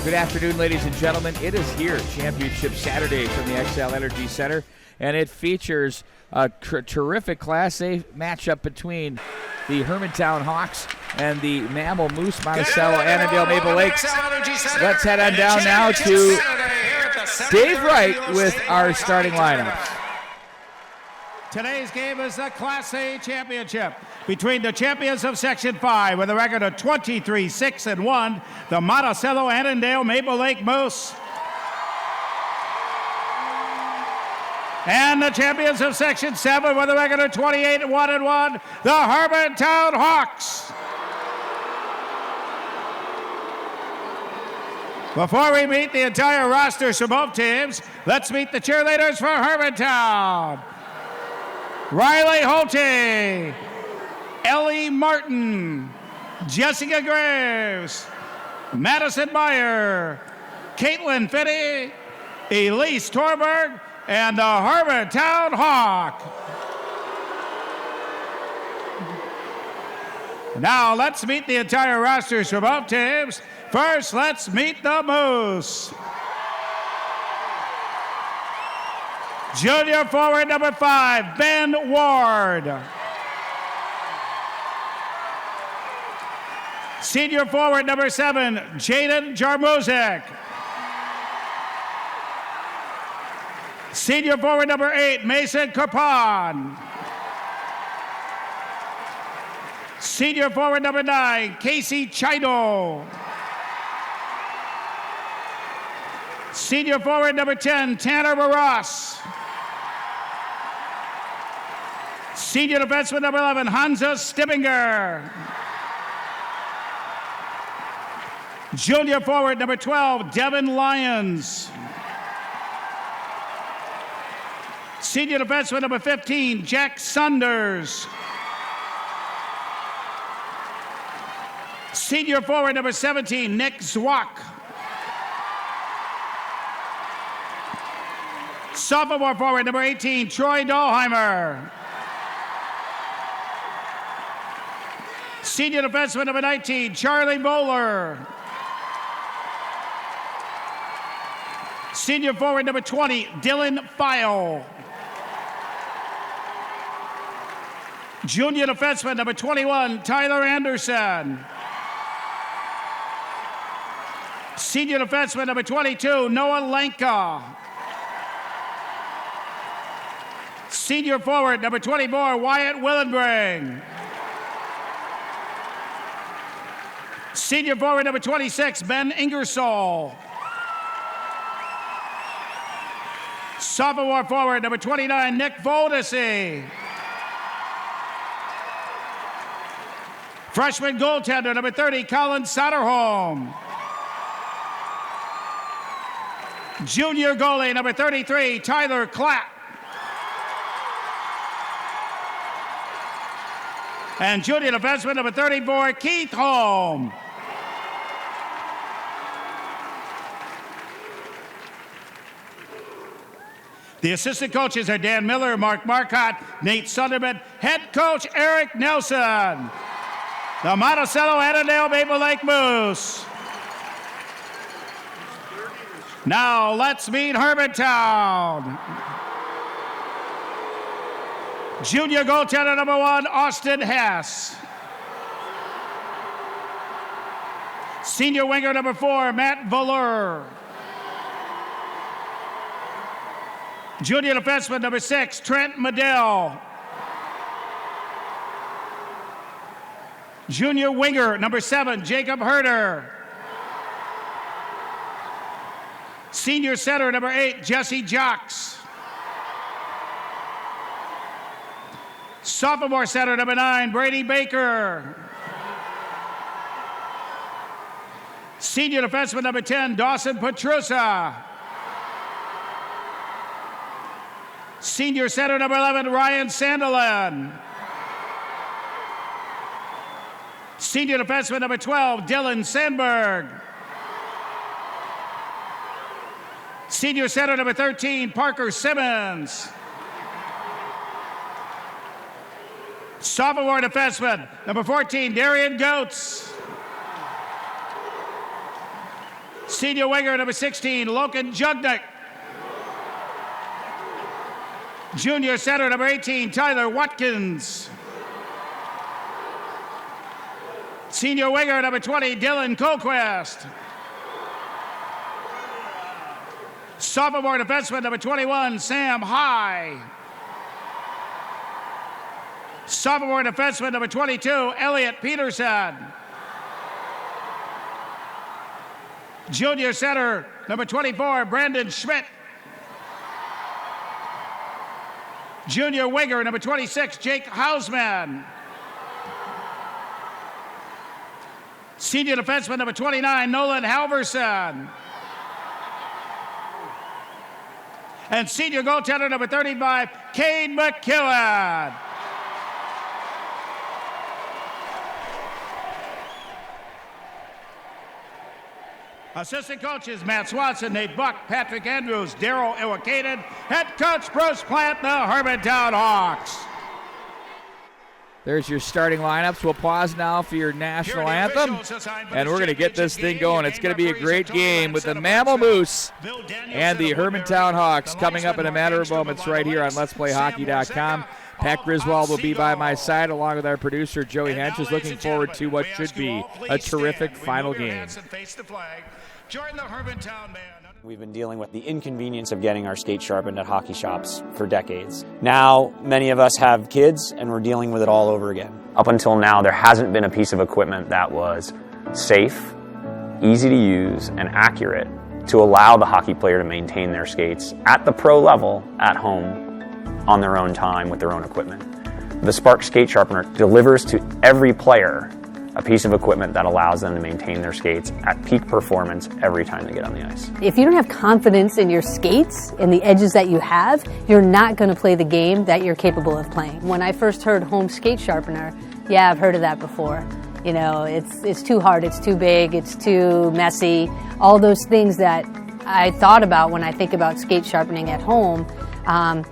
Good afternoon, ladies and gentlemen. It is here, Championship Saturday from the XL Energy Center, and it features a terrific Class A matchup between the Hermantown Hawks and the Mammal Moose Monticello Annandale Maple Lakes. Let's head on down now to Dave Wright with our starting lineups. Today's game is the Class A Championship between the champions of Section 5 with a record of 23-6-1, the Monticello Annandale Maple Lake Moose, and the champions of Section 7 with a record of 28-1-1, the Hermantown Hawks. Before we meet the entire rosters for both teams, let's meet the cheerleaders for Hermantown. Riley Holte, Ellie Martin, Jessica Graves, Madison Meyer, Caitlin Finney, Elise Torberg, and the Hermantown Hawk. Now let's meet the entire rosters for both teams. First, let's meet the Moose. Junior forward number 5, Ben Ward. Senior forward number 7, Jaden Jarmuzik. Senior forward number 8, Mason Carpon. Senior forward number 9, Casey Chido. Senior forward number 10, Tanner Barras. Senior defenseman number 11, Hansa Stibbinger. Junior forward number 12, Devin Lyons. Senior defenseman number 15, Jack Saunders. Senior forward number 17, Nick Zwack. Sophomore forward number 18, Troy Dahlheimer. Senior defenseman number 19, Charlie Bowler. Senior forward number 20, Dylan File. Junior defenseman number 21, Tyler Anderson. Senior defenseman number 22, Noah Lenka. Senior forward number 24, Wyatt Willenbring. Senior forward number 26, Ben Ingersoll. Sophomore forward number 29, Nick Voldesy. Freshman goaltender number 30, Colin Soderholm. Junior goalie number 33, Tyler Clapp. And junior defenseman number 34, Keith Holm. The assistant coaches are Dan Miller, Mark Marcotte, Nate Sunderman, head coach Eric Nelson. The Monticello Annandale Maple Lake Moose. Now let's meet Hermantown. Junior goaltender number 1, Austin Hess. Senior winger number 4, Matt Valur. Junior defenseman number 6, Trent Medell. Junior winger number 7, Jacob Herder. Senior center number 8, Jesse Jocks. Sophomore center number 9, Brady Baker. Senior defenseman number 10, Dawson Petrusa. Senior center number 11, Ryan Sandelin. Senior defenseman number 12, Dylan Sandberg. Senior center number 13, Parker Simmons. Sophomore defenseman number 14, Darian Goetz. Senior winger number 16, Logan Jugnick. Junior center number 18, Tyler Watkins. Senior winger number 20, Dylan Colquist. Sophomore defenseman number 21, Sam High. Sophomore defenseman number 22, Elliot Peterson. Junior center number 24, Brandon Schmidt. Junior winger number 26, Jake Hausman. Senior defenseman number 29, Nolan Halverson. And senior goaltender number 35, Cade McKillen. Assistant coaches Matt Swanson, Nate Buck, Patrick Andrews, Daryl Iwakaden. Head coach Bruce Plant, the Hermantown Hawks. There's your starting lineups. We'll pause now for your national anthem, and we're going to get this thing going. It's going to be a great game with the Mammal Moose and the Hermantown Hawks coming up in a matter of moments right here on Let'sPlayHockey.com. Pat Griswold will be by my side along with our producer Joey Henches, looking forward to what should be a terrific final game. We've been dealing with the inconvenience of getting our skates sharpened at hockey shops for decades. Now, many of us have kids, and we're dealing with it all over again. Up until now, there hasn't been a piece of equipment that was safe, easy to use, and accurate to allow the hockey player to maintain their skates at the pro level at home on their own time with their own equipment. The Spark Skate Sharpener delivers to every player a piece of equipment that allows them to maintain their skates at peak performance every time they get on the ice. If you don't have confidence in your skates and the edges that you have, you're not going to play the game that you're capable of playing. When I first heard home skate sharpener, yeah, I've heard of that before. You know, it's too hard, it's too big, it's too messy, all those things that I thought about when I think about skate sharpening at home.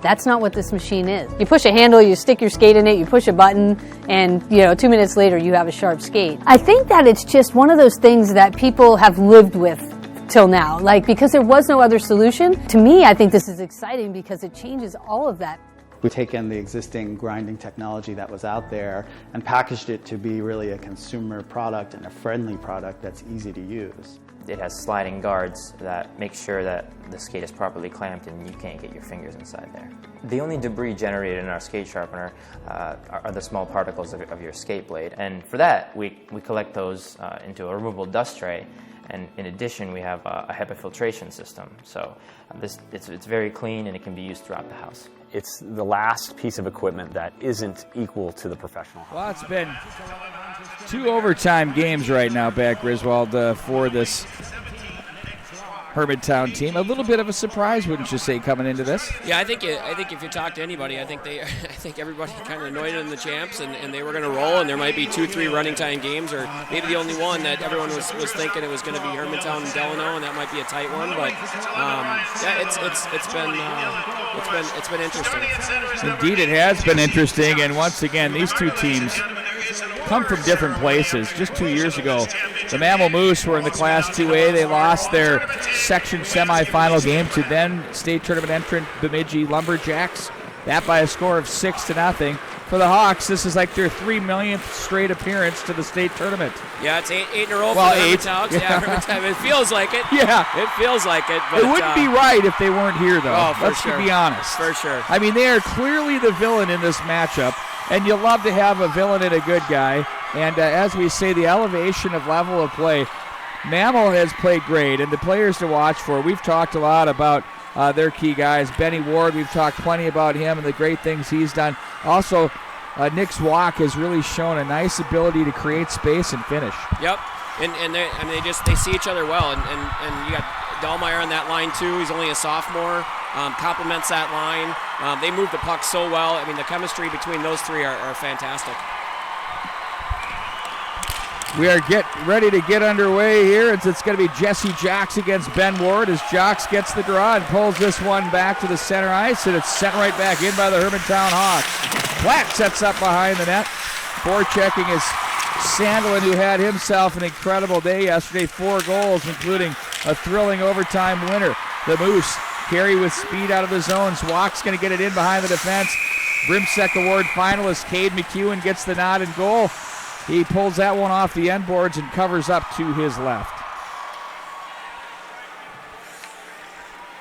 That's not what this machine is. You push a handle, you stick your skate in it, you push a button, and 2 minutes later you have a sharp skate. I think that it's just one of those things that people have lived with till now, because there was no other solution. To me, I think this is exciting because it changes all of that. We've taken the existing grinding technology that was out there and packaged it to be really a consumer product and a friendly product that's easy to use. It has sliding guards that make sure that the skate is properly clamped and you can't get your fingers inside there. The only debris generated in our skate sharpener are the small particles of your skate blade. And for that, we collect those into a removable dust tray. And in addition, we have a HEPA filtration system. So it's very clean and it can be used throughout the house. It's the last piece of equipment that isn't equal to the professional. Well, it's been 2 overtime games right now, Pat Griswold, for this Hermantown team. A little bit of a surprise, wouldn't you say, coming into this? Yeah, I think if you talk to anybody, I think everybody kind of anointed them the champs, and they were going to roll, and there might be 2-3 running time games, or maybe the only one that everyone was thinking it was going to be Hermantown and Delano, and that might be a tight one. But yeah, it's been interesting. Indeed, it has been interesting, and once again, these two teams come from different places. Just 2 years ago, the Mammal Moose were in the Class 2A. They lost their section semifinal game to then state tournament entrant Bemidji Lumberjacks. That by a score of 6-0. For the Hawks, this is like their 3 millionth straight appearance to the state tournament. Yeah, it's eight in a row well, for the 8. Hermantown. Yeah, it feels like it. Yeah. It feels like it. But, it wouldn't be right if they weren't here, though. Oh, for Let's sure. be honest. For sure. I mean, they are clearly the villain in this matchup, and you love to have a villain and a good guy. And as we say, the elevation of level of play, Mammal has played great, and the players to watch for. We've talked a lot about their key guys. Benny Ward, we've talked plenty about him and the great things he's done. Also, Nick Zwak has really shown a nice ability to create space and finish. Yep, and they see each other well, and you got Dahlmeyer on that line too. He's only a sophomore. Complements that line. They move the puck so well. I mean, the chemistry between those three are fantastic. We are ready to get underway here. It's going to be Jesse Jocks against Ben Ward as Jocks gets the draw and pulls this one back to the center ice, and it's sent right back in by the Hermantown Hawks. Platt sets up behind the net. Forechecking is Sandelin, who had himself an incredible day yesterday. 4 goals, including a thrilling overtime winner. The Moose carry with speed out of the zone. Zwak's going to get it in behind the defense. Brimsek Award finalist Cade McEwen gets the nod and goal. He pulls that one off the end boards and covers up to his left.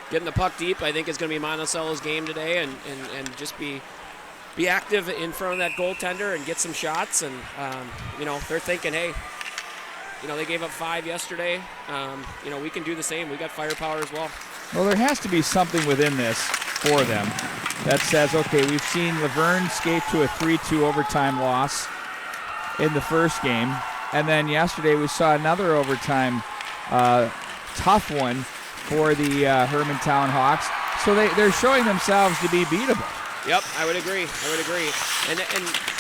Getting the puck deep, I think, is going to be Monticello's game today, and just be active in front of that goaltender and get some shots. And they're thinking, hey, they gave up 5 yesterday. We can do the same. We got firepower as well. Well, there has to be something within this for them that says, okay, we've seen Laverne skate to a 3-2 overtime loss in the first game, and then yesterday we saw another overtime tough one for the Hermantown Hawks. So they're showing themselves to be beatable. Yep, I would agree. And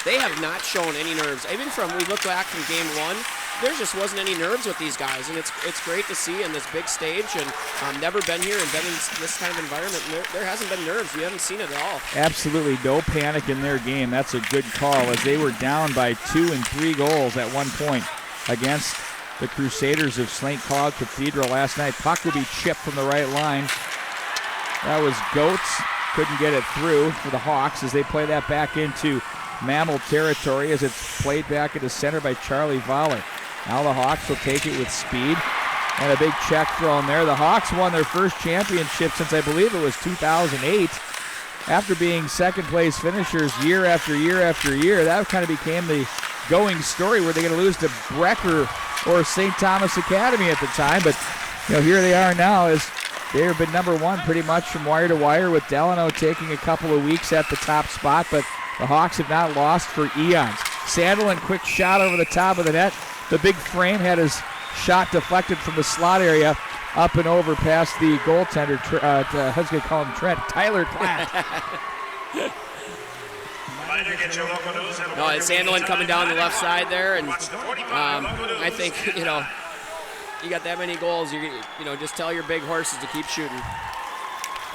they have not shown any nerves. Even we look back from game 1, there just wasn't any nerves with these guys, and it's great to see in this big stage, and never been here and been in this kind of environment. And there hasn't been nerves. We haven't seen it at all. Absolutely no panic in their game. That's a good call, as they were down by 2 and 3 goals at one point against the Crusaders of St. Cloud Cathedral last night. Puck will be chipped from the right line. That was Goetz. Couldn't get it through for the Hawks as they play that back into Mammal territory as it's played back into center by Charlie Voller. Now the Hawks will take it with speed. And a big check thrown there. The Hawks won their first championship since I believe it was 2008. After being second place finishers year after year after year, that kind of became the going story. Were they going to lose to Brecker or St. Thomas Academy at the time? But here they are now as they have been number one pretty much from wire to wire, with Delano taking a couple of weeks at the top spot. But the Hawks have not lost for eons. Sandelin, quick shot over the top of the net. The big frame had his shot deflected from the slot area up and over past the goaltender. I was going to call him Trent. Tyler Klatt. No, it's Sandelin coming down the left side there, and I think you got that many goals, you just tell your big horses to keep shooting.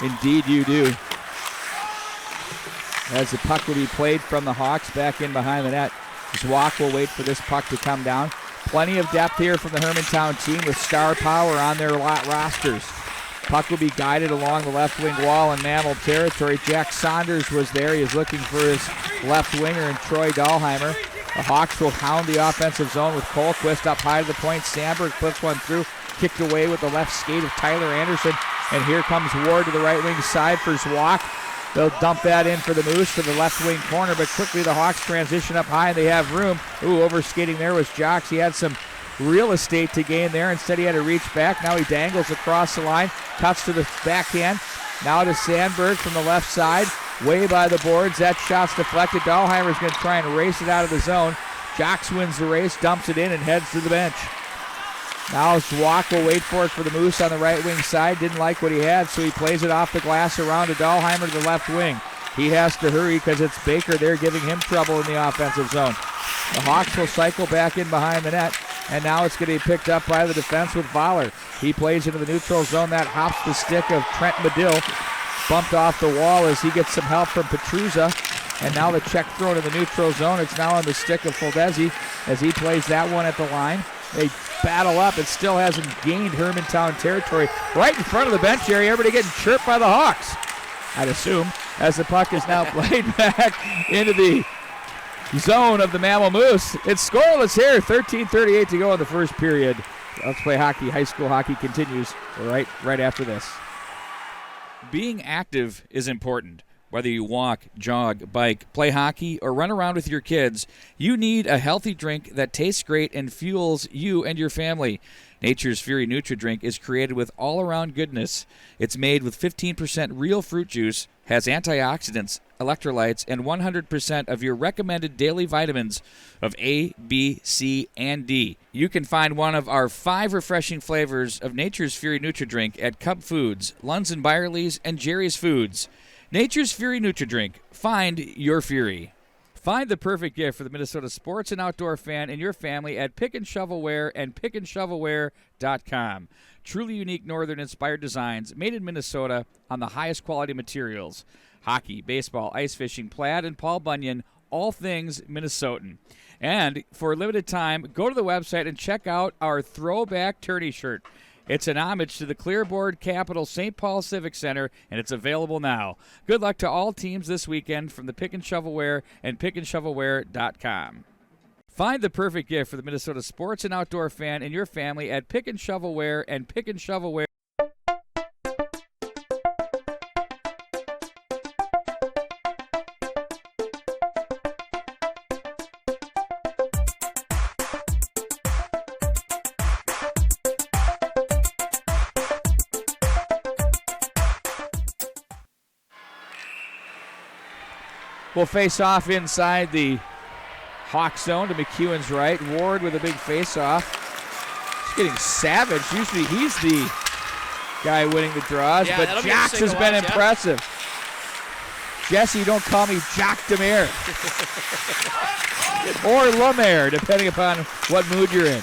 Indeed, you do. As the puck will be played from the Hawks back in behind the net. Zwak will wait for this puck to come down. Plenty of depth here from the Hermantown team with star power on their rosters. Puck will be guided along the left wing wall in Mammal territory. Jack Saunders was there. He is looking for his left winger and Troy Dahlheimer. The Hawks will hound the offensive zone with Colquist up high to the point. Sandberg flips one through, kicked away with the left skate of Tyler Anderson. And here comes Ward to the right wing side for Zwak. They'll dump that in for the Moose to the left wing corner, but quickly the Hawks transition up high and they have room. Ooh, overskating there was Jocks. He had some real estate to gain there. Instead he had to reach back. Now he dangles across the line, cuts to the backhand. Now to Sandberg from the left side, way by the boards. That shot's deflected. Dahlheimer's going to try and race it out of the zone. Jocks wins the race, dumps it in, and heads to the bench. Now Zwak will wait for it for the Moose on the right wing side. Didn't like what he had, so he plays it off the glass around to Dahlheimer to the left wing. He has to hurry because it's Baker there giving him trouble in the offensive zone. The Hawks will cycle back in behind the net, and now it's going to be picked up by the defense with Voller. He plays into the neutral zone. That hops the stick of Trent Medill. Bumped off the wall as he gets some help from Petruzza. And now the check thrown in the neutral zone. It's now on the stick of Foldesi as he plays that one at the line. They battle up. It still hasn't gained Hermantown territory. Right in front of the bench area, everybody getting chirped by the Hawks, I'd assume, as the puck is now played back into the zone of the Mammal Moose. It's scoreless here, 13:38 to go in the first period. Let's Play Hockey. High school hockey continues right after this. Being active is important. Whether you walk, jog, bike, play hockey, or run around with your kids, you need a healthy drink that tastes great and fuels you and your family. Nature's Fury Nutri-Drink is created with all-around goodness. It's made with 15% real fruit juice, has antioxidants, electrolytes, and 100% of your recommended daily vitamins of A, B, C, and D. You can find one of our 5 refreshing flavors of Nature's Fury Nutri-Drink at Cub Foods, Lunds & Byerly's, and Jerry's Foods. Nature's Fury Nutri-Drink. Find your fury. Find the perfect gift for the Minnesota sports and outdoor fan and your family at Pick and Shovelware and pickandshovelware.com. Truly unique northern-inspired designs made in Minnesota on the highest quality materials. Hockey, baseball, ice fishing, plaid, and Paul Bunyan, all things Minnesotan. And for a limited time, go to the website and check out our throwback tourney shirt. It's an homage to the Clearboard Capital St. Paul Civic Center, and it's available now. Good luck to all teams this weekend from the Pick and Shovelware and pickandshovelware.com. Find the perfect gift for the Minnesota sports and outdoor fan and your family at Pick and Shovelware and Pick and Shovelware. Will face off inside the Hawk zone to McEwen's right. Ward with a big face-off. He's getting savage. Usually he's the guy winning the draws, but Jocks has been impressive. Jesse, don't call me Jock Demare. Or Lemaire, depending upon what mood you're in.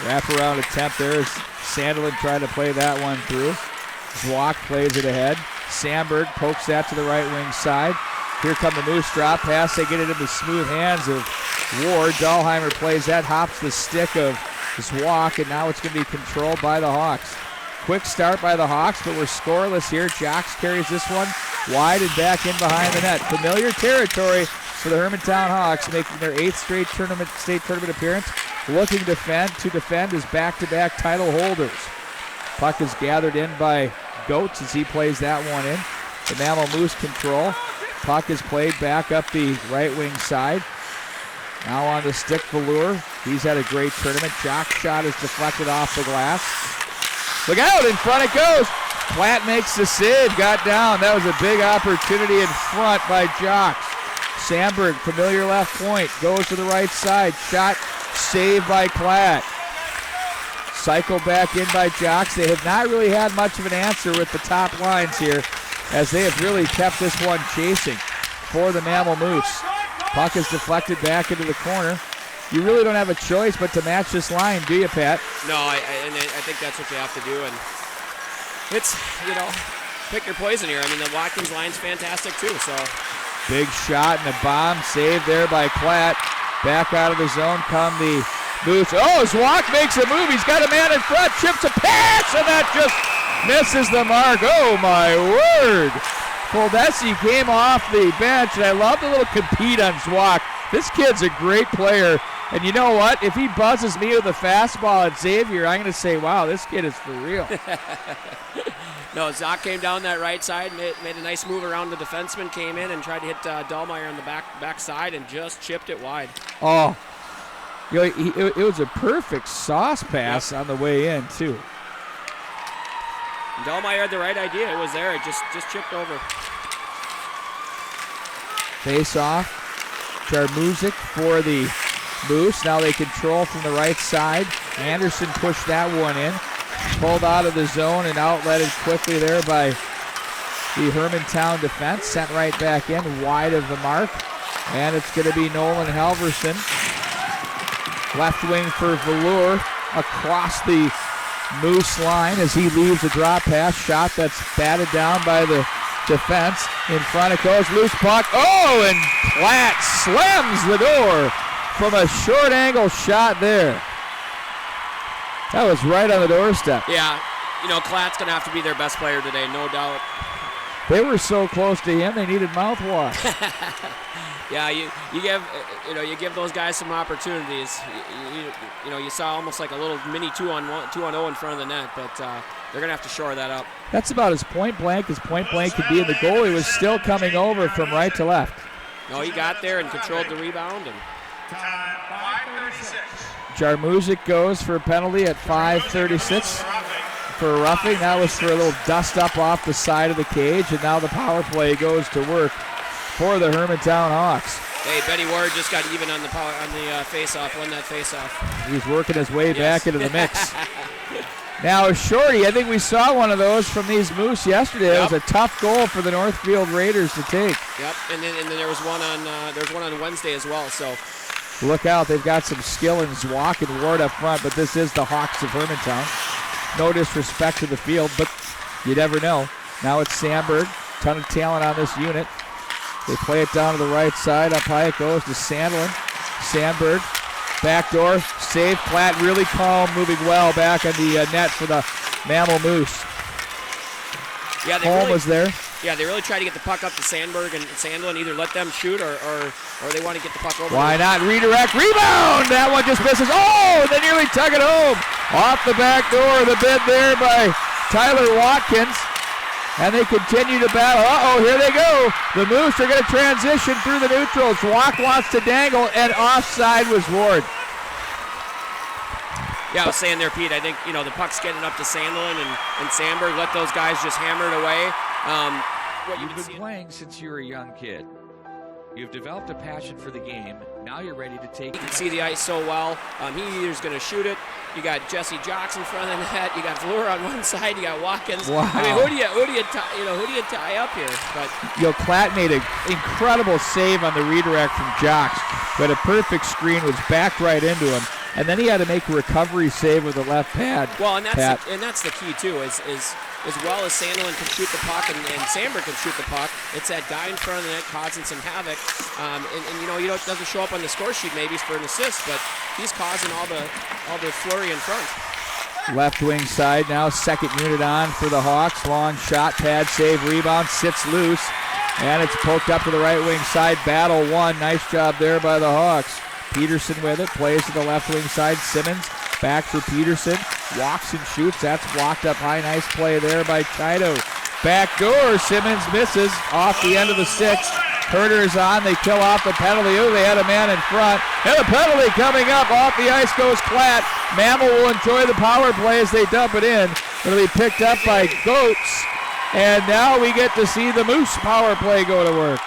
Wraparound attempt there as Sandelin trying to play that one through. Zwak plays it ahead. Sandberg pokes that to the right wing side. Here come the Moose drop pass. They get it in the smooth hands of Ward. Dahlheimer plays that, hops the stick of Zwak, and now it's going to be controlled by the Hawks. Quick start by the Hawks, but we're scoreless here. Jocks carries this one wide and back in behind the net. Familiar territory for the Hermantown Hawks, making their 8th straight state tournament appearance. Looking to defend as back-to-back title holders. Puck is gathered in by Goetz as he plays that one in. The Mammal Moose control. Puck is played back up the right wing side. Now on the stick, Velour. He's had a great tournament. Jock's shot is deflected off the glass. Look out, in front it goes. Platt makes the save, got down. That was a big opportunity in front by Jocks. Sandberg, familiar left point, goes to the right side. Shot saved by Platt. Cycle back in by Jocks. They have not really had much of an answer with the top lines here, as they have really kept this one chasing for the Mammal Moose. Puck is deflected back into the corner. You really don't have a choice but to match this line, do you, Pat? No, I think that's what you have to do. And it's, pick your poison here. I mean, the Watkins line's fantastic too. So big shot and a bomb saved there by Platt. Back out of the zone come the Moose. Oh, Zwak makes a move. He's got a man in front, chips a pass, and that just misses the mark. Oh, my word. Poldesi came off the bench, and I love the little compete on Zwak. This kid's a great player. And you know what? If he buzzes me with a fastball at Xavier, I'm going to say, wow, this kid is for real. No, Zwak came down that right side, made a nice move around the defenseman, came in and tried to hit Dahlmeier on the back side and just chipped it wide. Oh, it was a perfect sauce pass on the way in, too. Dahlmeier had the right idea. It was there. It just chipped over. Face off. Jarmuzik for the Moose. Now they control from the right side. Anderson pushed that one in. Pulled out of the zone and outletted quickly there by the Hermantown defense. Sent right back in, wide of the mark. And it's going to be Nolan Halverson. Left wing for Velour across the Moose line as he leaves a drop pass. Shot that's batted down by the defense. In front it goes, loose puck. Oh, and Platt slams the door from a short angle shot there. That was right on the doorstep. Yeah, Platt's going to have to be their best player today, no doubt. They were so close to him, they needed mouthwash. Yeah, you give those guys some opportunities. You saw almost like a little mini 2-on-0 in front of the net, but they're going to have to shore that up. That's about as point blank as point blank could be, and the goalie was still coming over from right to left. No, he got there and controlled the rebound. And Jarmuzik goes for a penalty at 5:36 for a roughing. That was for a little dust up off the side of the cage, and now the power play goes to work for the Hermantown Hawks. Hey, Benny Ward just got even on the face-off, won that face-off. He's working his way back into the mix. Now, Shorty, I think we saw one of those from these Moose yesterday. Yep. It was a tough goal for the Northfield Raiders to take. Yep, and then there was one on Wednesday as well. So look out, they've got some skill in Zwak and Ward up front, but this is the Hawks of Hermantown. No disrespect to the field, but you never know. Now it's Sandberg, ton of talent on this unit. They play it down to the right side. Up high it goes to Sandlin. Sandberg Backdoor, save. Platt really calm, moving well back on the net for the Mammal Moose. Yeah, Holm was there. Yeah, they really try to get the puck up to Sandberg and Sandlin, either let them shoot or they want to get the puck over. Why not redirect? Rebound! That one just misses. Oh, they nearly tug it home. Off the back door, the bid there by Tyler Watkins. And they continue to battle. Uh-oh, here they go. The Moose are going to transition through the neutrals. Walk wants to dangle, and offside was Ward. Yeah, I was saying there, Pete, I think, the puck's getting up to Sandlin and Sandberg. Let those guys just hammer it away. You've been playing since you were a young kid. You've developed a passion for the game. Now you're ready to take it. You can see the ice so well. He either's going to shoot it. You got Jesse Jocks in front of the net. You got Fleur on one side. You got Watkins. Wow. I mean, who do you tie up here? But Platt made an incredible save on the redirect from Jocks, but a perfect screen was backed right into him. And then he had to make a recovery save with the left pad. Well, and that's the key too. Is as well as Sandlin can shoot the puck and Sandberg can shoot the puck, it's that guy in front of the net causing some havoc. It doesn't show up on the score sheet maybe for an assist, but he's causing all the flurry in front. Left wing side now, second unit on for the Hawks. Long shot, pad save, rebound, sits loose, and it's poked up to the right wing side. Battle won. Nice job there by the Hawks. Peterson with it, plays to the left wing side. Simmons back for Peterson, walks and shoots. That's blocked up high. Nice play there by Chido. Back door, Simmons misses off the end of the stick. Herder's on, they kill off the penalty. Oh, they had a man in front. And a penalty coming up. Off the ice goes Platt. Mammal will enjoy the power play as they dump it in. It'll be picked up by Goetz. And now we get to see the Moose power play go to work.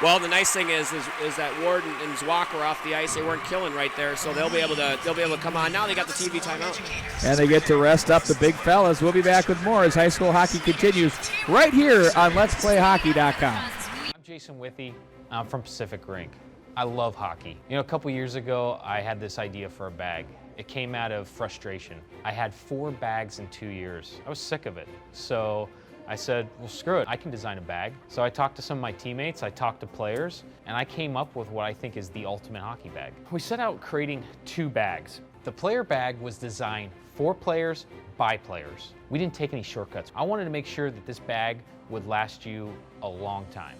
Well, the nice thing is that Ward and Zwak were off the ice. They weren't killing right there, so they'll be able to come on. Now they got the TV timeout. And they get to rest up the big fellas. We'll be back with more as high school hockey continues right here on Let'sPlayHockey.com. I'm Jason Withy. I'm from Pacific Rink. I love hockey. A couple years ago, I had this idea for a bag. It came out of frustration. I had 4 bags in 2 years. I was sick of it. So I said, well, screw it, I can design a bag. So I talked to some of my teammates, I talked to players, and I came up with what I think is the ultimate hockey bag. We set out creating 2 bags. The player bag was designed for players, by players. We didn't take any shortcuts. I wanted to make sure that this bag would last you a long time.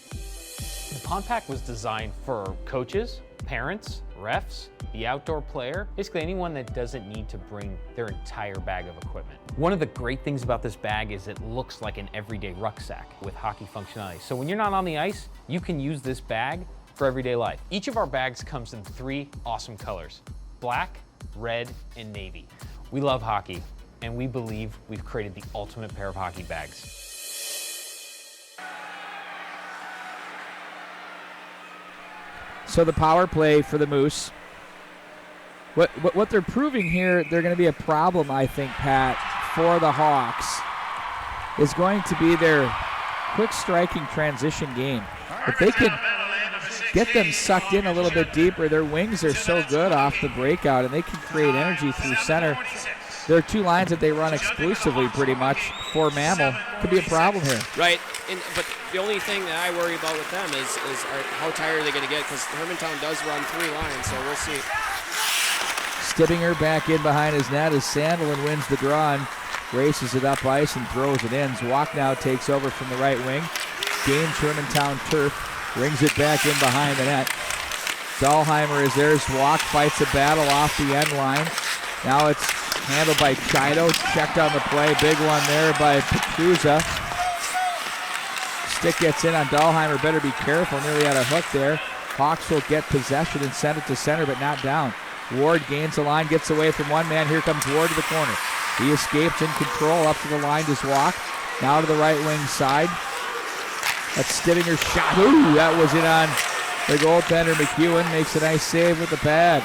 The Pond Pack was designed for coaches, parents, refs, the outdoor player, basically anyone that doesn't need to bring their entire bag of equipment. One of the great things about this bag is it looks like an everyday rucksack with hockey functionality. So when you're not on the ice, you can use this bag for everyday life. Each of our bags comes in 3 awesome colors: black, red, and navy. We love hockey, and we believe we've created the ultimate pair of hockey bags. So the power play for the Moose. What they're proving here, they're going to be a problem, I think, Pat, for the Hawks, is going to be their quick striking transition game. If they can get them sucked in a little bit deeper, their wings are so good off the breakout, and they can create energy through center. There are 2 lines that they run exclusively pretty much for Mammal. Could be a problem here. Right, but the only thing that I worry about with them is how tired are they going to get, because Hermantown does run 3 lines, so we'll see. Stibbinger back in behind his net as Sandlin wins the draw and races it up ice and throws it in. Zwak now takes over from the right wing, gains Hermantown turf, brings it back in behind the net. Dahlheimer is there. Zwak fights a battle off the end line. Now it's handled by Chido, checked on the play. Big one there by Petruza. Stick gets in on Dahlheimer. Better be careful. Nearly had a hook there. Hawks will get possession and send it to center, but not down. Ward gains the line, gets away from one man. Here comes Ward to the corner. He escapes in control up to the line to Zwak. Now to the right wing side. That's Stibinger's shot. Ooh, that was in on the goaltender. McEwen makes a nice save with the pad.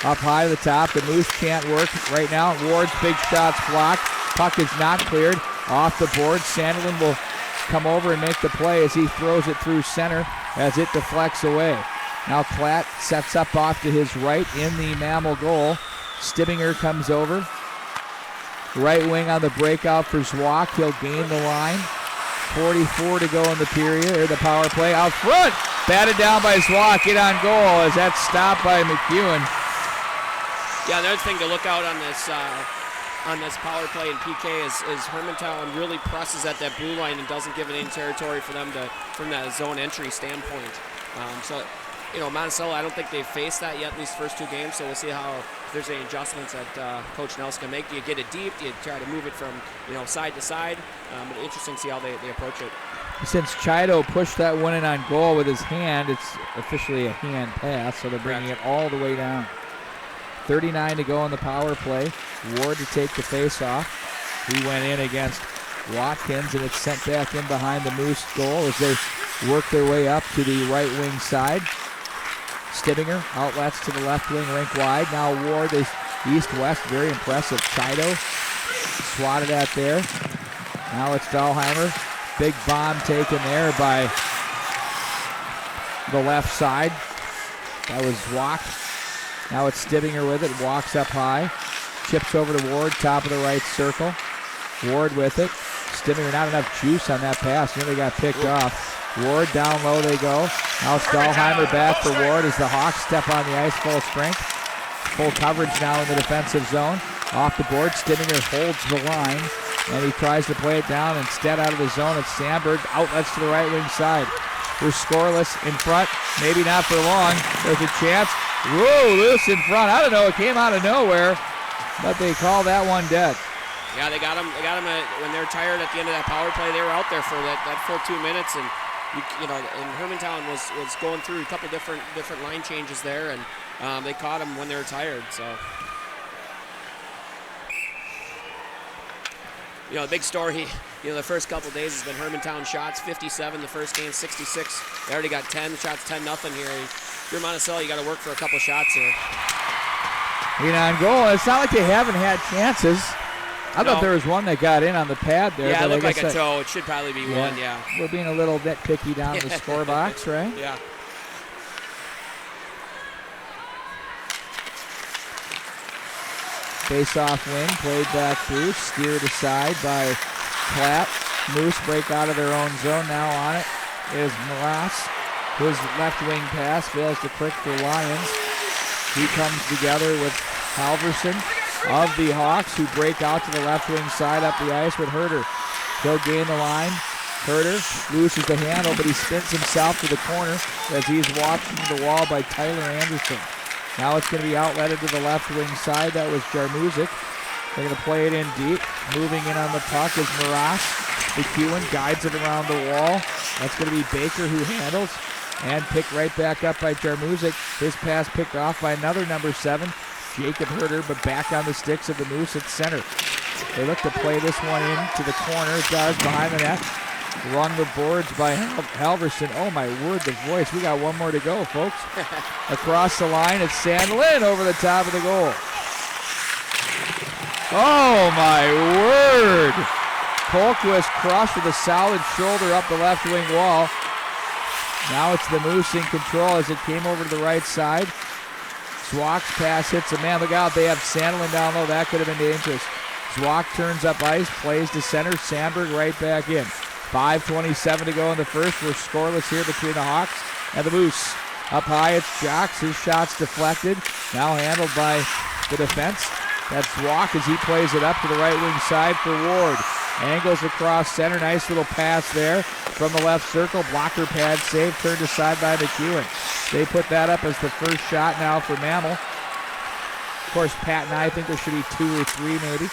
Up high to the top. The Moose can't work right now. Ward's big shot's blocked. Puck is not cleared. Off the board. Sandlin will come over and make the play as he throws it through center as it deflects away. Now Platt sets up off to his right in the Mammal goal. Stibbinger comes over. Right wing on the breakout for Zwak. He'll gain the line. 44 to go in the period, or the power play. Out front, Batted down by Zwock, get on goal as that's stopped by McEwen. Yeah, another thing to look out on this power play and PK is Hermantown really presses at that blue line and doesn't give it any territory for them from that zone entry standpoint. So, Monticello, I don't think they've faced that yet in these first 2 games, so we'll see if there's any adjustments that Coach Nelson can make. Do you get it deep? Do you try to move it from, side to side? But interesting to see how they approach it. Since Chido pushed that one in on goal with his hand, it's officially a hand pass, so they're bringing it all the way down. 39 to go on the power play. Ward to take the face-off. He went in against Watkins, and it's sent back in behind the Moose goal as they work their way up to the right wing side. Stibbinger outlets to the left wing, rink wide. Now Ward is east-west, very impressive. Chido swatted at there. Now it's Dahlheimer. Big bomb taken there by the left side. That was Zwock. Now it's Stibbinger with it, walks up high. Chips over to Ward, top of the right circle. Ward with it. Stibbinger, not enough juice on that pass. Nearly got picked off. Ward down low they go. Now it's Dahlheimer back for Ward as the Hawks step on the ice full strength. Full coverage now in the defensive zone. Off the board, Stibbinger holds the line, and he tries to play it down. Instead, out of the zone, it's Sandberg. Outlets to the right wing side. We're scoreless in front. Maybe not for long. There's a chance. Whoa, loose in front. I don't know. It came out of nowhere, but they call that one dead. Yeah, they got him when they were tired at the end of that power play. They were out there for that full 2 minutes, and and Hermantown was going through a couple different line changes there, and they caught him when they were tired. So, the big story, the first couple days has been Hermantown shots, 57 the first game, 66. They already got 10 shots, 10-0 here. If you're Monticello, you got to work for a couple shots here. On goal. It's not like they haven't had chances. I thought there was one that got in on the pad there. Yeah, it looked like a toe. It should probably be one, yeah. We're being a little nitpicky down at the score box, right? Yeah. Face-off win, played back through, steered aside by Clapp. Moose break out of their own zone. Now on it is Morass. His left wing pass fails to click for Lyons. He comes together with Halverson of the Hawks, who break out to the left wing side up the ice with Herter. He'll gain the line. Herter loses the handle, but he spins himself to the corner as he's watching the wall by Tyler Anderson. Now it's going to be outletted to the left wing side. That was Jarmuzic. They're going to play it in deep. Moving in on the puck is Morass. McEwen guides it around the wall. That's going to be Baker who handles. And picked right back up by Jarmuzic. His pass picked off by another number 7, Jacob Herter, but back on the sticks of the Moose at center. They look to play this one into the corner. It does behind the net. Run the boards by Halverson. Oh my word, the voice. We got one more to go, folks. Across the line, it's Sandlin over the top of the goal. Oh my word. Polquist crushed with a solid shoulder up the left wing wall. Now it's the Moose in control as it came over to the right side. Zwock's pass hits a man. Look out, they have Sandlin down low. That could have been dangerous. Zwock turns up ice, plays to center. Sandberg right back in. 5:27 to go in the first. We're scoreless here between the Hawks and the Moose. Up high, it's Jocks. His shot's deflected. Now handled by the defense. That's Zwock as he plays it up to the right wing side for Ward. Angles across center. Nice little pass there from the left circle. Blocker pad save. Turned aside by McEwen. They put that up as the first shot now for Mammal. Of course, Pat and I think there should be 2 or 3 maybe.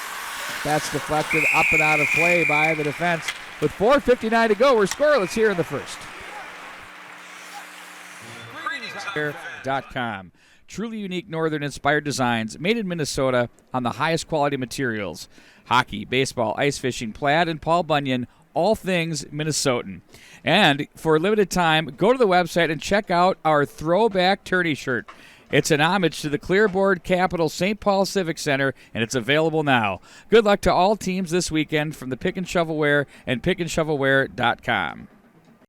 That's deflected up and out of play by the defense. With 4:59 to go, we're scoreless here in the first. .com. Truly unique northern-inspired designs made in Minnesota on the highest quality materials. Hockey, baseball, ice fishing, plaid, and Paul Bunyan, all things Minnesotan. And for a limited time, go to the website and check out our throwback tourney shirt. It's an homage to the Clearboard Capital St. Paul Civic Center, and it's available now. Good luck to all teams this weekend from the Pick and Shovelware and pickandshovelware.com.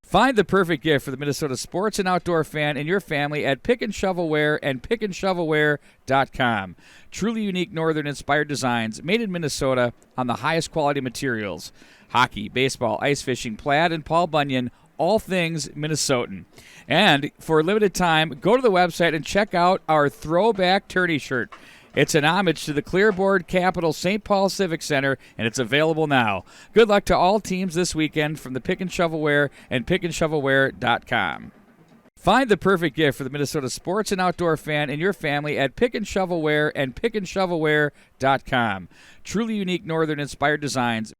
Find the perfect gift for the Minnesota sports and outdoor fan and your family at Pick and Shovelware and pickandshovelware.com. Truly unique northern-inspired designs made in Minnesota on the highest quality materials. Hockey, baseball, ice fishing, plaid, and Paul Bunyan, all things Minnesotan. And for a limited time, go to the website and check out our throwback tourney shirt. It's an homage to the Clearboard Capital St. Paul Civic Center, and it's available now. Good luck to all teams this weekend from the Pick and Shovelware and pickandshovelware.com. Find the perfect gift for the Minnesota sports and outdoor fan and your family at Pick and Shovelware and pickandshovelware.com. Truly unique northern-inspired designs.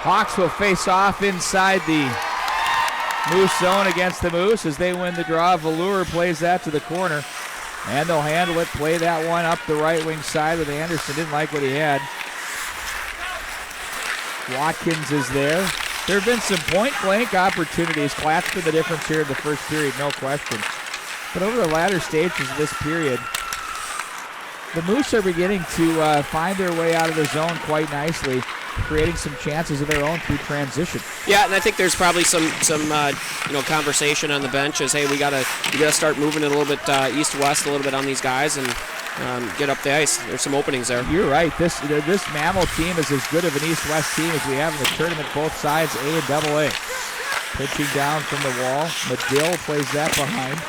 Hawks will face off inside the Moose zone against the Moose as they win the draw. Velour plays that to the corner, and they'll handle it, play that one up the right wing side with Anderson. Didn't like what he had. Watkins is there. There have been some point-blank opportunities. Klatt's been the difference here in the first period, no question. But over the latter stages of this period, the Moose are beginning to find their way out of the zone quite nicely, creating some chances of their own through transition. Yeah, and I think there's probably some conversation on the bench as, hey, we gotta start moving it a little bit east-west a little bit on these guys and get up the ice. There's some openings there. You're right. This Mammal team is as good of an east-west team as we have in the tournament, both sides, A and AA. Pitching down from the wall. Medill plays that behind.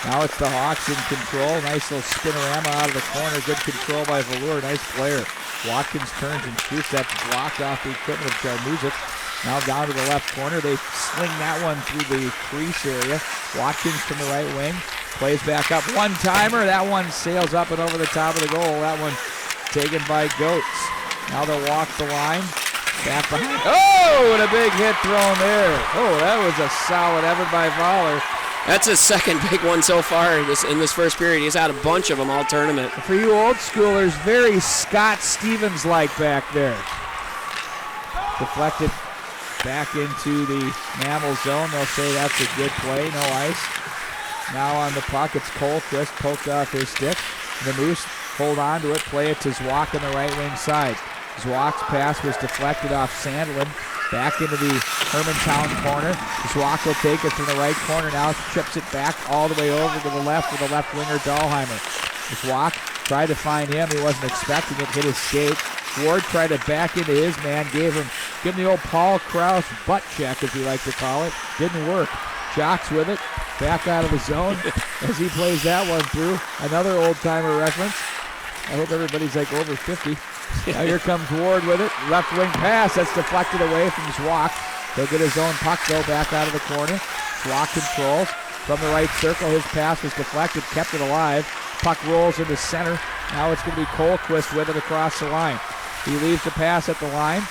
Now it's the Hawks in control. Nice little spinorama out of the corner. Good control by Velour. Nice player. Watkins turns and shoots. That's blocked off the equipment of Jarmuzic. Now down to the left corner. They sling that one through the crease area. Watkins from the right wing. Plays back up. One-timer. That one sails up and over the top of the goal. That one taken by Goetz. Now they'll walk the line. Back behind. Oh, and a big hit thrown there. Oh, that was a solid effort by Voller. That's his second big one so far in this first period. He's had a bunch of them all tournament. For you old schoolers, very Scott Stevens-like back there. Deflected back into the Mammal zone. They'll say that's a good play. No ice. Now on the puck, it's Colquist poked off his stick. The Moose hold on to it, play it to Zwack on the right wing side. Zwack's pass was deflected off Sandlin. Back into the Hermantown corner. Zwack will take it from the right corner now. Chips it back all the way over to the left with the left winger Dahlheimer. Zwack tried to find him. He wasn't expecting it. Hit his skate. Ward tried to back into his man. Give him the old Paul Krause butt check, as we like to call it. Didn't work. Jocks with it. Back out of the zone as he plays that one through. Another old-timer reference. I hope everybody's like over 50. Now here comes Ward with it. Left wing pass. That's deflected away from Zwack. He'll get his own puck, go back out of the corner. Zwack controls from the right circle. His pass was deflected, kept it alive. Puck rolls into center. Now it's going to be Colquist with it across the line. He leaves the pass at the line.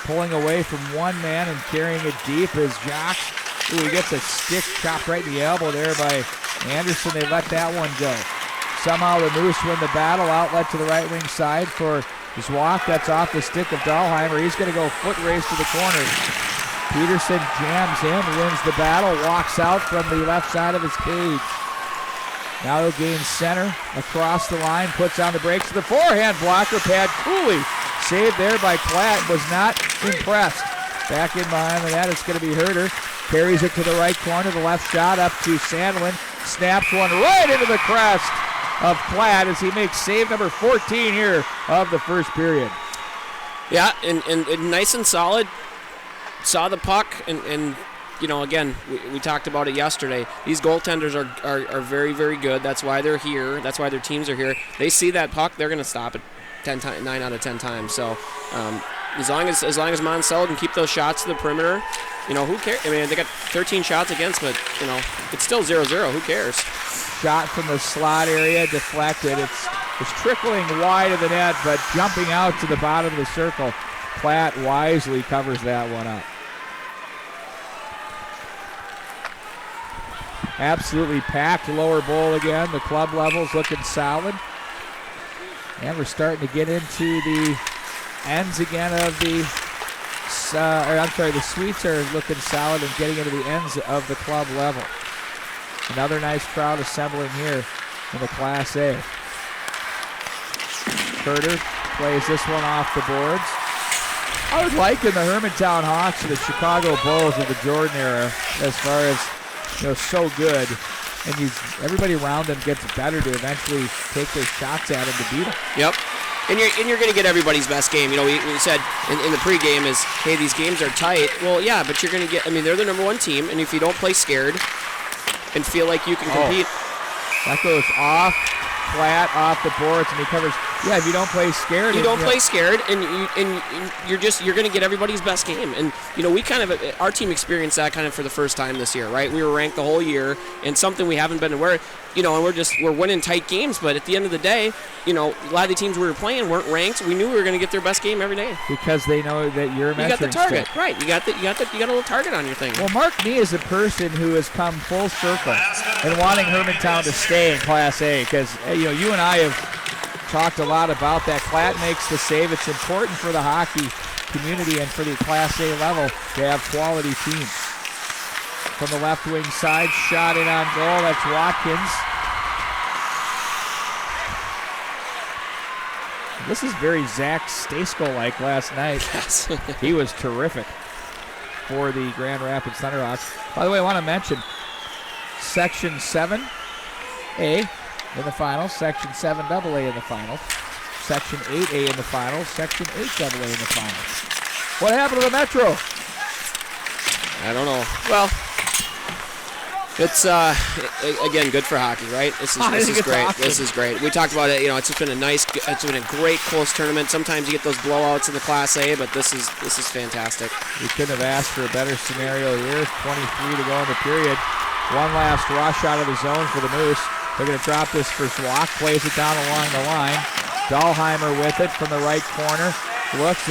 Pulling away from one man and carrying it deep is Jocks. Ooh, he gets a stick chopped right in the elbow there by Anderson. They let that one go. Somehow the Moose win the battle. Outlet to the right wing side for Zwack. That's off the stick of Dahlheimer. He's going to go foot race to the corner. Peterson jams in, wins the battle, walks out from the left side of his cage. Now he'll gain center across the line, puts on the brakes to the forehand blocker pad. Cooley saved there by Klatt. Was not impressed. Back in behind the net, it's going to be Herter. Carries it to the right corner, the left shot up to Sandlin. Snaps one right into the crest of Klatt as he makes save number 14 here of the first period. Yeah, and nice and solid. Saw the puck, and you know, again, we talked about it yesterday. These goaltenders are very, very good. That's why they're here. That's why their teams are here. They see that puck, they're going to stop it 9 out of 10 times. So as long as Monticello can keep those shots to the perimeter, you know, who cares? I mean, they got 13 shots against, but, you know, it's still 0-0. Who cares? Shot from the slot area, deflected. It's trickling wide of the net, but jumping out to the bottom of the circle. Klatt wisely covers that one up. Absolutely packed lower bowl again. The club level's looking solid. And we're starting to get into the ends again of the the suites are looking solid and getting into the ends of the club level. Another nice crowd assembling here in the Class A. Curter plays this one off the boards. I would liken the Hermantown Hawks to the Chicago Bulls of the Jordan era as far as, so good. And everybody around them gets better to eventually take their shots at them to beat them. Yep. And you're going to get everybody's best game. We said in the pregame is, hey, these games are tight. Well, yeah, but you're going to get, they're the number one team, and if you don't play scared and feel like you can compete. That goes off, flat, off the boards, and he covers. Yeah, if you don't play scared. You don't play scared, and you're going to get everybody's best game. And, we our team experienced that kind of for the first time this year, right? We were ranked the whole year, and something we haven't been aware, and we're winning tight games, but at the end of the day, a lot of the teams we were playing weren't ranked. We knew we were going to get their best game every day. Because they know that you're a measuring stick. You got the target, stick. right. You got a little target on your thing. Well, Mark Nee is a person who has come full circle in wanting Hermantown to stay in Class A because, you and I have talked a lot about that. Klatt makes the save. It's important for the hockey community and for the Class A level to have quality teams. From the left wing side, shot in on goal. That's Watkins. This is very Zach Stasko-like last night. Yes. He was terrific for the Grand Rapids Thunderhawks. By the way, I want to mention Section 7A in the finals, Section 7AA in the finals, Section 8A in the finals, Section 8AA in the finals. What happened to the Metro? I don't know. Well, it's again good for hockey, right? This is great. Awesome. This is great. We talked about it. It's been a great close tournament. Sometimes you get those blowouts in the Class A, but this is fantastic. We couldn't have asked for a better scenario here. 23 to go in the period. One last rush out of the zone for the Moose. They're going to drop this for Zwock. Plays it down along the line. Dahlheimer with it from the right corner. Looks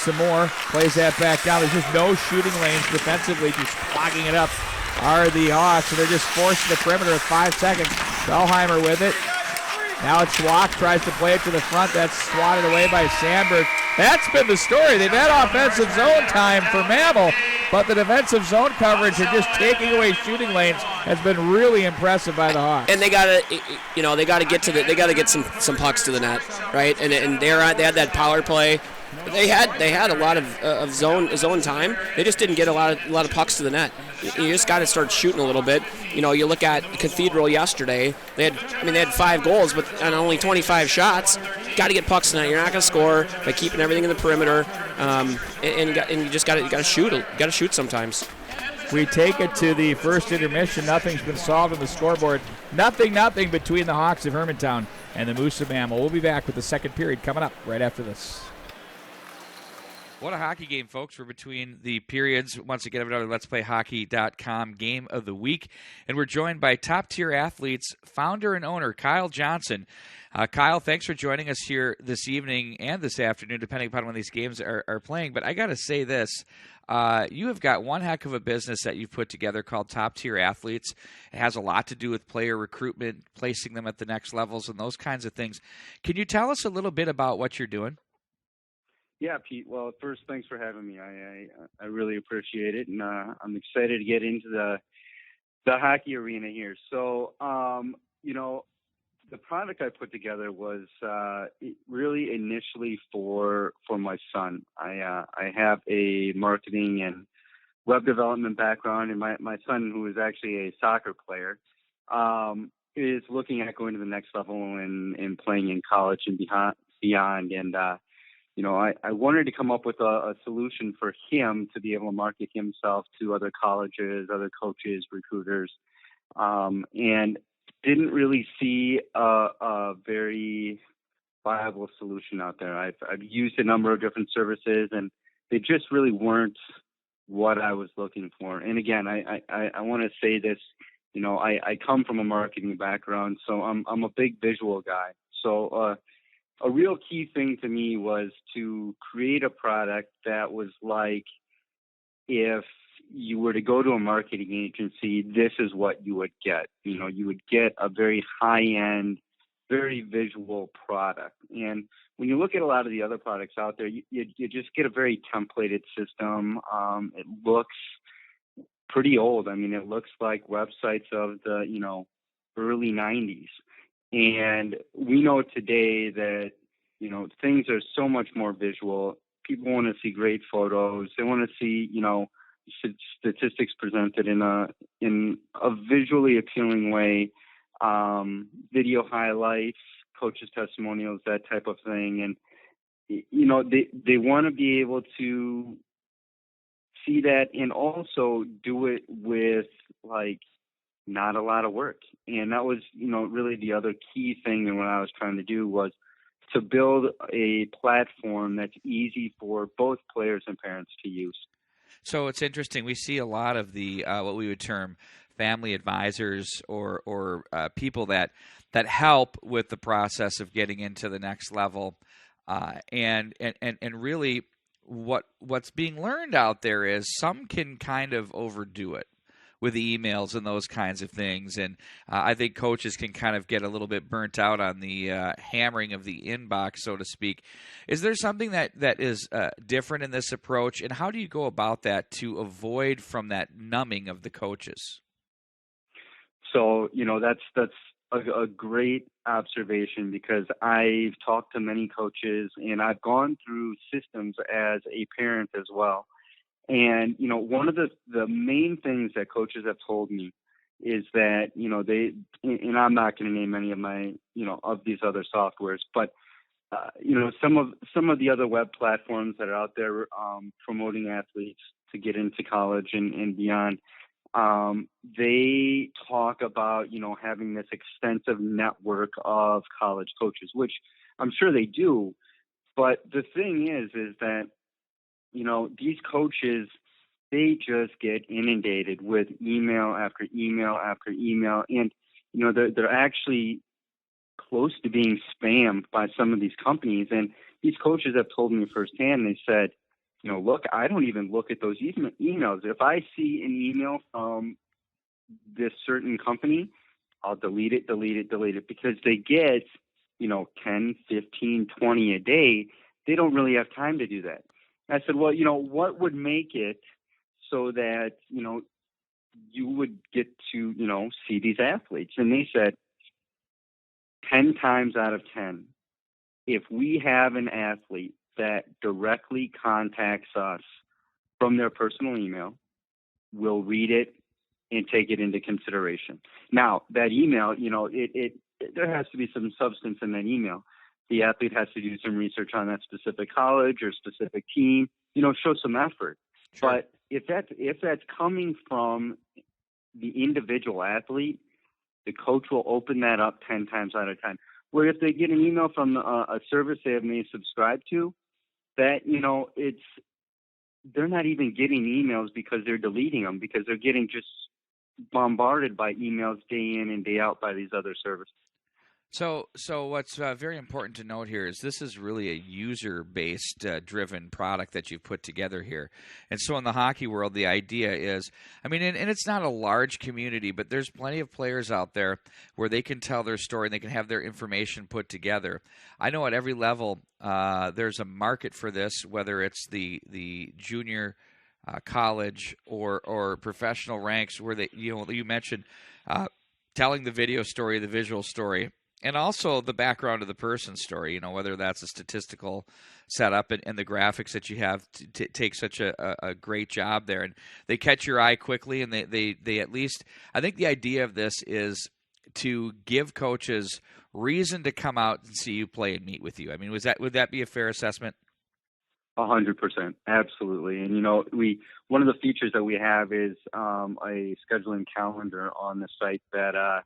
some more. Plays that back down. There's just no shooting lanes defensively. Just clogging it up are the Hawks. So they're just forcing the perimeter with 5 seconds. Dahlheimer with it. Now it's Zwock. Tries to play it to the front. That's swatted away by Sandberg. That's been the story. They've had offensive zone time for Mammal, but the defensive zone coverage and just taking away shooting lanes has been really impressive by the Hawks. And they got to get some pucks to the net, right? And they had that power play. They had a lot of zone time. They just didn't get a lot of pucks to the net. You just got to start shooting a little bit. You look at Cathedral yesterday. They had 5 goals, but on only 25 shots. Got to get pucks to the net. You're not going to score by keeping everything in the perimeter. And you just got to shoot. You got to shoot sometimes. We take it to the first intermission. Nothing's been solved on the scoreboard. Nothing between the Hawks of Hermantown and the Moose of Mammal. We'll be back with the second period coming up right after this. What a hockey game, folks. We're between the periods. Once again, another Let'sPlayHockey.com game of the week. And we're joined by top-tier athletes, founder and owner Kyle Johnson. Kyle, thanks for joining us here this evening and this afternoon, depending upon when these games are playing. But I got to say this. You have got one heck of a business that you've put together called Top Tier Athletes. It has a lot to do with player recruitment, placing them at the next levels, and those kinds of things. Can you tell us a little bit about what you're doing? Yeah, Pete. Well, first, thanks for having me. I really appreciate it, and I'm excited to get into the hockey arena here. So, the product I put together was really initially for my son. I have a marketing and web development background, and my son, who is actually a soccer player, is looking at going to the next level and playing in college and beyond. And I wanted to come up with a solution for him to be able to market himself to other colleges, other coaches, recruiters, and didn't really see a very viable solution out there. I've used a number of different services, and they just really weren't what I was looking for. And again, I want to say this, I come from a marketing background, so I'm a big visual guy. So a real key thing to me was to create a product that was like, if you were to go to a marketing agency, this is what you would get. You would get a very high-end, very visual product. And when you look at a lot of the other products out there, you just get a very templated system. It looks pretty old. I mean, it looks like websites of the, early 90s. And we know today that, things are so much more visual. People want to see great photos. They want to see, statistics presented in a visually appealing way, video highlights, coaches' testimonials, that type of thing. And, they want to be able to see that and also do it with not a lot of work. And that was, really the other key thing that what I was trying to do was to build a platform that's easy for both players and parents to use. So it's interesting. We see a lot of the what we would term family advisors or people that help with the process of getting into the next level, and really what's being learned out there is some can kind of overdo it with the emails and those kinds of things. And I think coaches can kind of get a little bit burnt out on the hammering of the inbox, so to speak. Is there something that is different in this approach, and how do you go about that to avoid from that numbing of the coaches? So, that's a great observation, because I've talked to many coaches and I've gone through systems as a parent as well. And, one of the main things that coaches have told me is that, they, and I'm not going to name any of my, of these other softwares, but, some of the other web platforms that are out there promoting athletes to get into college and beyond, they talk about, having this extensive network of college coaches, which I'm sure they do. But the thing is that, these coaches, they just get inundated with email after email after email. And, they're actually close to being spammed by some of these companies. And these coaches have told me firsthand, they said, look, I don't even look at those emails. If I see an email from this certain company, I'll delete it, because they get, 10, 15, 20 a day. They don't really have time to do that. I said, well, what would make it so that, you would get to, see these athletes? And they said 10 times out of 10, if we have an athlete that directly contacts us from their personal email, we'll read it and take it into consideration. Now, that email, there has to be some substance in that email. The athlete has to do some research on that specific college or specific team, show some effort. Sure. But if that's coming from the individual athlete, the coach will open that up 10 times out of 10. Where if they get an email from a service they may subscribe to, that, they're not even getting emails because they're deleting them, because they're getting just bombarded by emails day in and day out by these other services. So what's very important to note here is this is really a user-based driven product that you've put together here. And so in the hockey world, the idea is, and it's not a large community, but there's plenty of players out there where they can tell their story and they can have their information put together. I know at every level there's a market for this, whether it's the junior college or professional ranks, where you mentioned telling the video story, the visual story, and also the background of the person's story, whether that's a statistical setup and the graphics that you have to take such a great job there. And they catch your eye quickly, and they at least, I think the idea of this is to give coaches reason to come out and see you play and meet with you. Would that be a fair assessment? 100%, absolutely. And one of the features that we have is a scheduling calendar on the site that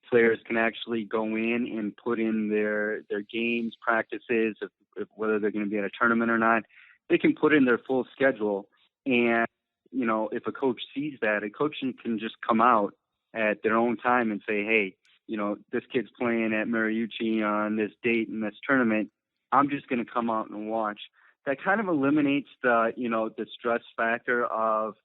players can actually go in and put in their games, practices, if whether they're going to be at a tournament or not. They can put in their full schedule, and if a coach sees that, a coach can just come out at their own time and say, hey, this kid's playing at Mariucci on this date in this tournament. I'm just going to come out and watch. That kind of eliminates the stress factor of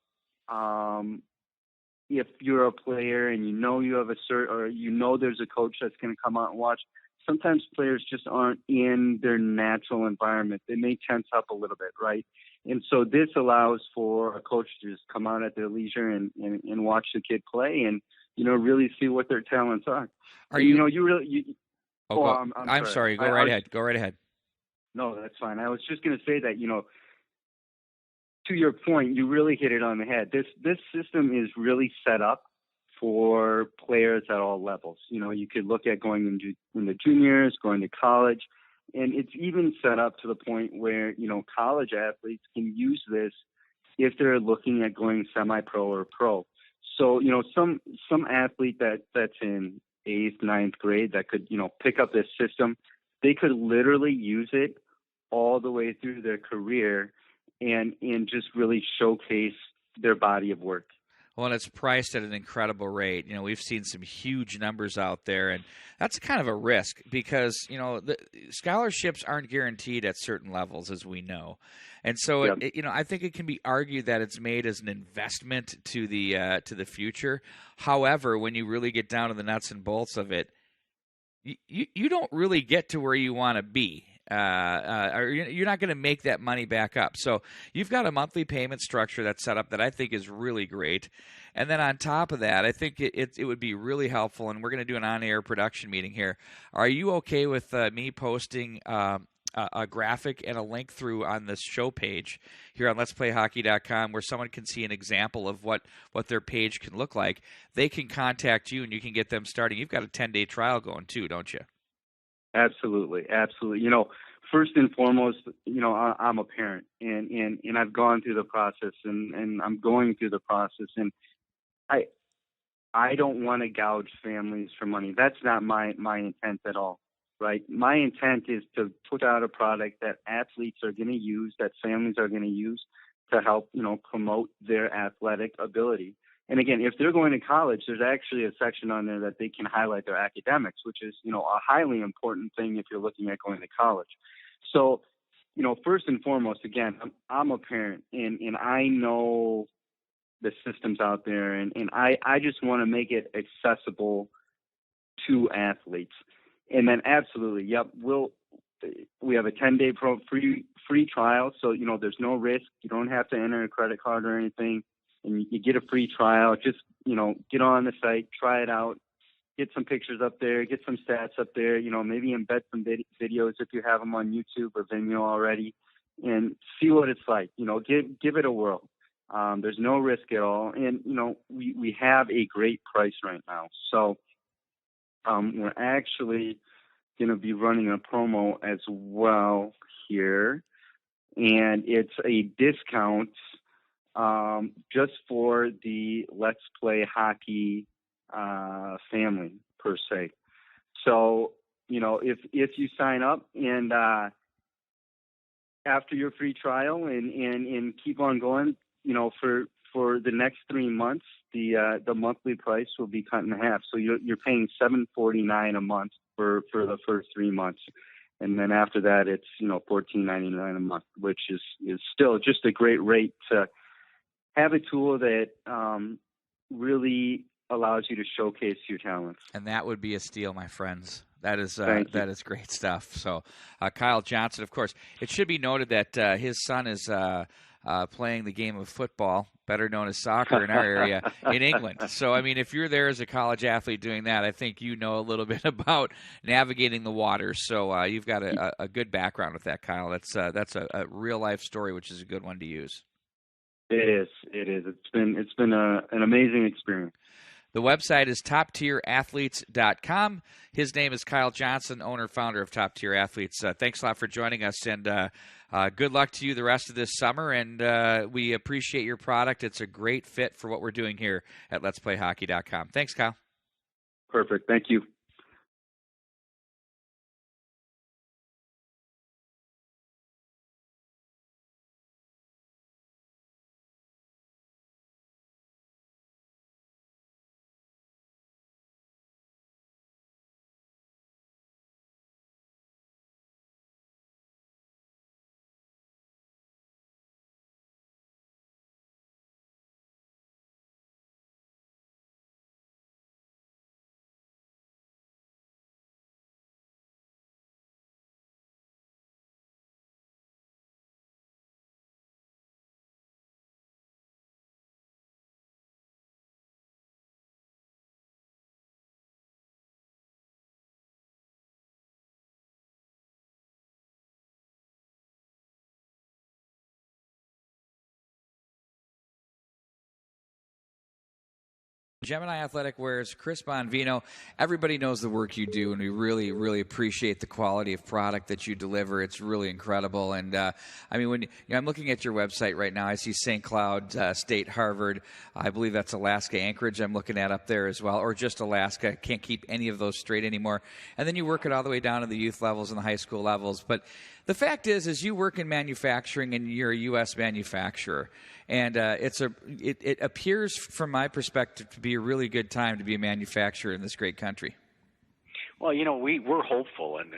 if you're a player and you have a cert, or there's a coach that's going to come out and watch. sometimes players just aren't in their natural environment. They may tense up a little bit, right? And so this allows for a coach to just come out at their leisure and watch the kid play and, really see what their talents are. Are and, you? I'm sorry. Go right ahead. Go right ahead. No, that's fine. I was just going to say that, to your point, you really hit it on the head. This system is really set up for players at all levels. You could look at going into juniors, going to college, and it's even set up to the point where, college athletes can use this if they're looking at going semi-pro or pro. So, some athlete that's in 8th, 9th grade that could, pick up this system, they could literally use it all the way through their career and just really showcase their body of work. Well, and it's priced at an incredible rate. We've seen some huge numbers out there, and that's kind of a risk because, the scholarships aren't guaranteed at certain levels, as we know. And so, I think it can be argued that it's made as an investment to the future. However, when you really get down to the nuts and bolts of it, you don't really get to where you want to be. Or you're not going to make that money back up. So you've got a monthly payment structure that's set up that I think is really great. And then on top of that, I think it would be really helpful, and we're going to do an on-air production meeting here. Are you okay with me posting a graphic and a link through on this show page here on letsplayhockey.com where someone can see an example of what their page can look like? They can contact you, and you can get them starting. You've got a 10-day trial going too, don't you? Absolutely. First and foremost, I'm a parent and I've gone through the process and I'm going through the process, and I don't want to gouge families for money. That's not my intent at all, right? My intent is to put out a product that athletes are going to use, that families are going to use to help, promote their athletic ability. And again, if they're going to college, there's actually a section on there that they can highlight their academics, which is, a highly important thing if you're looking at going to college. So, first and foremost, again, I'm a parent and I know the systems out there and I just want to make it accessible to athletes. And then absolutely, we have a 10-day free trial. So, there's no risk. You don't have to enter a credit card or anything. And you get a free trial. Just, get on the site, try it out, get some pictures up there, get some stats up there, maybe embed some videos if you have them on YouTube or Vimeo already, and see what it's like. Give it a whirl. There's no risk at all. And, we have a great price right now. So we're actually going to be running a promo as well here. And it's a discount just for the Let's Play Hockey family per se. So, if you sign up and after your free trial and keep on going, for the next 3 months, the monthly price will be cut in half. So you're paying $7.49 a month for the first 3 months. And then after that, it's, $14.99 a month, which is still just a great rate to have a tool that really allows you to showcase your talents. And that would be a steal, my friends. That is great stuff. So Kyle Johnson, of course, it should be noted that his son is playing the game of football, better known as soccer in our area, in England. So, I mean, if you're there as a college athlete doing that, I think you know a little bit about navigating the waters. So you've got a good background with that, Kyle. That's a real-life story, which is a good one to use. It is. It's been an amazing experience. The website is toptierathletes.com. His name is Kyle Johnson, owner, founder of Top Tier Athletes. Thanks a lot for joining us, and good luck to you the rest of this summer, and we appreciate your product. It's a great fit for what we're doing here at letsplayhockey.com. Thanks, Kyle. Perfect. Thank you. Gemini Athletic Wear's Chris Bonvino. Everybody knows the work you do, and we really, really appreciate the quality of product that you deliver. It's really incredible. And I mean, when I'm looking at your website right now, I see St. Cloud State, Harvard. I believe that's Alaska Anchorage. I'm looking at up there as well, or just Alaska. Can't keep any of those straight anymore. And then you work it all the way down to the youth levels and the high school levels. But the fact is you work in manufacturing, and you're a U.S. manufacturer. And it appears, from my perspective, to be a really good time to be a manufacturer in this great country. Well, we're hopeful, and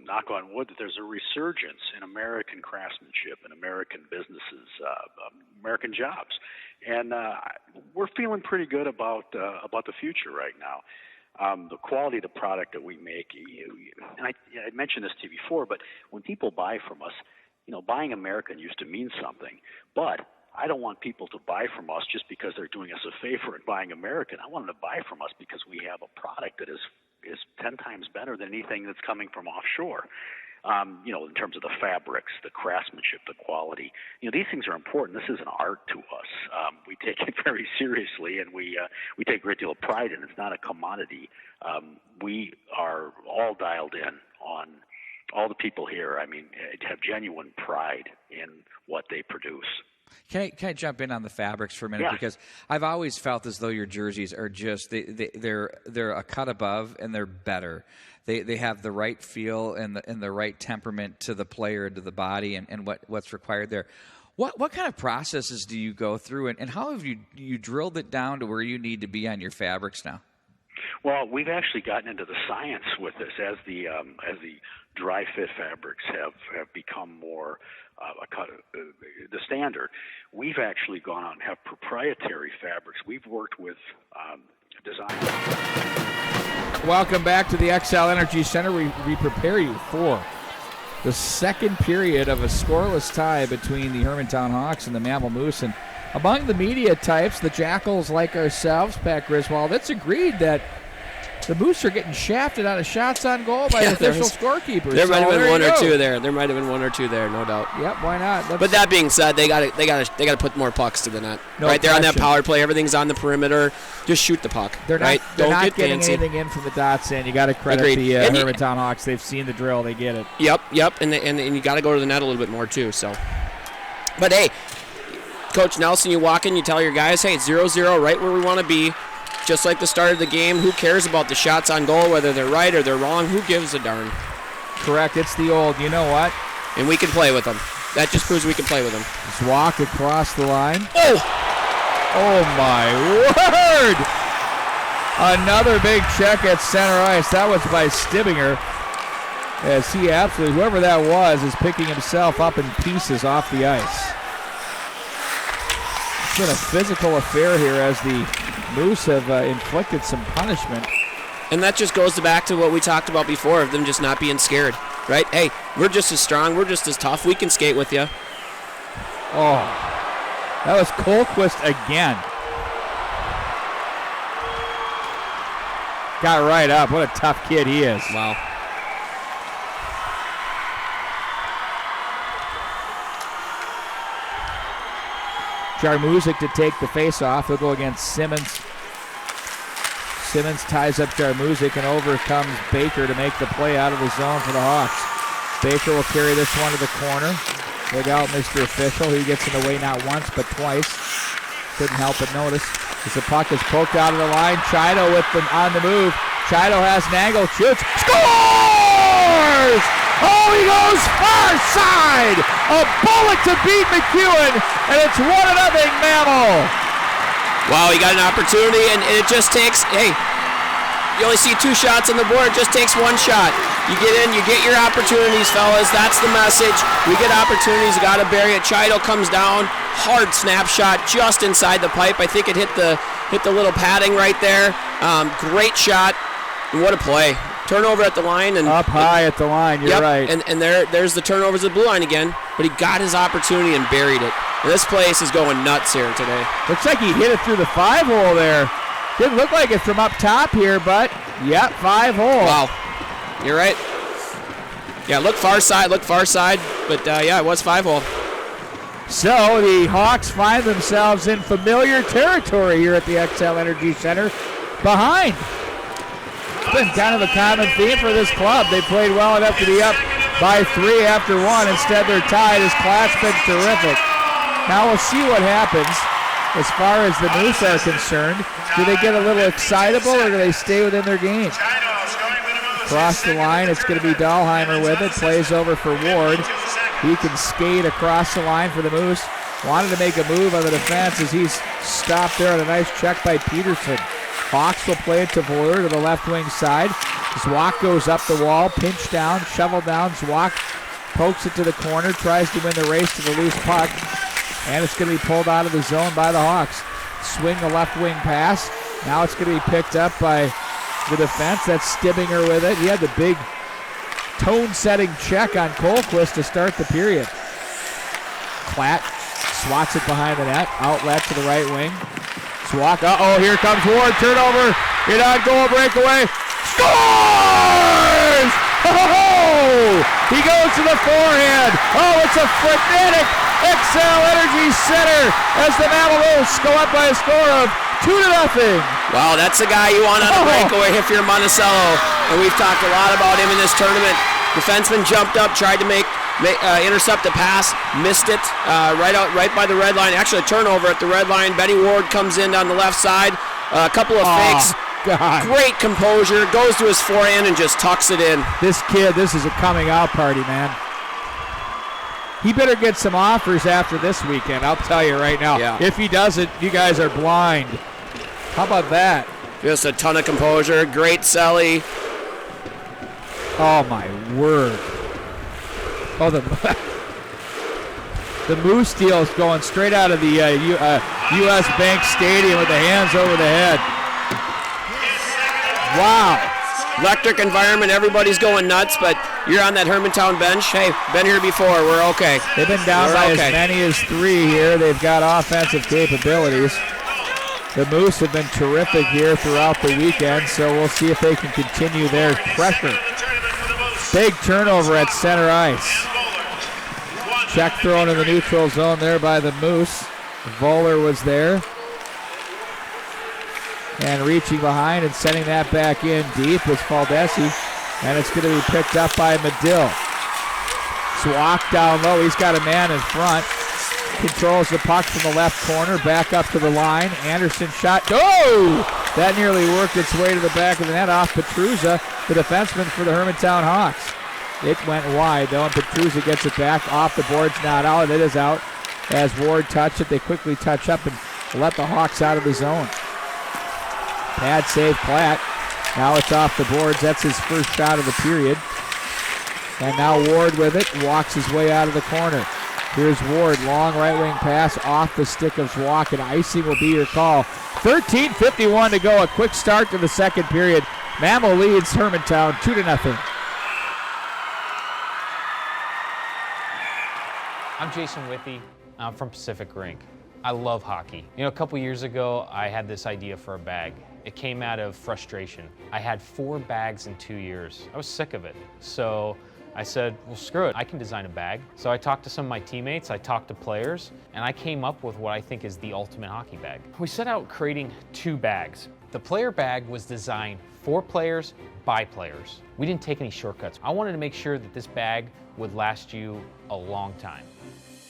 knock on wood, that there's a resurgence in American craftsmanship and American businesses, American jobs, and we're feeling pretty good about the future right now. The quality of the product that we make, and I mentioned this to you before, but when people buy from us, buying American used to mean something, but I don't want people to buy from us just because they're doing us a favor and buying American. I want them to buy from us because we have a product that is 10 times better than anything that's coming from offshore. In terms of the fabrics, the craftsmanship, the quality. These things are important. This is an art to us. We take it very seriously, and we take a great deal of pride in it. It's not a commodity. We are all dialed in on all the people here. I mean, have genuine pride in what they produce. Can I jump in on the fabrics for a minute? Yeah. Because I've always felt as though your jerseys are just they're a cut above, and they're better. They have the right feel and the right temperament to the player, to the body, and what's required there. What kind of processes do you go through, and how have you drilled it down to where you need to be on your fabrics now? Well, we've actually gotten into the science with this as the dry fit fabrics have become more the standard. We've actually gone out and have proprietary fabrics. We've worked with designers. Welcome back to the XL Energy Center. We prepare you for the second period of a scoreless tie between the Hermantown Hawks and the Mammal Moose. And among the media types, the Jackals like ourselves, Pat Griswold, it's agreed that the Moose are getting shafted out of shots on goal by official scorekeepers. There might have been one or two there. There might have been one or two there, no doubt. Yep, why not? But that being said, they got to put more pucks to the net. No right, they're on that question. Power play. Everything's on the perimeter. Just shoot the puck. They're not, right? they're Don't not get getting fancy. anything in from the dots in. You got to credit Agreed. the And Hermantown Hawks. They've seen the drill. They get it. Yep, and you got to go to the net a little bit more too. So, but hey, Coach Nelson, you walk in, you tell your guys, hey, it's 0-0, right where we want to be. Just like the start of the game, who cares about the shots on goal, whether they're right or they're wrong? Who gives a darn? Correct. It's the old, you know what? And we can play with them. That just proves we can play with them. Just walk across the line. Oh, my word! Another big check at center ice. That was by Stibbinger. As he absolutely, whoever that was, is picking himself up in pieces off the ice. It's been a physical affair here as the Moose have inflicted some punishment. And that just goes back to what we talked about before of them just not being scared, right? Hey, we're just as strong. We're just as tough. We can skate with you. Oh, that was Colquist again. Got right up. What a tough kid he is. Wow. Jarmuzic to take the face-off. He'll go against Simmons. Simmons ties up Jarmuzic, and over comes Baker to make the play out of the zone for the Hawks. Baker will carry this one to the corner. Look out, Mr. Official. He gets in the way not once, but twice. Couldn't help but notice. As the puck is poked out of the line, Chido with them on the move. Chido has an angle, shoots, scores! Oh, he goes far side! A bullet to beat McEwen, and it's 1-0 Mammal. Wow, he got an opportunity, and it just takes, hey, you only see 2 shots on the board. It just takes 1 shot. You get in, you get your opportunities, fellas. That's the message. We get opportunities, got to bury it. Chido comes down, hard snapshot just inside the pipe. I think it hit the little padding right there. Great shot, and what a play. Turnover at the line. And up high at the line, you're right. And there's the turnovers at the blue line again, but he got his opportunity and buried it. And this place is going nuts here today. Looks like he hit it through the 5-hole there. Didn't look like it from up top here, but, yep, 5-hole. Wow. You're right. Yeah, look far side, but, yeah, it was 5-hole. So the Hawks find themselves in familiar territory here at the XL Energy Center, behind. It's been kind of a common theme for this club. They played well enough to be up by 3 after 1. Instead, they're tied. His class been terrific. Now we'll see what happens as far as the Moose are concerned. Do they get a little excitable, or do they stay within their game? Across the line, it's going to be Dahlheimer with it. Plays over for Ward. He can skate across the line for the Moose. Wanted to make a move on the defense as he's stopped there on a nice check by Peterson. Hawks will play it to Voller to the left wing side. Zwak goes up the wall, pinch down, shovel down. Zwak pokes it to the corner, tries to win the race to the loose puck. And it's going to be pulled out of the zone by the Hawks. Swing the left wing pass. Now it's going to be picked up by the defense. That's Stibbinger with it. He had the big tone-setting check on Colquist to start the period. Klatt swats it behind the net. Outlet to the right wing. Zwak. Uh-oh, here comes Ward. Turnover. Get on goal, breakaway. Scores! Oh! He goes to the forehand. Oh, it's a frenetic XL Energy Center as the Mamalose go up by a score of 2-0. Wow, that's the guy you want on a breakaway if you're Monticello. And we've talked a lot about him in this tournament. Defenseman jumped up, tried to intercept the pass, missed it right by the red line. Actually, a turnover at the red line. Benny Ward comes in on the left side. A couple of fakes. God. Great composure. Goes to his forehand and just tucks it in. This kid, this is a coming out party, man. He better get some offers after this weekend, I'll tell you right now. Yeah. If he doesn't, you guys are blind. How about that? Just a ton of composure. Great celly. Oh, my word. Oh, the Moose deal is going straight out of the U.S. Bank Stadium with the hands over the head. Wow. Electric environment, everybody's going nuts, but you're on that Hermantown bench. Hey, been here before, we're okay. They've been down by as many as 3 here. They've got offensive capabilities. The Moose have been terrific here throughout the weekend, so we'll see if they can continue their pressure. Big turnover at center ice. Check thrown in the neutral zone there by the Moose. Voller was there. And reaching behind and sending that back in deep was Faldesi. And it's going to be picked up by Medill. Zwak down low. He's got a man in front. Controls the puck from the left corner. Back up to the line. Anderson shot. Oh! That nearly worked its way to the back of the net off Petruzza, the defenseman for the Hermantown Hawks. It went wide though, and Petruzza gets it back off the boards. Not out. It is out. As Ward touched it, they quickly touch up and let the Hawks out of the zone. Pad save Klatt. Now it's off the boards. That's his first shot of the period. And now Ward with it, walks his way out of the corner. Here's Ward, long right wing pass off the stick of Zwak, and icing will be your call. 13:51 to go, a quick start to the second period. Mammal leads Hermantown 2-0. I'm Jason Withy. I'm from Pacific Rink. I love hockey. You know, a couple years ago, I had this idea for a bag. It came out of frustration. I had 4 bags in 2 years. I was sick of it. So I said, well, screw it, I can design a bag. So I talked to some of my teammates, I talked to players, and I came up with what I think is the ultimate hockey bag. We set out creating 2 bags. The player bag was designed for players, by players. We didn't take any shortcuts. I wanted to make sure that this bag would last you a long time.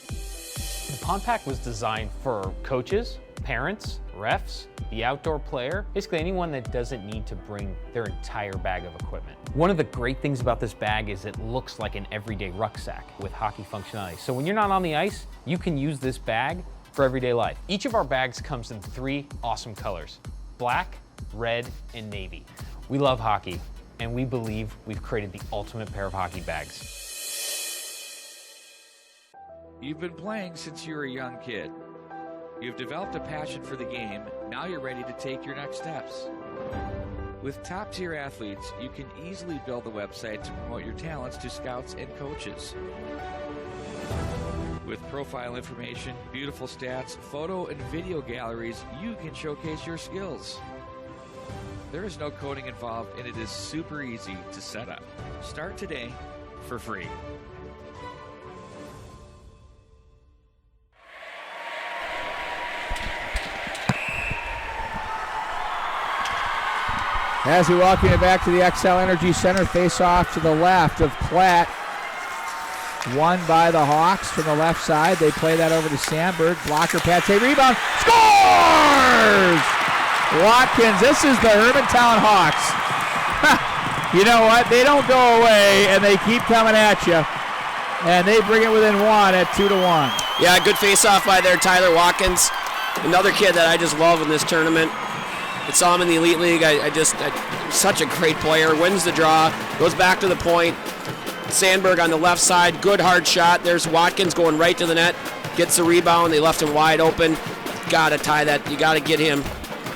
The Pond Pack was designed for coaches, parents, refs, the outdoor player, basically anyone that doesn't need to bring their entire bag of equipment. One of the great things about this bag is it looks like an everyday rucksack with hockey functionality. So when you're not on the ice, you can use this bag for everyday life. Each of our bags comes in 3 awesome colors: black, red, and navy. We love hockey, and we believe we've created the ultimate pair of hockey bags. You've been playing since you were a young kid. You've developed a passion for the game. Now you're ready to take your next steps. With top-tier athletes, you can easily build a website to promote your talents to scouts and coaches. With profile information, beautiful stats, photo and video galleries, you can showcase your skills. There is no coding involved, and it is super easy to set up. Start today for free. As we welcome you back to the XL Energy Center, face off to the left of Platt. Won by the Hawks from the left side. They play that over to Sandberg. Blocker, Pate, rebound. Scores! Watkins, this is the Hermantown Hawks. You know what? They don't go away, and they keep coming at you. And they bring it within one at 2-1. Yeah, good face-off by there, Tyler Watkins. Another kid that I just love in this tournament. I saw him in the Elite League. Such a great player. Wins the draw, goes back to the point. Sandberg on the left side, good hard shot. There's Watkins going right to the net, gets the rebound. They left him wide open. Got to tie that. You got to get him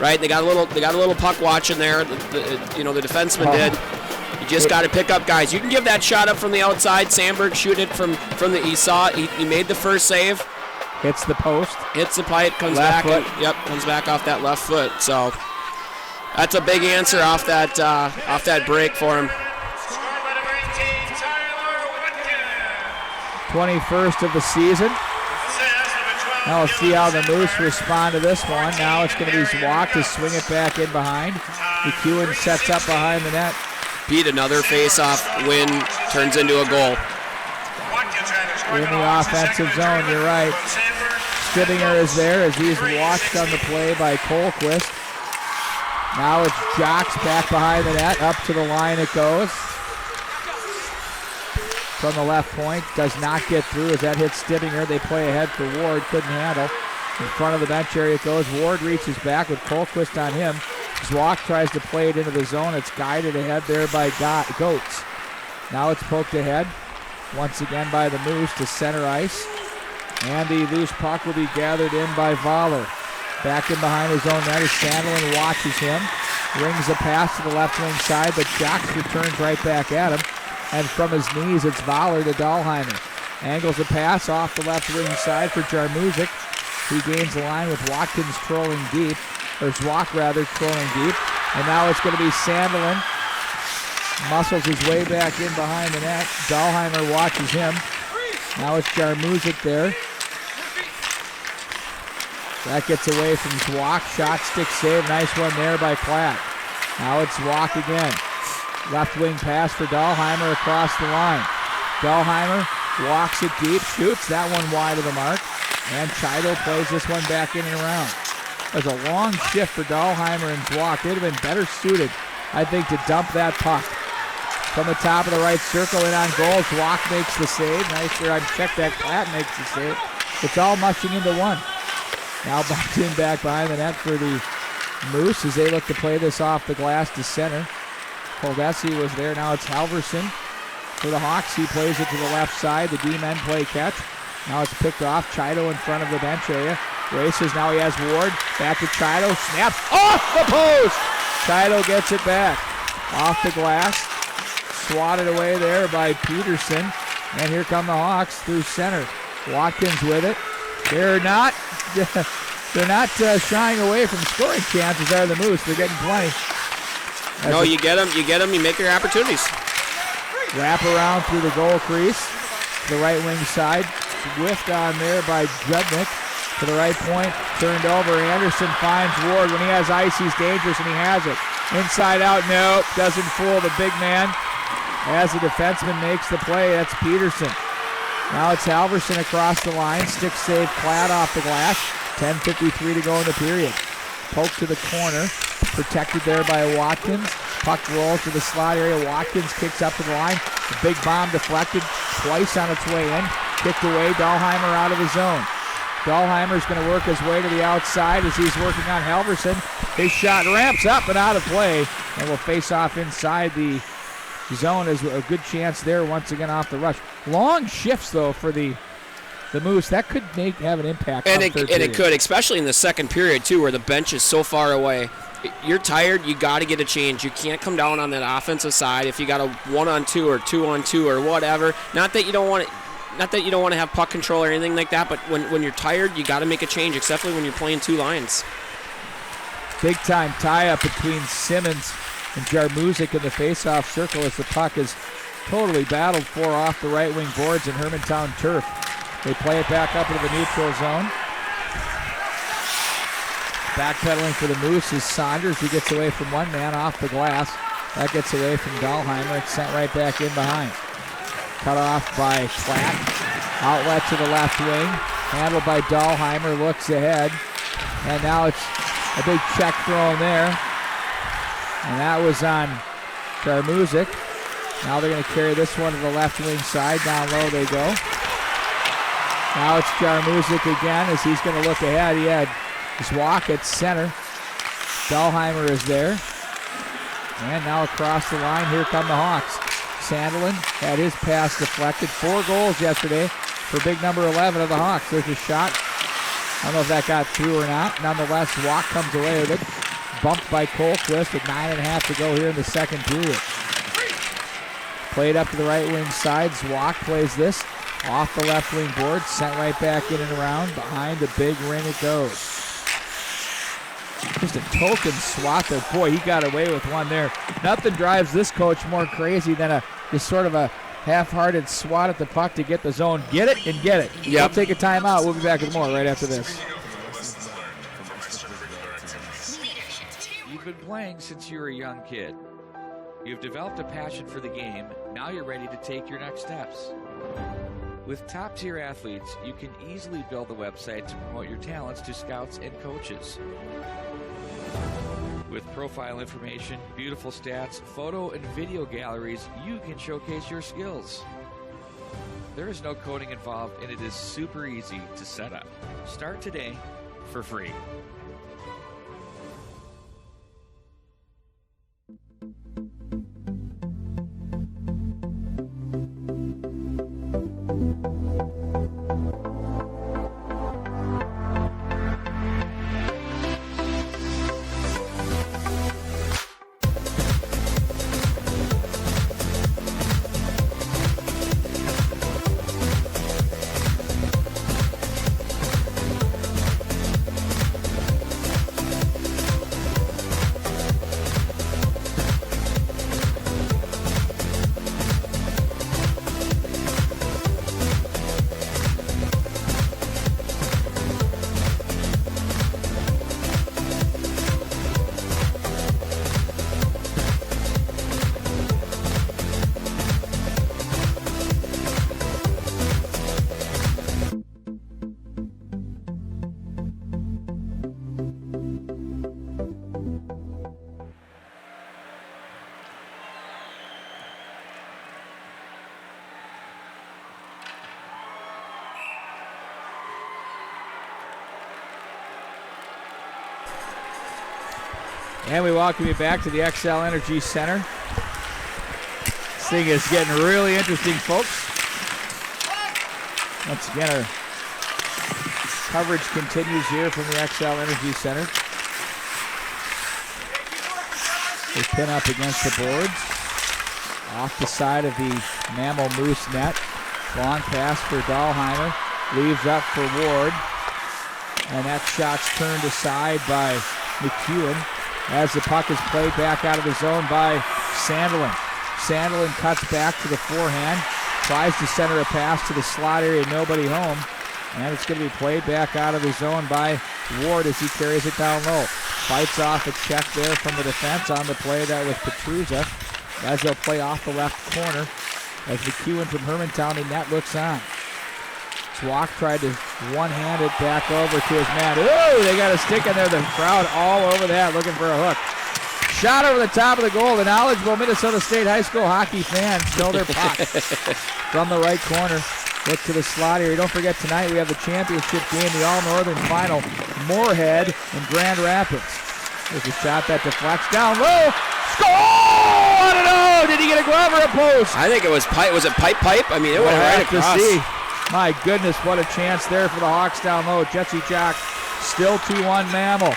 right. They got a little puck watch in there. The defenseman did. You just got to pick up guys. You can give that shot up from the outside. Sandberg shoot it from the. He saw it. He made the first save. Hits the post. Hits the pipe. Comes left back. foot. Comes back off that left foot. So that's a big answer off that break for him. 21st of the season. Now we'll see how the Moose respond to this one. Now it's going to be Zwak to swing it back in behind. McEwen sets up behind the net. Pete, another face-off win turns into a goal. In the offensive zone, you're right. Stibbinger is there as he's watched on the play by Colquist. Now it's Jocks back behind the net. Up to the line it goes. From the left point, does not get through as that hits Stibbinger. They play ahead for Ward, couldn't handle. In front of the bench area it goes. Ward reaches back with Colquist on him. Zwak tries to play it into the zone. It's guided ahead there by Goetz. Now it's poked ahead once again by the Moose to center ice. And the loose puck will be gathered in by Voller. Back in behind his own net as Sandelin watches him. Rings a pass to the left wing side, but Jocks returns right back at him. And from his knees, it's Voller to Dahlheimer. Angles a pass off the left wing side for Jarmuzic. He gains the line with Watkins trolling deep, or Zwak rather, trolling deep. And now it's going to be Sandelin. Muscles his way back in behind the net. Dahlheimer watches him. Now it's Jarmuzic there. That gets away from Zwak. Shot, stick save. Nice one there by Platt. Now it's Zwak again. Left wing pass for Dahlheimer across the line. Dahlheimer walks it deep, shoots that one wide of the mark, and Chido plays this one back in and around. There's a long shift for Dahlheimer and Zwak. They'd have been better suited, I think, to dump that puck. From the top of the right circle in on goal, Zwak makes the save. Nice there on check that. Platt makes the save. It's all mushing into one. Now back behind the net for the Moose as they look to play this off the glass to center. Poldesi was there. Now it's Halverson for the Hawks. He plays it to the left side. The D-men play catch. Now it's picked off. Chido in front of the bench area. Races. Now he has Ward. Back to Chido. Snaps off the post. Chido gets it back. Off the glass. Swatted away there by Peterson. And here come the Hawks through center. Watkins with it. They're not shying away from scoring chances, are the Moose. They're getting plenty. No, you get them, you make your opportunities. Wrap around through the goal crease. The right wing side. Whiffed on there by Judnick. To the right point. Turned over. Anderson finds Ward. When he has ice, he's dangerous, and he has it. Inside out, no. Doesn't fool the big man. As the defenseman makes the play, that's Peterson. Now it's Halverson across the line. Stick save, Platt off the glass. 10:53 to go in the period. Poke to the corner. Protected there by Watkins. Puck rolls to the slot area. Watkins kicks up to the line. The big bomb deflected twice on its way in. Kicked away. Dahlheimer out of the zone. Dahlheimer's going to work his way to the outside as he's working on Halverson. His shot ramps up and out of play and will face off inside the zone. Is a good chance there once again off the rush. Long shifts though for the Moose. That could have an impact. And it could, especially in the second period too, where the bench is so far away. You're tired, you got to get a change. You can't come down on that offensive side if you got a 1-on-2 or 2-on-2 or whatever. Not that you don't want to have puck control or anything like that, but when you're tired, you got to make a change, except when you're playing two lines. Big time tie-up between Simmons and Jarmuzic in the face-off circle as the puck is totally battled for off the right wing boards in Hermantown turf. They play it back up into the neutral zone. Backpedaling for the Moose is Saunders. He gets away from one man off the glass. That gets away from Dahlheimer. It's sent right back in behind. Cut off by Platt. Outlet to the left wing. Handled by Dahlheimer. Looks ahead. And now it's a big check thrown there. And that was on Jarmuzic. Now they're going to carry this one to the left wing side. Down low they go. Now it's Jarmuzic again as he's going to look ahead. He had his walk at center. Dahlheimer is there. And now across the line, here come the Hawks. Sandelin had his pass deflected. 4 goals yesterday for big number 11 of the Hawks. There's a shot. I don't know if that got through or not. Nonetheless, Walk comes away with it. Bumped by Colquist with 9.5 to go here in the second period. Played up to the right wing side. Walk plays this off the left wing board. Sent right back in and around. Behind the big ring it goes. Just a token swat there. Boy, he got away with one there. Nothing drives this coach more crazy than just sort of a half-hearted swat at the puck to get the zone. Get it and get it. Yep. We'll take a timeout. We'll be back with more right after this. You've been playing since you were a young kid. You've developed a passion for the game. Now you're ready to take your next steps. With top-tier athletes, you can easily build a website to promote your talents to scouts and coaches. With profile information, beautiful stats, photo and video galleries, you can showcase your skills. There is no coding involved, and it is super easy to set up. Start today for free. And we welcome you back to the XL Energy Center. This thing is getting really interesting, folks. Once again, our coverage continues here from the XL Energy Center. They pin up against the boards. Off the side of the Mammal Moose net. Long pass for Dahlheimer. Leaves up for Ward. And that shot's turned aside by McEwen as the puck is played back out of the zone by Sandelin. Sandelin cuts back to the forehand, tries to center a pass to the slot area, nobody home, and it's going to be played back out of the zone by Ward as he carries it down low. Fights off a check there from the defense on the play that was Petruzza as they'll play off the left corner as McEwen from Hermantown in net looks on. Swak tried to one-hand it back over to his man. Ooh, they got a stick in there. The crowd all over that looking for a hook. Shot over the top of the goal. The knowledgeable Minnesota State High School hockey fans know their puck. From the right corner. Look to the slot here. Don't forget tonight we have the championship game, the All-Northern Final. Moorhead and Grand Rapids. There's a shot that deflects down low. Score! I don't know. Did he get a glove or a post? I think it was pipe. Was it pipe? I mean, it went right across. To see. My goodness, what a chance there for the Hawks down low. Jesse Jock still 2-1 Mammal.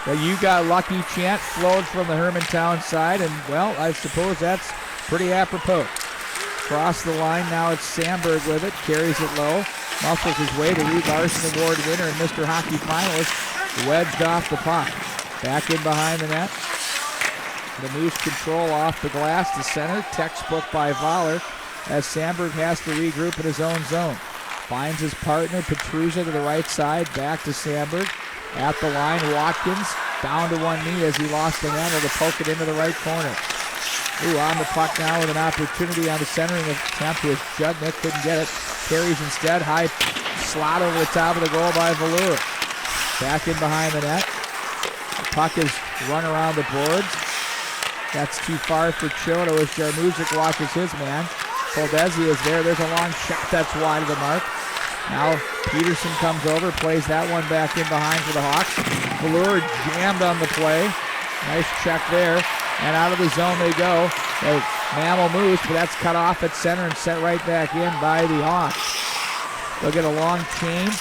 But you got lucky. Chant flowed from the Hermantown side, and, well, I suppose that's pretty apropos. Across the line, now it's Sandberg with it. Carries it low. Muscles his way to Reed Larson Award winner and Mr. Hockey finalist. Wedged off the puck. Back in behind the net. The Moose control off the glass to center. Textbook by Voller, as Sandberg has to regroup in his own zone. Finds his partner, Petruzza to the right side, back to Sandberg. At the line, Watkins down to one knee as he lost the handle to poke it into the right corner. Ooh, on the puck now with an opportunity on the centering attempt with Judnick. Couldn't get it. Carries instead. High slot over the top of the goal by Velour. Back in behind the net. The puck is run around the boards. That's too far for Choto as Jarmuzic watches his man. Foldesi is there. There's a long shot that's wide of the mark. Now Peterson comes over, plays that one back in behind for the Hawks. Velour jammed on the play. Nice check there. And out of the zone they go. The Mammal moves, but that's cut off at center and set right back in by the Hawks. They'll get a long change.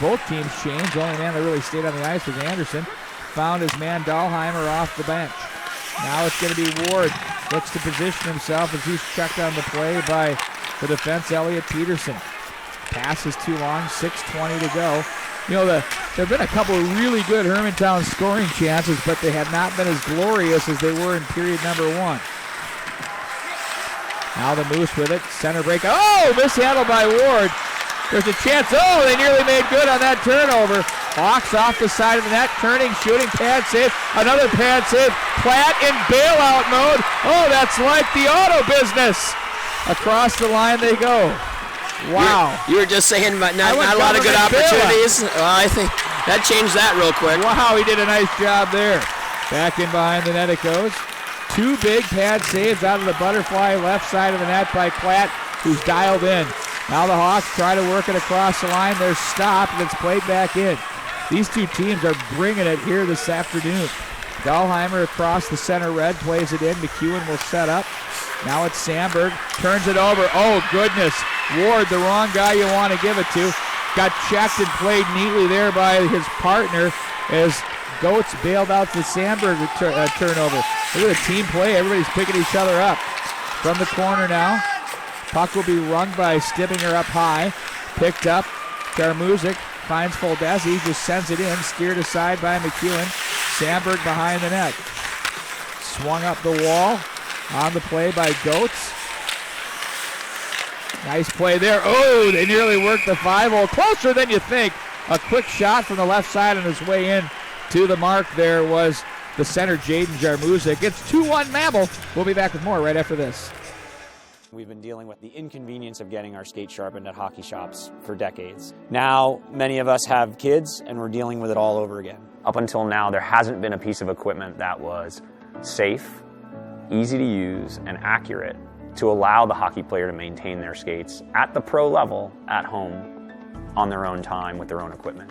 Both teams changed. The only man that really stayed on the ice was Anderson. Found his man Dahlheimer off the bench. Now it's going to be Ward. Looks to position himself as he's checked on the play by the defense, Elliot Peterson. Pass is too long, 6:20 to go. You know, there have been a couple of really good Hermantown scoring chances, but they have not been as glorious as they were in period number one. Now the Moose with it, center break. Oh, mishandled by Ward. There's a chance. Oh, they nearly made good on that turnover. Hawks off the side of the net, turning, shooting, pad save. Another pad save. Platt in bailout mode. Oh, that's like the auto business. Across the line they go. Wow. You were just saying not a lot of good opportunities. Well, I think that changed that real quick. Wow, he did a nice job there. Back in behind the net it goes. Two big pad saves out of the butterfly left side of the net by Platt, who's dialed in. Now the Hawks try to work it across the line. They're stopped, and it's played back in. These two teams are bringing it here this afternoon. Dahlheimer across the center red, plays it in. McEwen will set up. Now it's Sandberg, turns it over. Oh, goodness. Ward, the wrong guy you want to give it to. Got checked and played neatly there by his partner as Goetz bailed out the Sandberg turnover. Look at the team play. Everybody's picking each other up. From the corner now. Puck will be run by Stibbinger up high. Picked up. Jarmuzic finds Foldesi, just sends it in. Steered aside by McEwen. Sandberg behind the net. Swung up the wall. On the play by Goetz. Nice play there. Oh, they nearly worked the 5-0. Closer than you think. A quick shot from the left side on his way in to the mark there was the center, Jaden Jarmuzic. It's 2-1 Mammal. We'll be back with more right after this. We've been dealing with the inconvenience of getting our skate sharpened at hockey shops for decades. Now, many of us have kids, and we're dealing with it all over again. Up until now, there hasn't been a piece of equipment that was safe, easy to use, and accurate to allow the hockey player to maintain their skates at the pro level at home on their own time with their own equipment.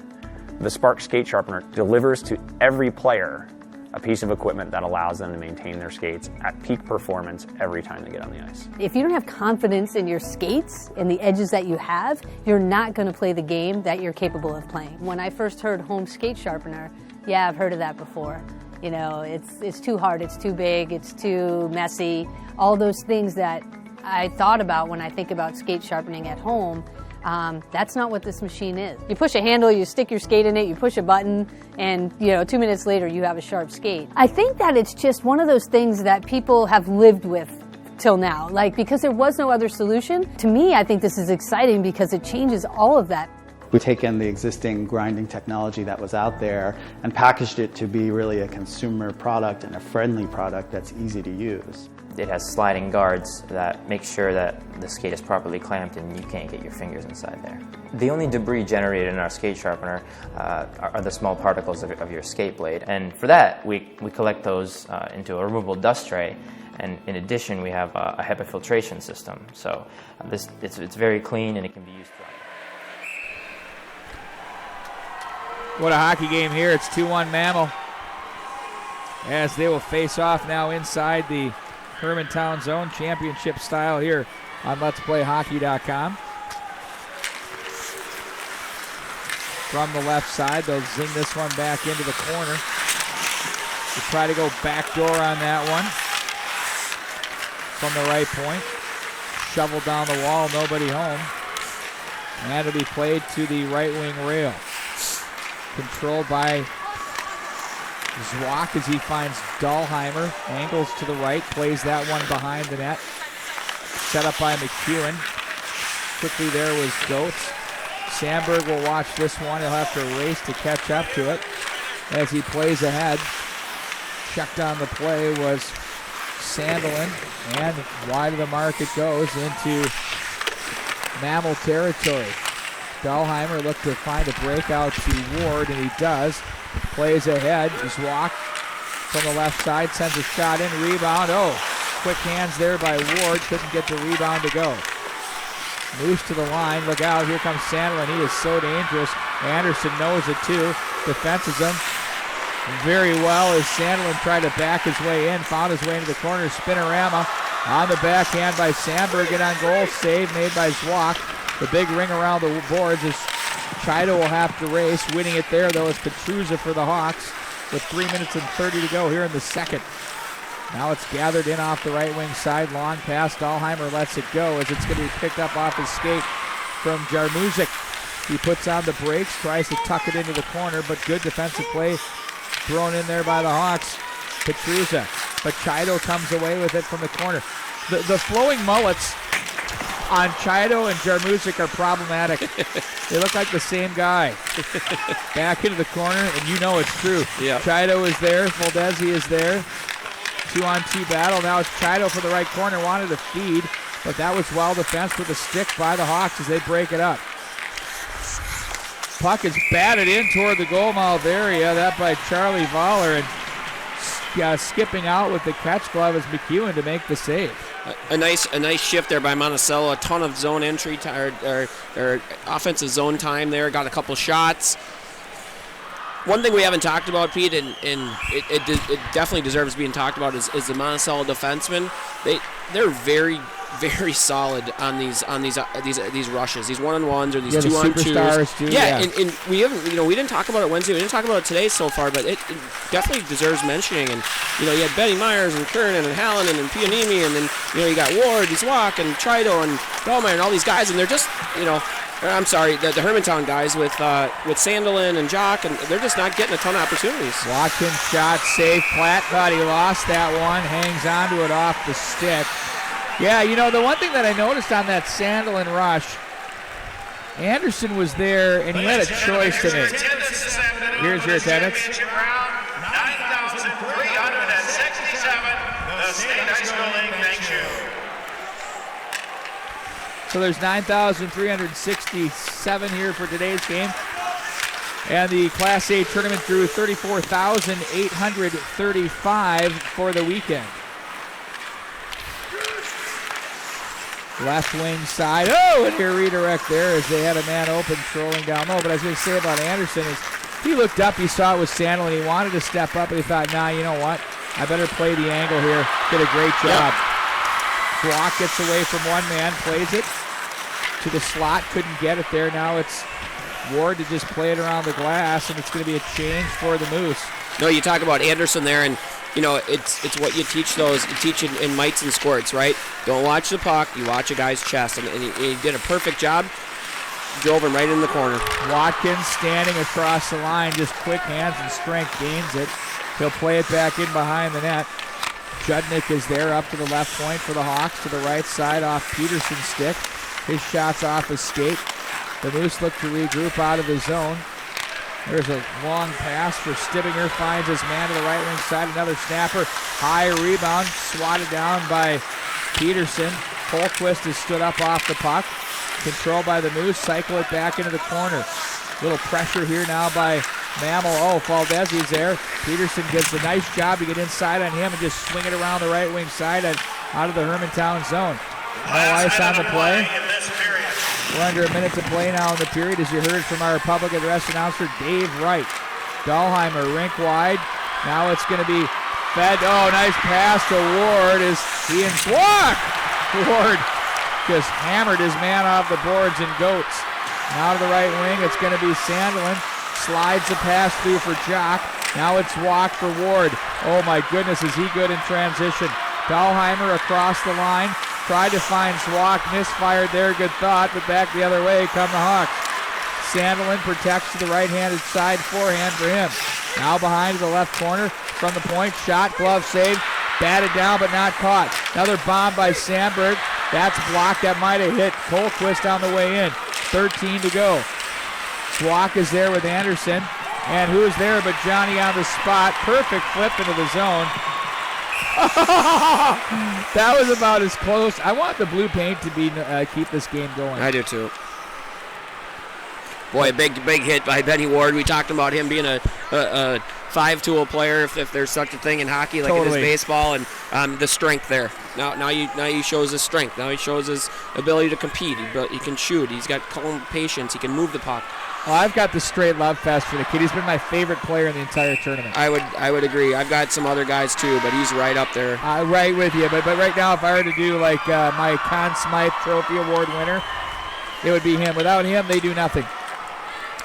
The Spark Skate Sharpener delivers to every player a piece of equipment that allows them to maintain their skates at peak performance every time they get on the ice. If you don't have confidence in your skates and the edges that you have, you're not going to play the game that you're capable of playing. When I first heard home skate sharpener, yeah, I've heard of that before. You know, it's too hard, it's too big, it's too messy. All those things that I thought about when I think about skate sharpening at home, that's not what this machine is. You push a handle, you stick your skate in it, you push a button, and 2 minutes later you have a sharp skate. I think that it's just one of those things that people have lived with till now, because there was no other solution. To me, I think this is exciting because it changes all of that. We taken the existing grinding technology that was out there and packaged it to be really a consumer product and a friendly product that's easy to use. It has sliding guards that make sure that the skate is properly clamped and you can't get your fingers inside there. The only debris generated in our skate sharpener are the small particles of your skate blade, and for that we collect those into a removable dust tray. And in addition, we have a HEPA filtration system, so it's very clean and it can be used throughout. What a hockey game here. It's 2-1 Mammal as they will face off now inside the Hermantown zone, championship style here on Let'sPlayHockey.com. From the left side, they'll zing this one back into the corner. They try to go backdoor on that one. From the right point. Shovel down the wall, nobody home. And it'll be played to the right wing rail. Controlled by Zwak as he finds Dahlheimer. Angles to the right, plays that one behind the net. Set up by McEwen. Quickly there was Goetz. Sandberg will watch this one. He'll have to race to catch up to it as he plays ahead. Checked on the play was Sandelin, and wide of the mark it goes into Mammal territory. Dahlheimer looked to find a breakout to Ward, and he does. Plays ahead. Zwock from the left side sends a shot in. Rebound. Oh, quick hands there by Ward. Couldn't get the rebound to go. Moves to the line. Look out. Here comes Sandelin. He is so dangerous. Anderson knows it too. Defenses him very well as Sandelin tried to back his way in. Found his way into the corner. Spinorama on the backhand by Sandberg. And on goal. Save made by Zwock. The big ring around the boards is Chido will have to race. Winning it there, though, is Petruza for the Hawks with 3 minutes and 30 to go here in the second. Now it's gathered in off the right wing side. Long pass. Dahlheimer lets it go as it's going to be picked up off his skate from Jarmuzic. He puts on the brakes, tries to tuck it into the corner, but good defensive play thrown in there by the Hawks. Petruza. But Chido comes away with it from the corner. The flowing mullets on Chido and Jarmuzic are problematic. They look like the same guy. Back into the corner, and you know it's true. Yep. Chido is there. Foldesi is there. 2-on-2 battle. Now it's Chido for the right corner. Wanted to feed, but that was well defensed with a stick by the Hawks as they break it up. Puck is batted in toward the goal mouth area. That by Charlie Voller, and skipping out with the catch glove is McEwen to make the save. A nice shift there by Monticello. A ton of zone entry or offensive zone time there. Got a couple shots. One thing we haven't talked about, Pete, and it definitely deserves being talked about is the Monticello defensemen. They're very, very solid on these rushes, these 1-on-1s or these 2-on-2s. Yeah, and we haven't, we didn't talk about it Wednesday. We didn't talk about it today so far, but it definitely deserves mentioning. And you had Benny Myers and Kernan and Hallinan and Pianimi, and then you got Ward, Zwock, and Chido and Dahlmeier and all these guys, and they're just I'm sorry, the Hermantown guys with Sandelin and Jock, and they're just not getting a ton of opportunities. Watkins shot, save. Platt thought he lost that one. Hangs onto it off the stick. Yeah, the one thing that I noticed on that Sandelin rush, Anderson was there, and he had a choice to make. Here's your attendance. 9,367. The State High School League thanks you. So there's 9,367 here for today's game. And the Class A tournament drew 34,835 for the weekend. Left wing side. Oh, and here redirect there as they had a man open trolling down low. But I was going to say about Anderson is he looked up, he saw it was Sandelin, he wanted to step up, but he thought, nah, you know what? I better play the angle here. Did a great job. Block gets away from one man, plays it to the slot, couldn't get it there. Now it's Ward to just play it around the glass, and it's going to be a change for the Moose. No, you talk about Anderson there, and it's what you teach in mites and squirts, right? Don't watch the puck, you watch a guy's chest, and he did a perfect job. Drove him right in the corner. Watkins standing across the line, just quick hands and strength gains it. He'll play it back in behind the net. Judnick is there up to the left point for the Hawks, to the right side off Peterson's stick. His shot's off his skate. The Moose look to regroup out of the zone. There's a long pass for Stibbinger, finds his man to the right wing side. Another snapper, high rebound, swatted down by Peterson. Holquist has stood up off the puck. Controlled by the Moose, cycle it back into the corner. Little pressure here now by Mammal. Oh, Faldesi's there. Peterson gets a nice job to get inside on him and just swing it around the right wing side and out of the Hermantown zone. No ice on the play. We're under a minute to play now in the period, as you heard from our public address announcer, Dave Wright. Dahlheimer, rink wide. Now it's going to be fed. Oh, nice pass to Ward as he and Zwock. Ward just hammered his man off the boards and goats. Now to the right wing, it's going to be Sandelin. Slides the pass through for Jock. Now it's Zwock for Ward. Oh my goodness, is he good in transition. Dahlheimer across the line. Tried to find Zwock, misfired there, good thought, but back the other way come the Hawks. Sandelin protects to the right-handed side, forehand for him. Now behind to the left corner, from the point, shot, glove save, batted down but not caught. Another bomb by Sandberg. That's blocked. That might have hit Colquist on the way in. 13 to go. Swak is there with Anderson. And who is there but Johnny on the spot. Perfect flip into the zone. That was about as close. I want the blue paint to be keep this game going. I do too. Boy, big hit by Benny Ward. We talked about him being a five-tool player, if there's such a thing in hockey, like Totally. it is baseball, and the strength there. Now he shows his strength. Now he shows his ability to compete. He can shoot. He's got calm patience. He can move the puck. Well, I've got the straight love fest for the kid. He's been my favorite player in the entire tournament. I would agree. I've got some other guys too, but he's right up there. Right with you. But right now, if I were to do like my Conn Smythe Trophy Award winner, it would be him. Without him, they do nothing.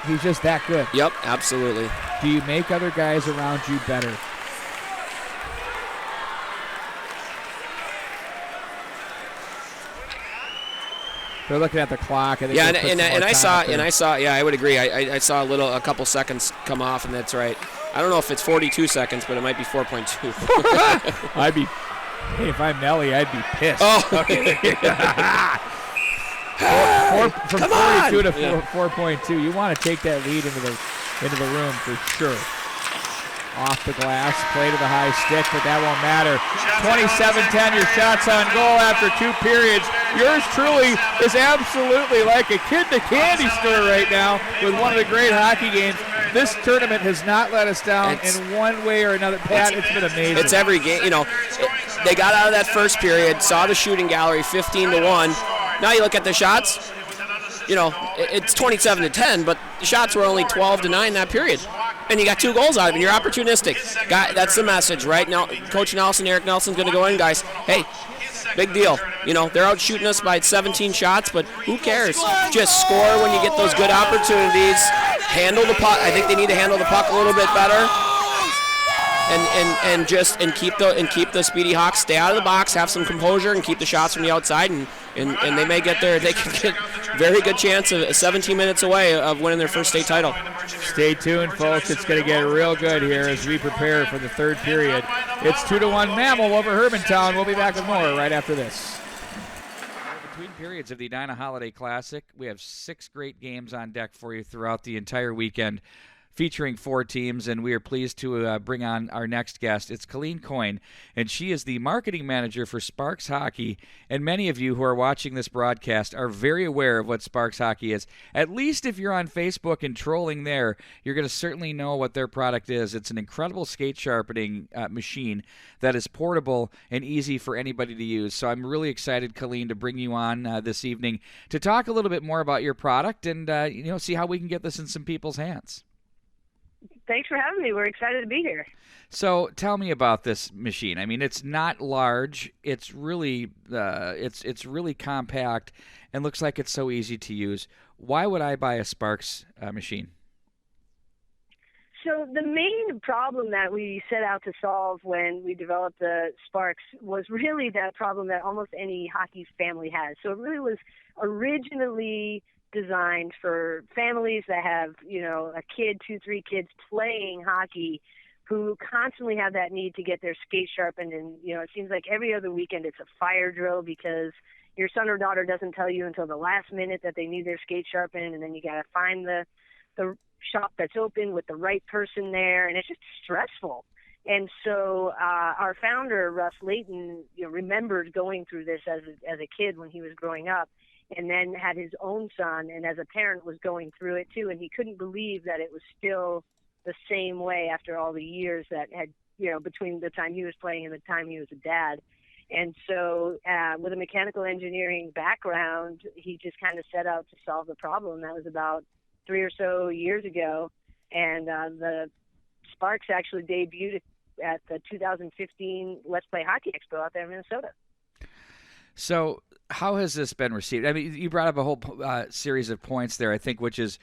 He's just that good. Yep, absolutely. Do you make other guys around you better? They're looking at the clock. I think Yeah, they put some more and I time saw up there. Yeah, I would agree. I saw a couple seconds come off, and that's right. I don't know if it's 42 seconds, but it might be 4.2. Hey, if I'm Nelly, I'd be pissed. Oh, From 42 to 4.2. You want to take that lead into the room for sure. Off the glass, play to the high stick, but that won't matter. 27-10, your shots on goal after 2 periods. Yours truly is absolutely like a kid in a candy store right now with one of the great hockey games. This tournament has not let us down in one way or another. Pat, it's been amazing. It's every game. They got out of that first period, saw the shooting gallery 15-1. Now you look at the shots. It's 27-10, but the shots were only 12-9 that period. And you got 2 goals out of it. You're opportunistic. That's the message, right? Now, Coach Nelson, Eric Nelson's going to go in, guys. Hey, big deal. They're out shooting us by 17 shots, but who cares? Just score when you get those good opportunities. Handle the puck. I think they need to handle the puck a little bit better. And keep the Speedy Hawks, stay out of the box, have some composure, and keep the shots from the outside, and they may get there. They can get very good chance of 17 minutes away of winning their first state title. Stay tuned, folks. It's going to get real good here as we prepare for the third period. It's 2-1 Mammal over Hermantown. We'll be back with more right after this. Between periods of the Edina Holiday Classic, we have 6 great games on deck for you throughout the entire weekend, featuring 4 teams, and we are pleased to bring on our next guest. It's Colleen Coyne, and she is the marketing manager for Sparks Hockey, and many of you who are watching this broadcast are very aware of what Sparks Hockey is. At least if you're on Facebook and trolling there, you're going to certainly know what their product is. It's an incredible skate sharpening machine that is portable and easy for anybody to use. So I'm really excited, Colleen, to bring you on this evening to talk a little bit more about your product and see how we can get this in some people's hands. Thanks for having me. We're excited to be here. So tell me about this machine. I mean, it's not large. It's really it's really compact and looks like it's so easy to use. Why would I buy a Sparks machine? So the main problem that we set out to solve when we developed the Sparks was really that problem that almost any hockey family has. So it really was originally designed for families that have, a kid, 2-3 kids playing hockey who constantly have that need to get their skate sharpened. And, it seems like every other weekend it's a fire drill because your son or daughter doesn't tell you until the last minute that they need their skate sharpened. And then you got to find the shop that's open with the right person there. And it's just stressful. And so our founder, Russ Layton, remembered going through this as a kid when he was growing up, and then had his own son, and as a parent was going through it too, and he couldn't believe that it was still the same way after all the years that had, between the time he was playing and the time he was a dad. And so with a mechanical engineering background, he just kind of set out to solve the problem. That was about 3 or so years ago, and the Sparks actually debuted at the 2015 Let's Play Hockey Expo out there in Minnesota. So how has this been received? I mean, you brought up a whole series of points there, I think, which is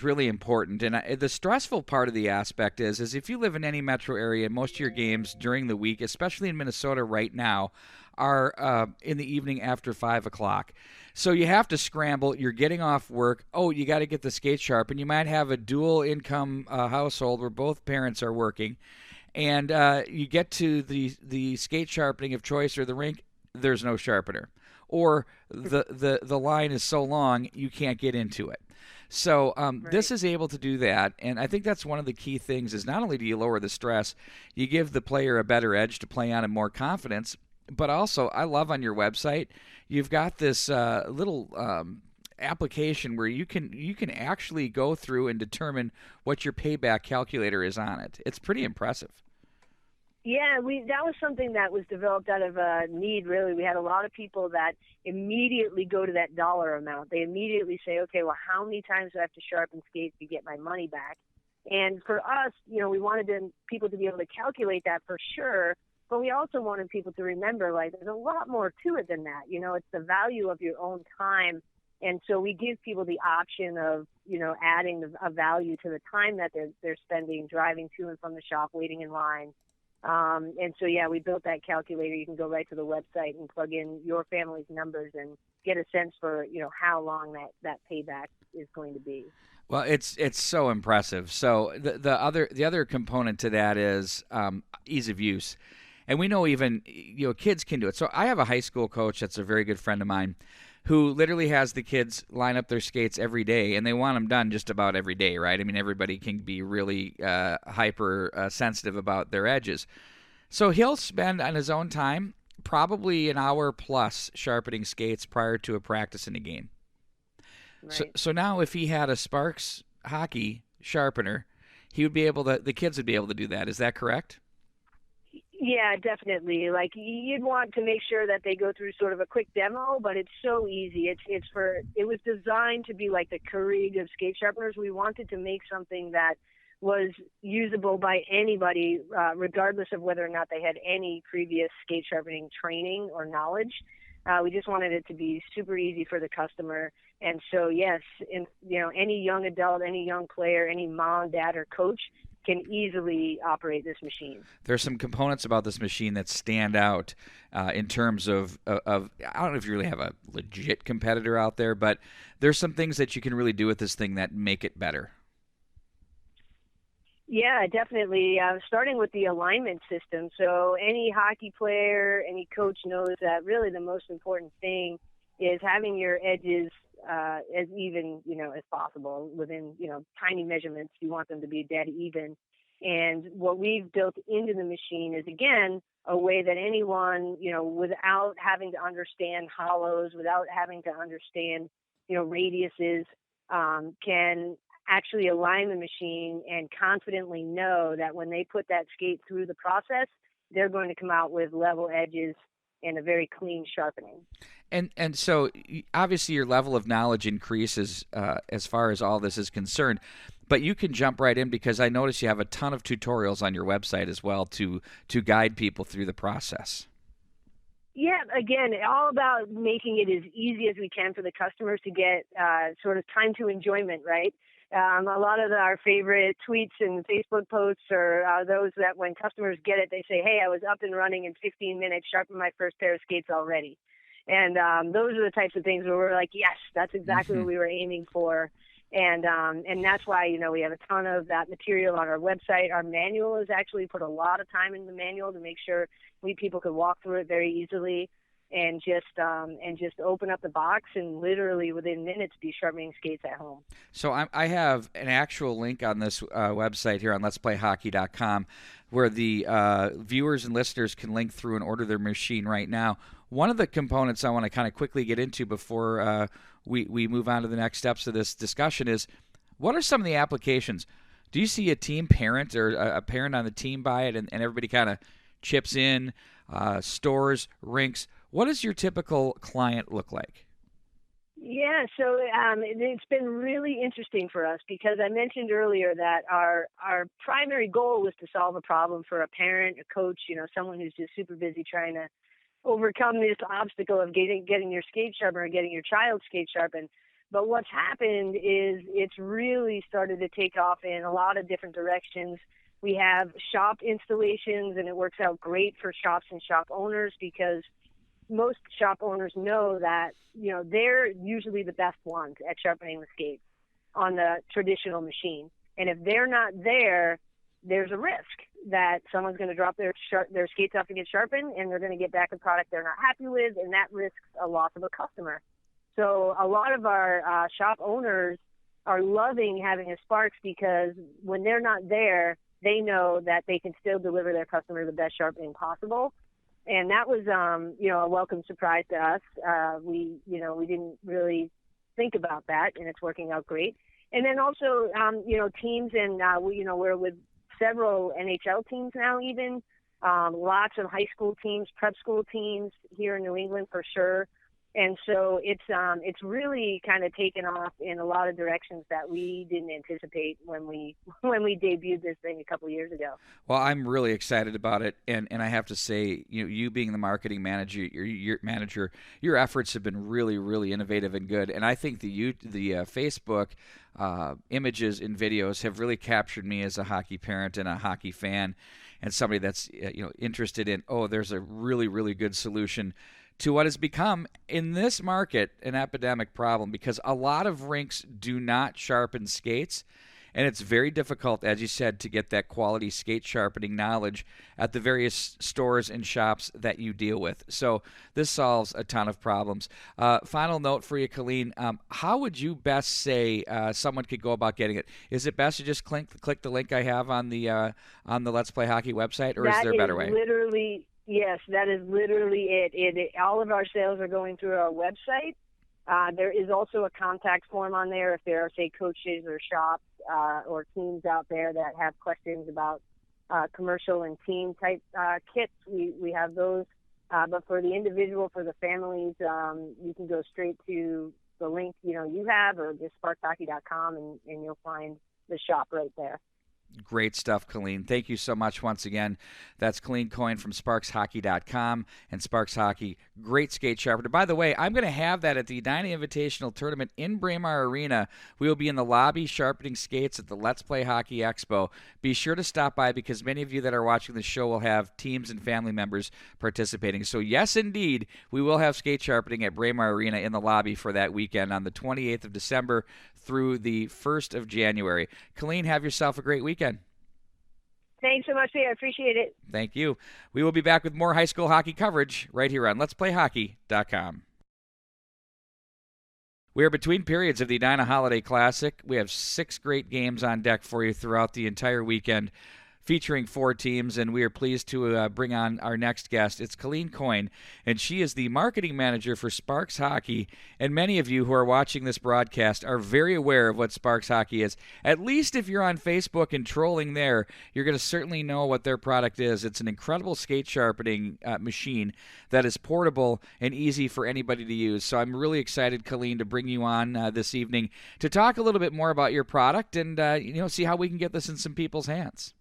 really important. And the stressful part of the aspect is if you live in any metro area, most of your games during the week, especially in Minnesota right now, are in the evening after 5 o'clock. So you have to scramble. You're getting off work. Oh, you got to get the skate sharpened. You might have a dual income household where both parents are working. And you get to the skate sharpening of choice or the rink, there's no sharpener. Or the line is so long you can't get into it. So this is able to do that, and I think that's one of the key things is not only do you lower the stress, you give the player a better edge to play on and more confidence, but also I love on your website, you've got this little application where you can actually go through and determine what your payback calculator is on it. It's pretty impressive. Yeah, that was something that was developed out of a need, really. We had a lot of people that immediately go to that dollar amount. They immediately say, okay, well, how many times do I have to sharpen skates to get my money back? And for us, we wanted people to be able to calculate that for sure, but we also wanted people to remember, like, there's a lot more to it than that. It's the value of your own time. And so we give people the option of, adding a value to the time that they're spending driving to and from the shop, waiting in line. And so, we built that calculator. You can go right to the website and plug in your family's numbers and get a sense for, how long that payback is going to be. Well, it's so impressive. So the other component to that is ease of use. And we know even, kids can do it. So I have a high school coach that's a very good friend of mine who literally has the kids line up their skates every day, and they want them done just about every day, right? I mean, everybody can be really hyper sensitive about their edges. So he'll spend on his own time probably an hour plus sharpening skates prior to a practice in a game. Right. So now if he had a Sparks hockey sharpener, the kids would be able to do that. Is that correct? Yeah, definitely. Like, you'd want to make sure that they go through sort of a quick demo, but it's so easy. It was designed to be like the Keurig of skate sharpeners. We wanted to make something that was usable by anybody, regardless of whether or not they had any previous skate sharpening training or knowledge. We just wanted it to be super easy for the customer. And so, yes, any young adult, any young player, any mom, dad, or coach can easily operate this machine. There's some components about this machine that stand out in terms of I don't know if you really have a legit competitor out there, but there's some things that you can really do with this thing that make it better. Yeah, definitely. Starting with the alignment system. So any hockey player, any coach knows that really the most important thing is having your edges as even, as possible within, tiny measurements. You want them to be dead even. And what we've built into the machine is, again, a way that anyone, without having to understand hollows, without having to understand, radiuses, can actually align the machine and confidently know that when they put that skate through the process, they're going to come out with level edges and a very clean sharpening. And so obviously your level of knowledge increases as far as all this is concerned, but you can jump right in because I notice you have a ton of tutorials on your website as well to guide people through the process. Yeah, again, all about making it as easy as we can for the customers to get sort of time to enjoyment, right? A lot of our favorite tweets and Facebook posts are those that when customers get it, they say, hey, I was up and running in 15 minutes, sharpened my first pair of skates already. And those are the types of things where we're like, yes, that's exactly what we were aiming for. And that's why, we have a ton of that material on our website. Our manual is actually put a lot of time in the manual to make sure people could walk through it very easily and just open up the box and literally within minutes be sharpening skates at home. So I have an actual link on this website here on letsplayhockey.com where the viewers and listeners can link through and order their machine right now. One of the components I want to kind of quickly get into before we move on to the next steps of this discussion is, what are some of the applications? Do you see a team parent or a parent on the team buy it and everybody kind of chips in, stores, rinks? What does your typical client look like? Yeah, so it's been really interesting for us because I mentioned earlier that our primary goal was to solve a problem for a parent, a coach, someone who's just super busy trying to overcome this obstacle of getting your skate sharpened or getting your child's skate sharpened. But what's happened is it's really started to take off in a lot of different directions. We have shop installations, and it works out great for shops and shop owners because most shop owners know that, they're usually the best ones at sharpening the skates on the traditional machine. And if they're not there, there's a risk that someone's going to drop their skates off to get sharpened, and they're going to get back a product they're not happy with, and that risks a loss of a customer. So a lot of our shop owners are loving having a Sparks because when they're not there, they know that they can still deliver their customer the best sharpening possible. And that was, a welcome surprise to us. We didn't really think about that, and it's working out great. And then also, teams, and we're with several NHL teams now, even lots of high school teams, prep school teams here in New England for sure. And so it's really kind of taken off in a lot of directions that we didn't anticipate when we debuted this thing a couple years ago. Well, I'm really excited about it, and I have to say, you being the marketing manager, your efforts have been really, really innovative and good. And I think the Facebook images and videos have really captured me as a hockey parent and a hockey fan, and somebody that's interested in. Oh, there's a really, really good solution to what has become, in this market, an epidemic problem, because a lot of rinks do not sharpen skates, and it's very difficult, as you said, to get that quality skate sharpening knowledge at the various stores and shops that you deal with. So this solves a ton of problems. Final note for you, Colleen, how would you best say someone could go about getting it? Is it best to just click the link I have on the Let's Play Hockey website, or is there a better way? Yes, that is literally it. All of our sales are going through our website. There is also a contact form on there if there are, say, coaches or shops or teams out there that have questions about commercial and team type kits. We have those. But for the individual, for the families, you can go straight to the link you have, or just sparkshockey.com, and you'll find the shop right there. Great stuff, Colleen. Thank you so much once again. That's Colleen Coyne from SparksHockey.com and Sparks Hockey. Great skate sharpener. By the way, I'm going to have that at the Edina Invitational Tournament in Braemar Arena. We will be in the lobby sharpening skates at the Let's Play Hockey Expo. Be sure to stop by, because many of you that are watching the show will have teams and family members participating. So yes, indeed, we will have skate sharpening at Braemar Arena in the lobby for that weekend on the 28th of December through the 1st of January. Colleen, have yourself a great weekend. Thanks so much, Peter. I appreciate it. Thank you. We will be back with more high school hockey coverage right here on Let'sPlayHockey.com. We are between periods of the Edina Holiday Classic. We have 6 great games on deck for you throughout the entire weekend, featuring 4 teams, and we are pleased to bring on our next guest. It's Colleen Coyne, and she is the marketing manager for Sparks Hockey, and many of you who are watching this broadcast are very aware of what Sparks Hockey is. At least if you're on Facebook and trolling there, you're going to certainly know what their product is. It's an incredible skate sharpening machine that is portable and easy for anybody to use. So I'm really excited, Colleen, to bring you on this evening to talk a little bit more about your product and see how we can get this in some people's hands.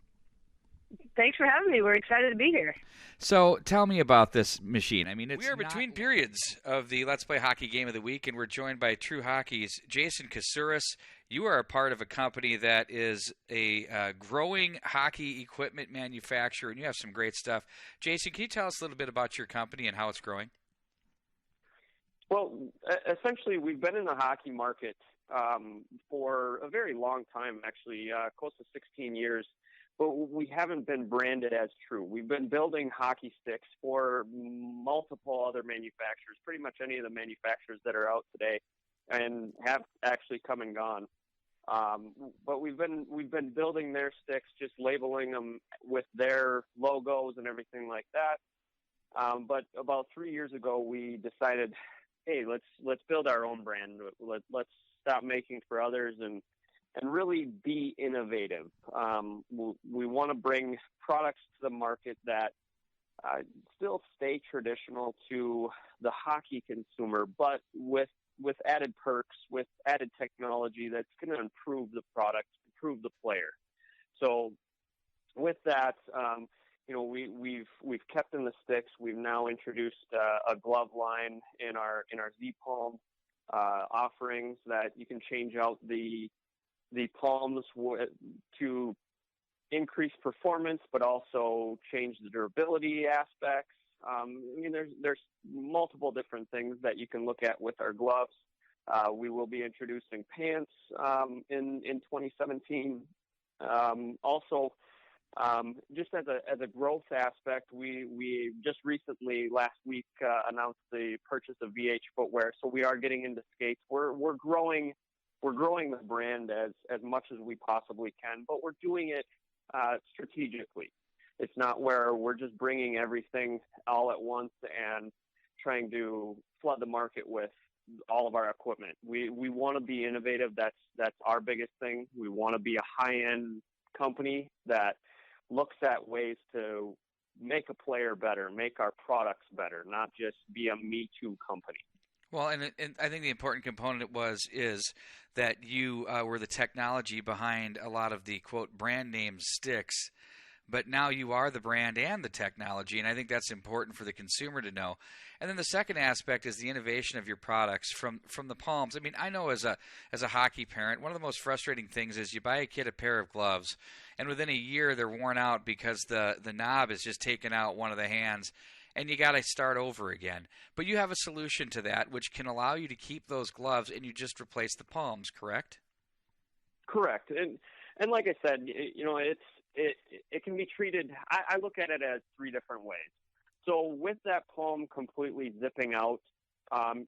Thanks for having me. We're excited to be here. So tell me about this machine. I mean, we are between periods of the Let's Play Hockey Game of the Week, and we're joined by True Hockey's Jason Kasuris. You are a part of a company that is a growing hockey equipment manufacturer, and you have some great stuff. Jason, can you tell us a little bit about your company and how it's growing? Well, essentially, we've been in the hockey market for a very long time, actually, close to 16 years. But we haven't been branded as True. We've been building hockey sticks for multiple other manufacturers, pretty much any of the manufacturers that are out today, and have actually come and gone. But we've been building their sticks, just labeling them with their logos and everything like that. But about 3 years ago, we decided, hey, let's build our own brand. Let's stop making for others and really be innovative. We want to bring products to the market that still stay traditional to the hockey consumer, but with added perks, with added technology that's going to improve the product, improve the player. So with that, we've kept in the sticks. We've now introduced a glove line in our Z-Palm offerings that you can change out the palms to increase performance, but also change the durability aspects. There's multiple different things that you can look at with our gloves. We will be introducing pants in 2017. Also, just as a growth aspect, we just recently last week announced the purchase of VH Footwear. So we are getting into skates. We're growing we're growing the brand as much as we possibly can, but we're doing it strategically. It's not where we're just bringing everything all at once and trying to flood the market with all of our equipment. We want to be innovative. That's our biggest thing. We want to be a high-end company that looks at ways to make a player better, make our products better, not just be a Me Too company. Well, and I think the important component is that you were the technology behind a lot of the, quote, brand name sticks, but now you are the brand and the technology, and I think that's important for the consumer to know. And then the second aspect is the innovation of your products from the palms. I mean, I know as a hockey parent, one of the most frustrating things is you buy a kid a pair of gloves, and within a year they're worn out because the knob is just taken out one of the hands, and you got to start over again. But you have a solution to that, which can allow you to keep those gloves, and you just replace the palms, correct? Correct. And like I said, you know, it can be treated. I look at it as three different ways. So with that palm completely zipping out,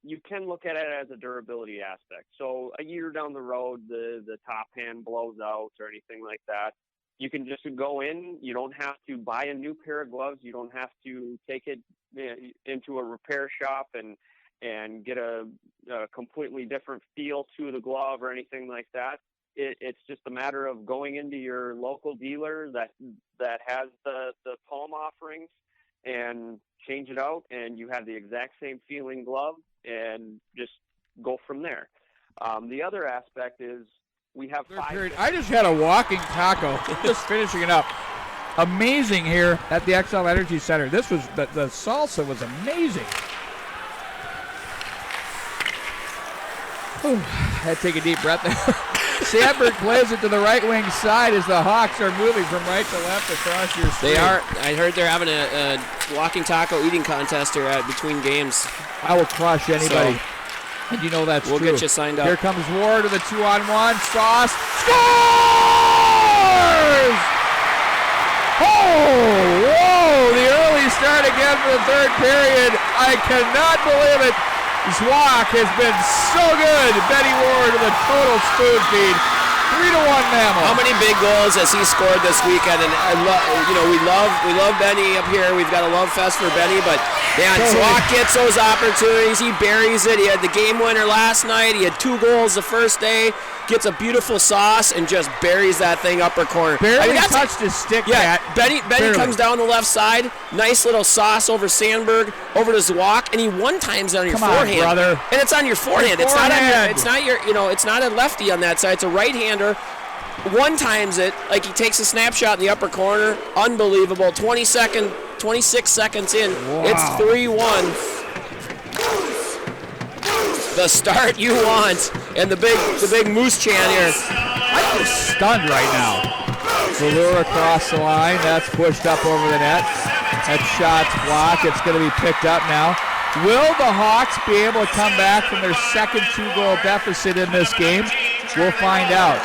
you can look at it as a durability aspect. So a year down the road, the top hand blows out or anything like that, you can just go in. You don't have to buy a new pair of gloves. You don't have to take it into a repair shop and get a completely different feel to the glove or anything like that. It's just a matter of going into your local dealer that has the palm offerings and change it out, and you have the exact same feeling glove, and just go from there. The other aspect is we have I just had a walking taco, just finishing it up. Amazing here at the XL Energy Center. This was the salsa was amazing. Whew, had to take a deep breath there. Sandberg plays it to the right wing side as the Hawks are moving from right to left across your screen. They are. I heard they're having a walking taco eating contest here between games. I will crush anybody. And you know that's true. We'll get you signed up. Here comes Ward to the 2-on-1. Sauce scores! Oh, whoa! The early start again for the third period. I cannot believe it. Zwock has been so good. Benny Ward with a total spoon feed. 3-1 Mammal. How many big goals has he scored this weekend? And we love Benny up here. We've got a love fest for Benny, but man, Zwock gets those opportunities. He buries it. He had the game winner last night. He had 2 goals the first day. Gets a beautiful sauce and just buries that thing upper corner. Barely touched his stick. Yeah, Benny comes down the left side. Nice little sauce over Sandberg, over to Zwock, and he one-times it on your forehand. On, brother. And it's on your forehand. It's not a lefty on that side. It's a right-hander. One-times it, like he takes a snapshot in the upper corner. Unbelievable. 26 seconds in. Wow. It's 3-1. The start you want, and the big moose chant here. I'm stunned right now. Valur across the line. That's pushed up over the net. That shot's blocked. It's going to be picked up now. Will the Hawks be able to come back from their second 2-goal deficit in this game? We'll find out.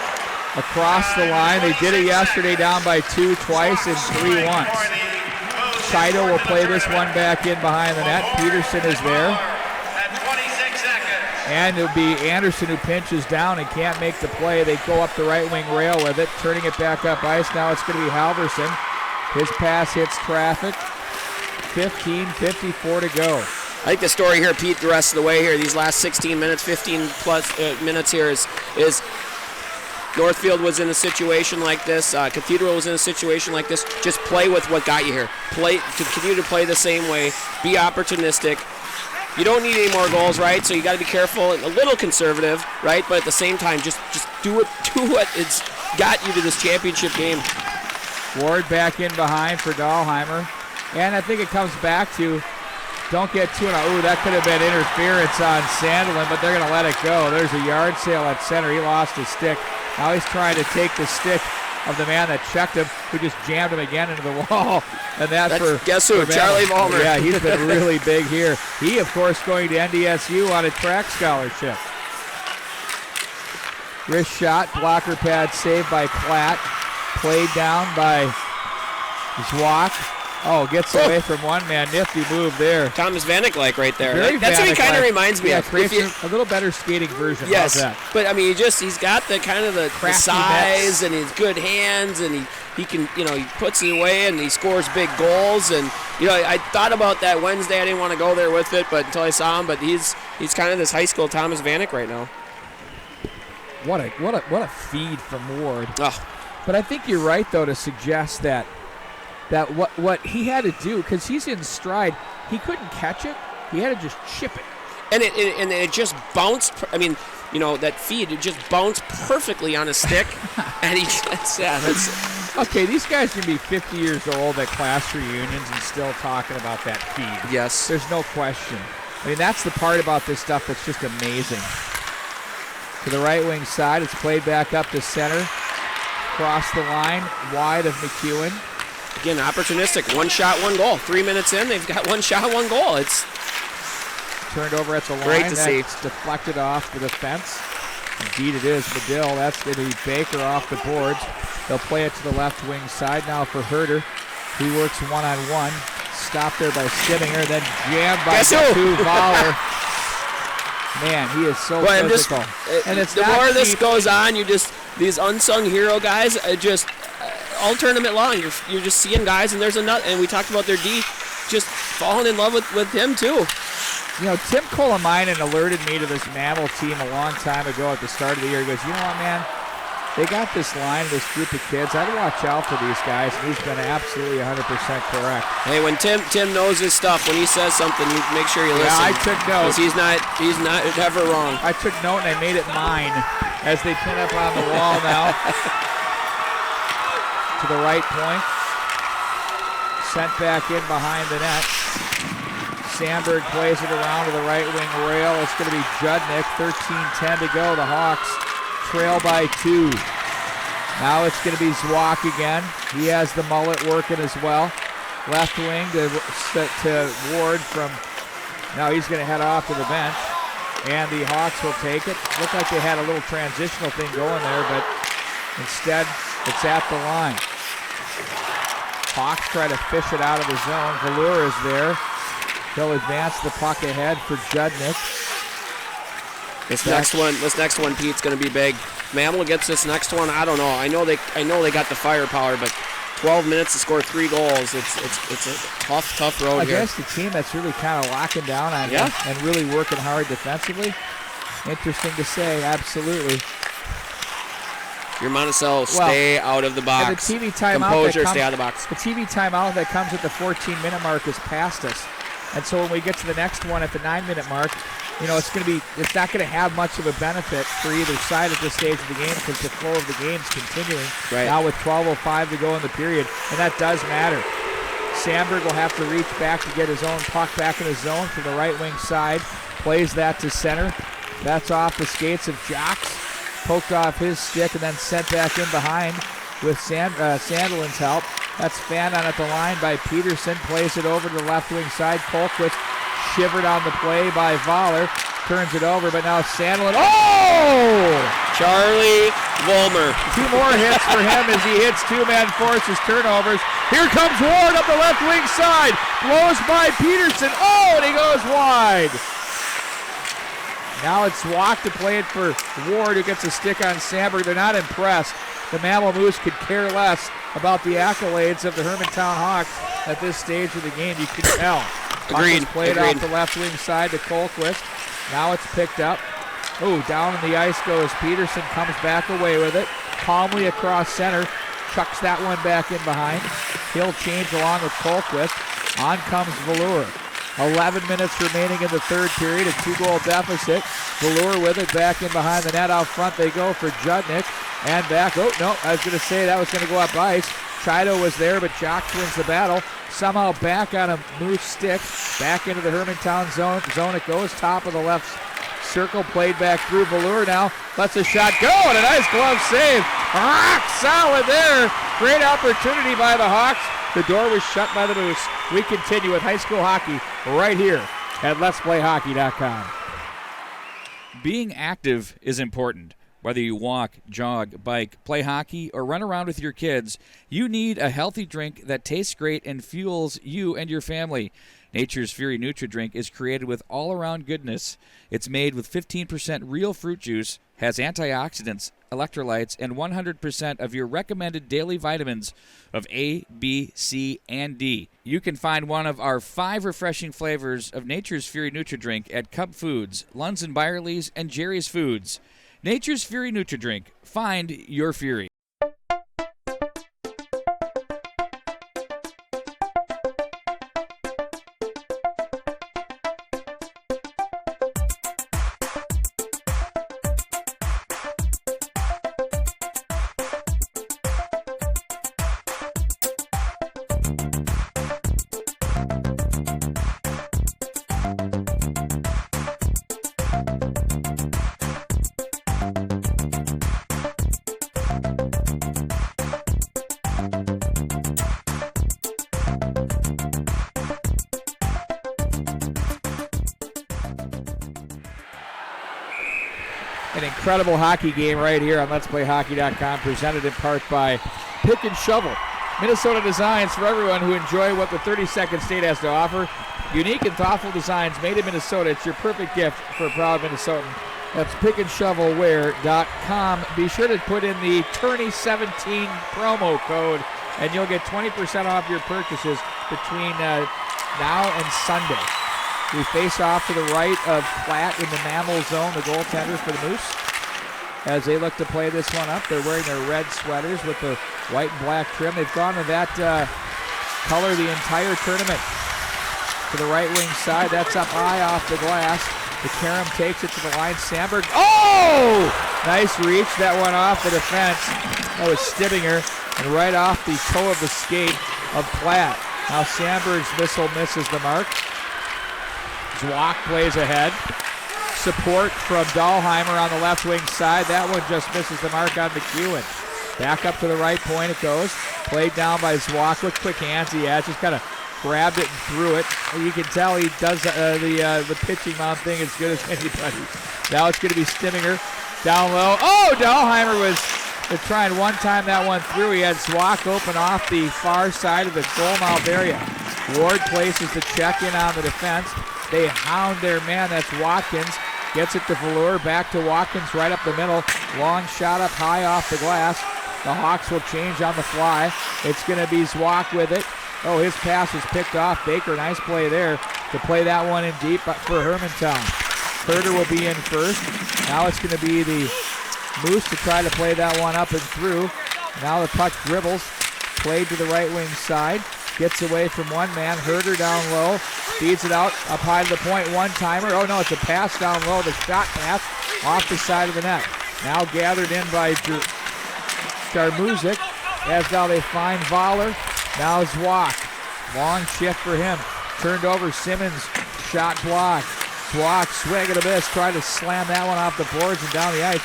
Across the line, they did it yesterday, down by 2 twice and 3 once. Chido will play this one back in behind the net. Peterson is there. And it'll be Anderson who pinches down and can't make the play. They go up the right wing rail with it, turning it back up ice. Now it's going to be Halverson. His pass hits traffic. 15:54 to go. I think the story here, Pete, the rest of the way here, these last 16 minutes, 15+ minutes here is Northfield was in a situation like this. Cathedral was in a situation like this. Just play with what got you here. Continue to play the same way. Be opportunistic. You don't need any more goals, right? So you got to be careful and a little conservative, right? But at the same time, just do what it's got you to this championship game. Ward back in behind for Dahlheimer. And I think it comes back to don't get too that could have been interference on Sandelin, but they're going to let it go. There's a yard sale at center. He lost his stick. Now he's trying to take the stick of the man that checked him, who just jammed him again into the wall. And that's for guess who? Charlie Vollmer. Yeah, he's been really big here. He, of course, going to NDSU on a track scholarship. Wrist shot, blocker pad saved by Klatt. Played down by Zwock. Oh, gets away from one man. Nifty move there. Thomas Vanek-like right there. Very That's what he kind of reminds me of. Creates a little better skating version. Yes, How's that? but I mean, he's got the kind of the size mitts. and his good hands, and he can, he puts it away and he scores big goals. And I thought about that Wednesday. I didn't want to go there with it, but until I saw him. But he's kind of this high school Thomas Vanek right now. What a feed from Ward. Oh. But I think you're right though to suggest that what he had to do, because he's in stride, he couldn't catch it. He had to just chip it. And it just bounced. I mean, that feed, it just bounced perfectly on a stick. And he just, Okay, these guys can be 50 years old at class reunions and still talking about that feed. Yes. There's no question. I mean, that's the part about this stuff that's just amazing. To the right wing side, it's played back up to center. Across the line, wide of McEwen. Again, opportunistic. 1 shot, 1 goal. 3 minutes in, they've got 1 shot, 1 goal. It's turned over at the line. Great to see. That's deflected off the defense. Indeed it is. Medill. That's going to be Baker off the boards. They'll play it to the left wing side now for Herter. He works one-on-one. Stopped there by Stimminger, then jammed by Two Voller. Man, he is so physical. And it's the more this goes on, these unsung hero guys, all tournament long, you're just seeing guys, and there's and we talked about their D, just falling in love with him too. Tim Kolamainen alerted me to this Mammal team a long time ago at the start of the year. He goes, you know what, man? They got this line, this group of kids. I'd watch out for these guys, and he's been absolutely 100% correct. Hey, when Tim knows his stuff, when he says something, you make sure you listen. Yeah, I took note. He's not ever wrong. I took note, and I made it mine as they pin up on the wall now. To the right point. Sent back in behind the net. Sandberg plays it around to the right wing rail. It's going to be Judnick. 13-10 to go. The Hawks trail by 2. Now it's going to be Zwak again. He has the mullet working as well. Left wing to Ward from. Now he's going to head off to the bench. And the Hawks will take it. Looked like they had a little transitional thing going there, but instead it's at the line. Hawks try to fish it out of the zone. Velour is there. He'll advance the puck ahead for Judnick. This next one, Pete's going to be big. Mammal gets this next one. I don't know. I know they got the firepower, but 12 minutes to score 3 goals. It's a tough road here. Against the team that's really kind of locking down on him and really working hard defensively. Interesting to say, absolutely. Your Monticello, stay out of the box. The TV timeout Composure, stay out of the box. The TV timeout that comes at the 14-minute mark is past us. And so when we get to the next one at the 9-minute mark, it's not going to have much of a benefit for either side at this stage of the game because the flow of the game's continuing. Right. Now with 12:05 to go in the period, and that does matter. Sandberg will have to reach back to get his own puck back in his zone from the right wing side. Plays that to center. That's off the skates of Jocks. Poked off his stick and then sent back in behind with Sandelin's help. That's fanned on at the line by Peterson. Plays it over to the left wing side. Colquist shivered on the play by Voller. Turns it over, but now Sandelin. Oh! Charlie Vollmer. 2 more hits for him as he hits 2-man forces turnovers. Here comes Ward up the left wing side. Blows by Peterson. Oh, and he goes wide. Now it's Zwak to play it for Ward, who gets a stick on Sandberg. They're not impressed. The Mammal Moose could care less about the accolades of the Hermantown Hawks at this stage of the game. You can tell. Agreed. Played off the left wing side to Colquist. Now it's picked up. Oh, down on the ice goes Peterson. Comes back away with it. Calmly across center. Chucks that one back in behind. He'll change along with Colquist. On comes Velour. 11 minutes remaining in the third period, a 2-goal deficit. Velour with it, back in behind the net. Out front they go for Judnick. And back, oh no, I was going to say that was going to go up ice. Chido was there, but Jocks wins the battle. Somehow back on a Moose stick. Back into the Hermantown zone it goes. Top of the left circle, played back through. Velour now lets a shot go, and a nice glove save. Rock solid there. Great opportunity by the Hawks. The door was shut by the Moose. We continue with high school hockey right here at Let'sPlayHockey.com. Being active is important. Whether you walk, jog, bike, play hockey, or run around with your kids, you need a healthy drink that tastes great and fuels you and your family. Nature's Fury NutriDrink is created with all-around goodness. It's made with 15% real fruit juice, has antioxidants, electrolytes, and 100% of your recommended daily vitamins of A, B, C, and D. You can find one of our 5 refreshing flavors of Nature's Fury NutriDrink at Cub Foods, Lunds & Byerly's, and Jerry's Foods. Nature's Fury NutriDrink. Find your Fury. An incredible hockey game right here on Let'sPlayHockey.com, presented in part by Pick and Shovel. Minnesota designs for everyone who enjoy what the 32nd state has to offer. Unique and thoughtful designs made in Minnesota. It's your perfect gift for a proud Minnesotan. That's pickandshovelwear.com. Be sure to put in the Tourney17 promo code, and you'll get 20% off your purchases between now and Sunday. We face off to the right of Platt in the Mammal zone, the goaltenders for the Moose. As they look to play this one up, they're wearing their red sweaters with the white and black trim. They've gone with that color the entire tournament. To the right wing side, that's up high off the glass. The Karam takes it to the line. Sandberg, oh! Nice reach, that one off the defense. That was Stibbinger, and right off the toe of the skate of Platt. Now Sandberg's missile misses the mark. Zwock plays ahead. Support from Dahlheimer on the left wing side. That one just misses the mark on McEwen. Back up to the right point it goes. Played down by Zwock with quick hands. He has just kind of grabbed it and threw it. You can tell he does the pitching mound thing as good as anybody. Now it's going to be Stimminger down low. Oh, Dahlheimer was trying one time that one through. He had Zwock open off the far side of the goal mouth area. Ward places the check in on the defense. They hound their man, that's Watkins. Gets it to Velour, back to Watkins right up the middle. Long shot up high off the glass. The Hawks will change on the fly. It's going to be Zwock with it. Oh, his pass was picked off. Baker, nice play there to play that one in deep for Hermantown. Herder will be in first. Now it's going to be the Moose to try to play that one up and through. Now the puck dribbles. Played to the right wing side. Gets away from one man. Herder down low. Feeds it out up high to the point. One-timer. Oh, no, it's a pass down low. The shot pass off the side of the net. Now gathered in by Jarmuzik. As now they find Voller. Now Zwock. Long shift for him. Turned over. Simmons. Shot blocked. Zwock, swing and a miss. Tried to slam that one off the boards and down the ice.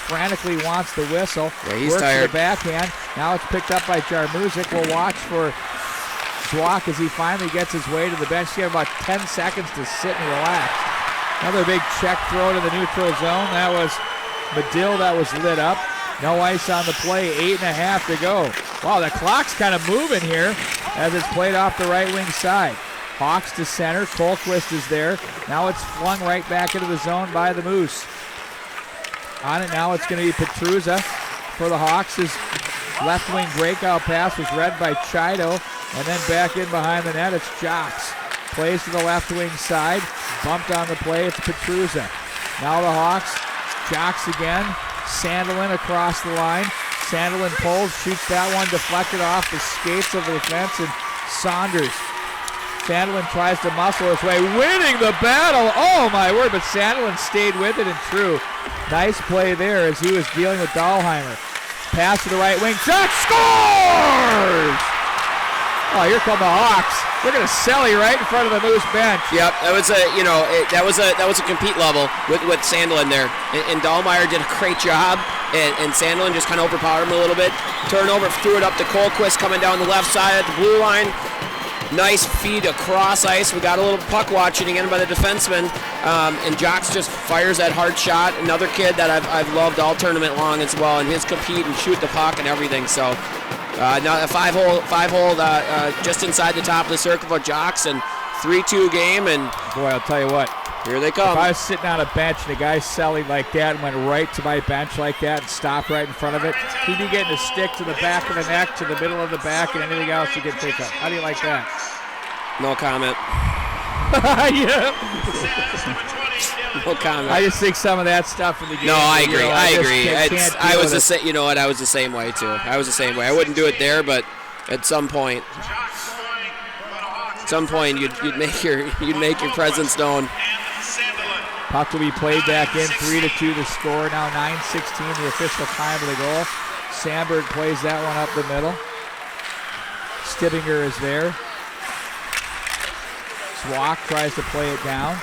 Frantically wants the whistle. Yeah, he's works tired. To the backhand. Now it's picked up by Jarmuzik. We'll watch for Zwock as he finally gets his way to the bench. He had about 10 seconds to sit and relax. Another big check throw to the neutral zone. That was Medill that was lit up. No ice on the play. 8.5 to go. Wow, the clock's kind of moving here as it's played off the right wing side. Hawks to center. Colquist is there. Now it's flung right back into the zone by the Moose. On it now, it's going to be Petruzza for the Hawks. His left wing breakout pass was read by Chido. And then back in behind the net, it's Jocks. Plays to the left wing side. Bumped on the play, it's Petruzza. Now the Hawks. Jocks again. Sandelin across the line. Sandelin pulls, shoots that one, deflected off the skates of the defense, and Saunders. Sandelin tries to muscle his way, winning the battle. Oh my word, but Sandelin stayed with it and true. Nice play there as he was dealing with Dahlheimer. Pass to the right wing. Jocks scores! Oh, here come the Hawks. They're going to Selly right in front of the Moose bench. Yep, that was a compete level with Sandelin there, and Dahlmeier did a great job, and Sandelin just kind of overpowered him a little bit. Turnover, threw it up to Colquist coming down the left side at the blue line. Nice feed across ice. We got a little puck watching again by the defenseman, and Jocks just fires that hard shot. Another kid that I've loved all tournament long as well, and his compete and shoot the puck and everything. So now a five hole just inside the top of the circle for Jocks, and 3-2 game. And boy, I'll tell you what. Here they come. If I was sitting on a bench and a guy selling like that and went right to my bench like that and stopped right in front of it, he'd be getting a stick to the back of the neck, to the middle of the back, and anything else you can think of. How do you like that? No comment. Yeah. No comment. I just think some of that stuff in the game. No, I agree. I agree. I was the same. You know what? I was the same way too. I was the same way. I wouldn't do it there, but at some point, you'd make your presence known. Puck will be played back in, 3-2 the score. Now 9:16 the official time of the goal. Sandberg plays that one up the middle. Stibbinger is there. Swak tries to play it down.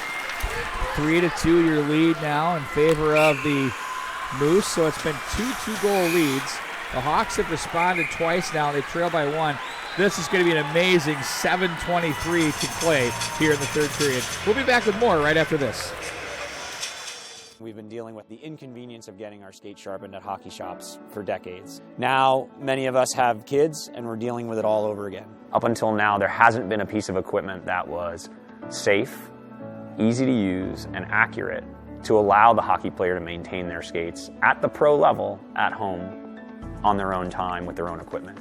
3-2 your lead now in favor of the Moose. So it's been 2 2-goal leads. The Hawks have responded twice now. They trail by 1. This is going to be an amazing 7:23 to play here in the third period. We'll be back with more right after this. We've been dealing with the inconvenience of getting our skate sharpened at hockey shops for decades. Now, many of us have kids, and we're dealing with it all over again. Up until now, there hasn't been a piece of equipment that was safe, easy to use, and accurate to allow the hockey player to maintain their skates at the pro level at home on their own time with their own equipment.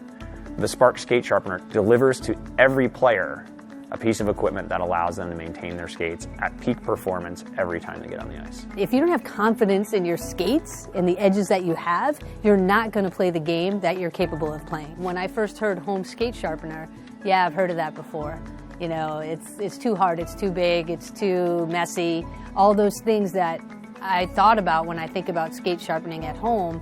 The Spark Skate Sharpener delivers to every player a piece of equipment that allows them to maintain their skates at peak performance every time they get on the ice. If you don't have confidence in your skates and the edges that you have, you're not going to play the game that you're capable of playing. When I first heard home skate sharpener, yeah, I've heard of that before. You know, it's too hard, it's too big, it's too messy, all those things that I thought about when I think about skate sharpening at home.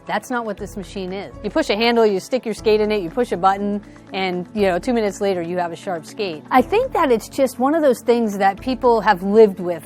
That's not what this machine is. You push a handle, you stick your skate in it, you push a button, and 2 minutes later you have a sharp skate. I think that it's just one of those things that people have lived with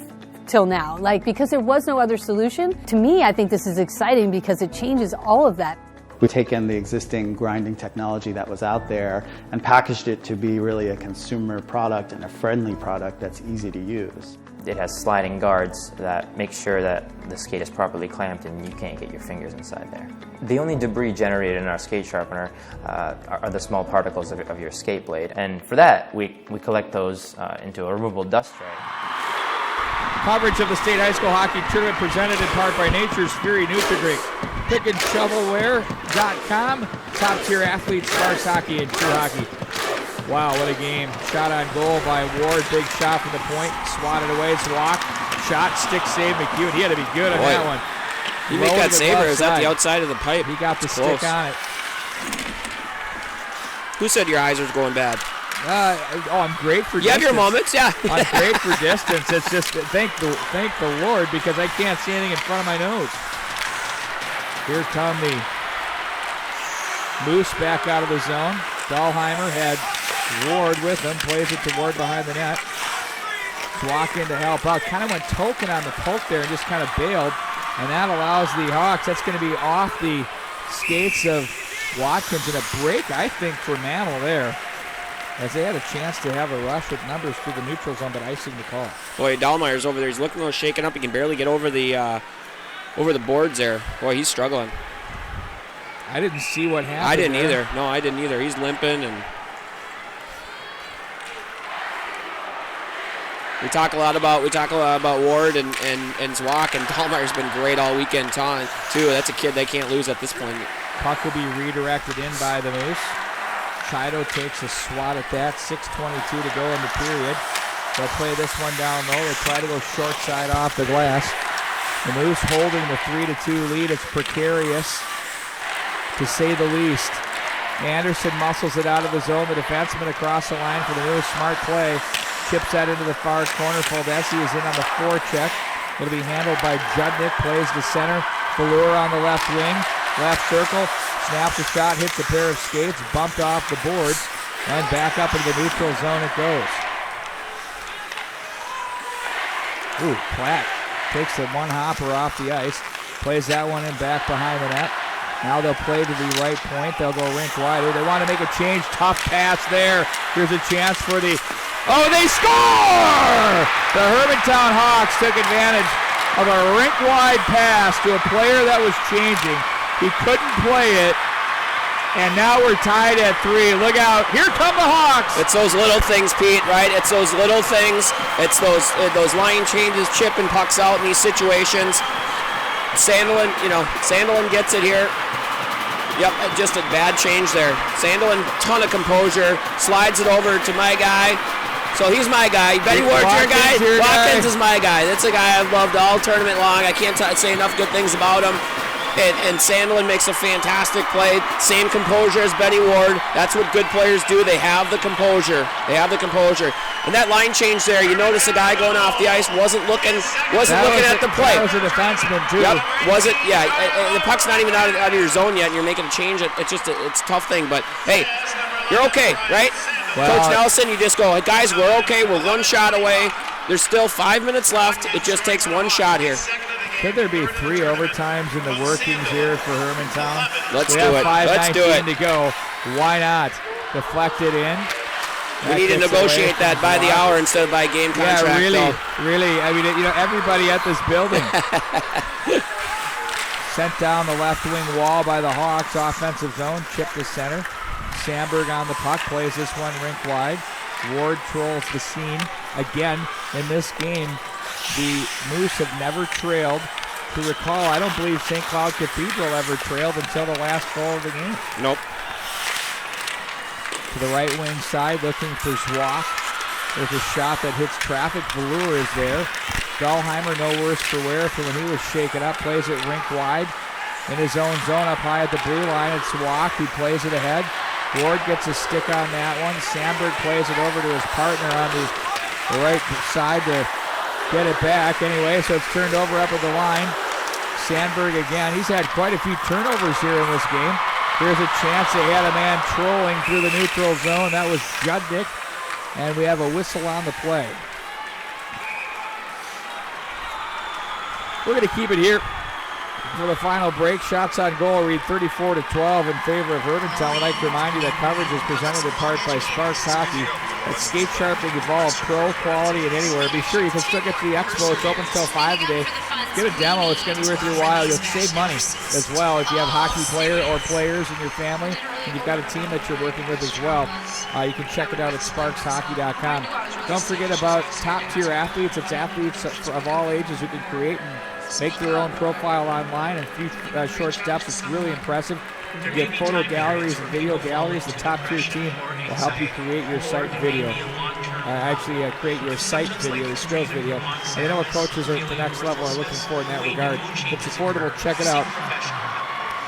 till now, because there was no other solution. To me, I think this is exciting because it changes all of that. We taken the existing grinding technology that was out there and packaged it to be really a consumer product and a friendly product that's easy to use. It has sliding guards that make sure that the skate is properly clamped and you can't get your fingers inside there. The only debris generated in our skate sharpener are the small particles of your skate blade, and for that we collect those into a removable dust tray. Coverage of the State High School Hockey Tournament presented in part by Nature's Fury Nutri-Drink. PickandShovelware.com. Top-tier athletes, Sparks Hockey and True Hockey. Wow, what a game. Shot on goal by Ward. Big shot from the point. Swatted away. Swak. Shot, stick save McEwen. He had to be good on that one. You make that save, or is that the outside of the pipe? He got the stick on it. Who said your eyes were going bad? I'm great for distance. You have your moments, yeah. I'm great for distance. It's just, thank the Lord, because I can't see anything in front of my nose. Here come the Moose back out of the zone. Dahlheimer had Ward with him, plays it to Ward behind the net. Swak in to help out. Kind of went token on the poke there and just kind of bailed. And that allows the Hawks, that's going to be off the skates of Watkins, and a break, I think, for Mantle there, as they had a chance to have a rush with numbers through the neutral zone, but icing the call. Boy, Dahlmeier's over there. He's looking a little shaken up. He can barely get over the boards there. Boy, he's struggling. I didn't see what happened. I didn't either. No, I didn't either. He's limping, and we talk a lot about Ward and Zwak, and Dahlmeier's been great all weekend too. That's a kid they can't lose at this point. Puck will be redirected in by the Moose. Chido takes a swat at that. 6:22 to go in the period. They'll play this one down low. They try to go short side off the glass. The Moose holding the 3-2 lead. It's precarious, to say the least. Anderson muscles it out of the zone. The defenseman across the line for the Moose. Smart play. Chips that into the far corner. Foldesi is in on the forecheck. It'll be handled by Judnick. Plays to center. Ballure on the left wing. Left circle. Snaps a shot. Hits a pair of skates. Bumped off the boards. And back up into the neutral zone it goes. Ooh, Platt takes the one hopper off the ice. Plays that one in back behind the net. Now they'll play to the right point. They'll go rink wide. They want to make a change. Tough pass there. Here's a chance for the... Oh, they score! The Hermantown Hawks took advantage of a rink-wide pass to a player that was changing. He couldn't play it. And now we're tied at 3. Look out. Here come the Hawks. It's those little things, Pete, right? It's those little things. It's those line changes, chipping pucks out in these situations. Sandelin gets it here. Yep, just a bad change there. Sandelin, ton of composure, slides it over to my guy. So he's my guy. Benny Ward's your guy. Watkins is my guy. That's a guy I've loved all tournament long. I can't say enough good things about him. And Sandelin makes a fantastic play. Same composure as Benny Ward. That's what good players do. They have the composure. And that line change there, you notice the guy going off the ice wasn't looking at the play. That was a defenseman too. Yep, was it? Yeah, the puck's not even out of your zone yet, and you're making a change. It's a tough thing, but hey, you're okay, right? Well, Coach Nelson, you just go, guys, we're okay. We're one shot away. There's still 5 minutes left. It just takes one shot here. Could there be 3 overtimes in the workings here for Hermantown? Let's do it. Let's do it. To go. Why not? Deflect it in. We need to negotiate that by the hour instead of by game contract. Yeah, really. I mean, everybody at this building. Sent down the left wing wall by the Hawks. Offensive zone, chip to center. Sandberg on the puck, plays this one rink wide. Ward trolls the scene. Again, in this game, the Moose have never trailed. To recall, I don't believe St. Cloud Cathedral ever trailed until the last goal of the game. Nope. To the right wing side, looking for Zwak. There's a shot that hits traffic. Velour is there. Dahlheimer, no worse for wear for when he was shaken up. Plays it rink wide. In his own zone up high at the blue line, it's Zwak who plays it ahead. Ward gets a stick on that one. Sandberg plays it over to his partner on the right side to get it back. Anyway, so it's turned over up at the line. Sandberg again. He's had quite a few turnovers here in this game. Here's a chance. They had a man trolling through the neutral zone. That was Judnick. And we have a whistle on the play. We're going to keep it here for the final break. Shots on goal read 34-12 in favor of Hermantown. I'd like to remind you that coverage is presented in part by Sparks Hockey. At Skate Sharpening Evolve, pro quality and anywhere. Be sure you can still get to the expo. It's open till 5 today. Get a demo. It's going to be worth your while. You'll save money as well if you have hockey player or players in your family and you've got a team that you're working with as well. You can check it out at sparkshockey.com. Don't forget about top-tier athletes. It's athletes of all ages who can create and make their own profile online in a few short steps. It's really impressive. You get photo galleries and video galleries. The top-tier team will help you create your site video. Create your site video, your skills video. And you know what coaches are at the next level are looking for in that regard. It's affordable. Check it out.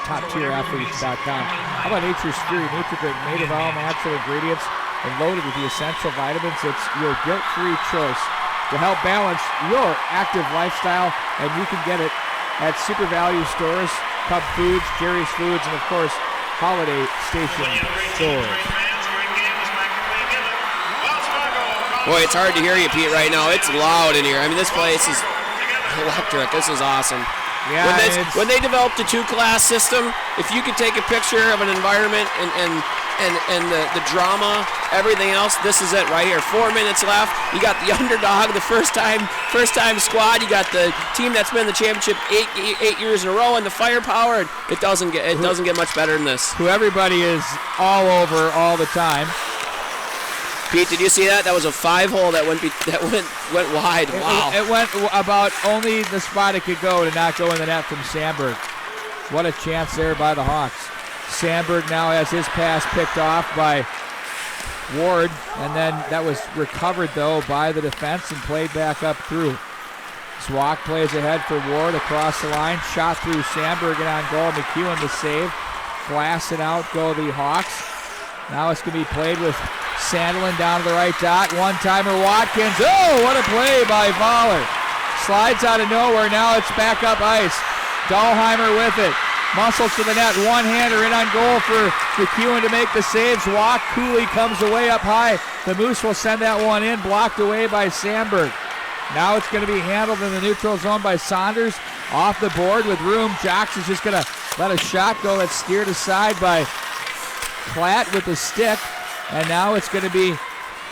TopTierAthletes.com. How about Nature's Fury? Nature made of all natural ingredients and loaded with the essential vitamins. It's your guilt-free choice to help balance your active lifestyle, and you can get it at Super Value stores, Cub Foods, Jerry's Foods, and of course, Holiday Station stores. Boy, it's hard to hear you, Pete, right now. It's loud in here. I mean, this place is electric. This is awesome. Yeah, when they developed the 2-class system, if you could take a picture of an environment and the drama, everything else, this is it right here. 4 minutes left. You got the underdog, the first time squad. You got the team that's been in the championship eight years in a row, and the firepower. It doesn't get much better than this. Who everybody is all over all the time. Pete, did you see that? That was a 5-hole that went wide. Wow. It went about only the spot it could go to not go in the net from Sandberg. What a chance there by the Hawks. Sandberg now has his pass picked off by Ward, and then that was recovered, though, by the defense and played back up through. Zwak plays ahead for Ward across the line. Shot through Sandberg and on goal. McEwen the save. Glass it out, go the Hawks. Now it's going to be played with Sandelin down to the right dot. One-timer Watkins. Oh, what a play by Voller. Slides out of nowhere. Now it's back up ice. Dahlheimer with it. Muscles to the net. One-hander in on goal for McEwen to make the saves. Walk. Cooley comes away up high. The Moose will send that one in. Blocked away by Sandberg. Now it's going to be handled in the neutral zone by Saunders. Off the board with room. Jocks is just going to let a shot go that's steered aside by Klatt with the stick. And now it's going to be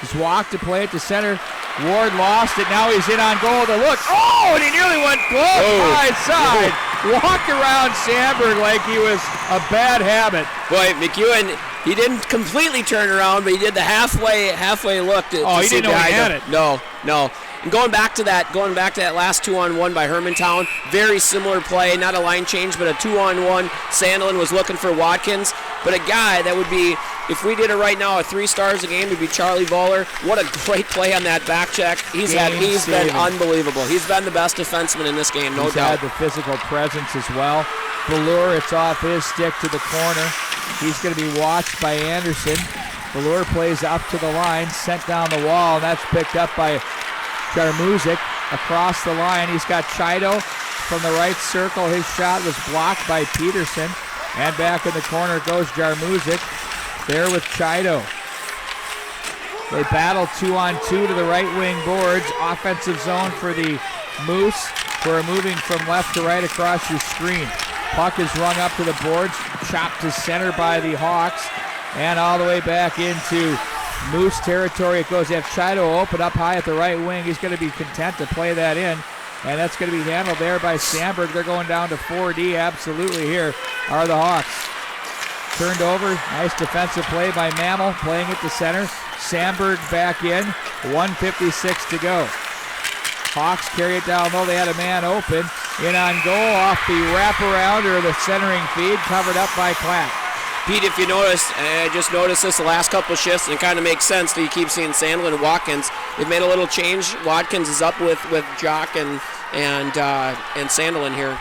Zwack to play it to center. Ward lost it. Now he's in on goal to look. Oh, and he nearly went glove right side. Walked around Sandberg like he was a bad habit. Boy, McEwen, he didn't completely turn around, but he did the halfway look. He didn't know he had it. No. And going back to that last 2-on-1 by Hermantown, very similar play, not a line change, but a 2-on-1. Sandelin was looking for Watkins, but a guy that would be, if we did it right now, a 3 stars a game would be Charlie Voller. What a great play on that back check. He's been unbelievable. He's been the best defenseman in this game, no doubt. He's had the physical presence as well. Ballure, it's off his stick to the corner. He's going to be watched by Anderson. Ballure plays up to the line, sent down the wall, and that's picked up by Jarmuzic across the line. He's got Chido from the right circle. His shot was blocked by Peterson. And back in the corner goes Jarmuzic. There with Chido. They battle 2-on-2 to the right wing boards. Offensive zone for the Moose, who are moving from left to right across your screen. Puck is rung up to the boards, chopped to center by the Hawks, and all the way back into Moose territory. It goes. They have Chido open up high at the right wing. He's going to be content to play that in, and that's going to be handled there by Sandberg. They're going down to 4D. Absolutely, here are the Hawks. Turned over. Nice defensive play by Mammal, playing it to center. Sandberg back in. 1:56 to go. Hawks carry it down low. They had a man open. In on goal off the wraparound or the centering feed, covered up by Klatt. Pete, if you notice, I just noticed this the last couple of shifts, and it kind of makes sense that you keep seeing Sandelin and Watkins. They've made a little change. Watkins is up with Jock and Sandelin here,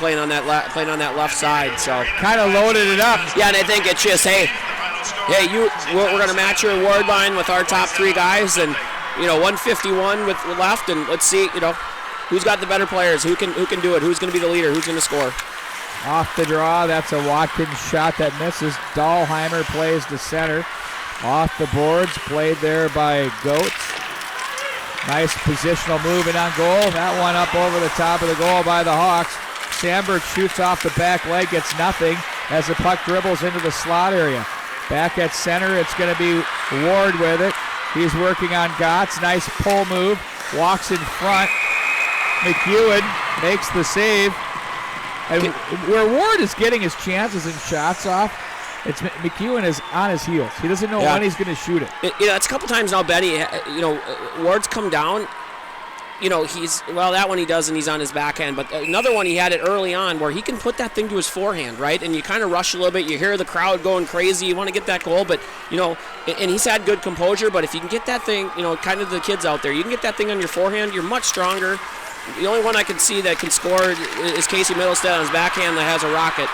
playing on that left side. So kind of loaded it up. Yeah, and I think it's just we're going to match your award line with our top 3 guys, and 151 with left, and let's see who's got the better players, who can do it, who's going to be the leader, who's going to score. Off the draw, that's a Watkins shot that misses. Dahlheimer plays to center. Off the boards, played there by Goetz. Nice positional move in on goal. That one up over the top of the goal by the Hawks. Sandberg shoots off the back leg, gets nothing as the puck dribbles into the slot area. Back at center, it's going to be Ward with it. He's working on Gotts. Nice pull move. Walks in front. McEwen makes the save. And where Ward is getting his chances and shots off, it's McEwen is on his heels. He doesn't know when he's going to shoot it. It's a couple times now, Benny. Ward's come down. That one he does, and he's on his backhand. But another one he had it early on where he can put that thing to his forehand, right? And you kind of rush a little bit. You hear the crowd going crazy. You want to get that goal, but and he's had good composure. But if you can get that thing, kind of the kids out there, you can get that thing on your forehand. You're much stronger. The only one I can see that can score is Casey Middlestead on his backhand that has a rocket.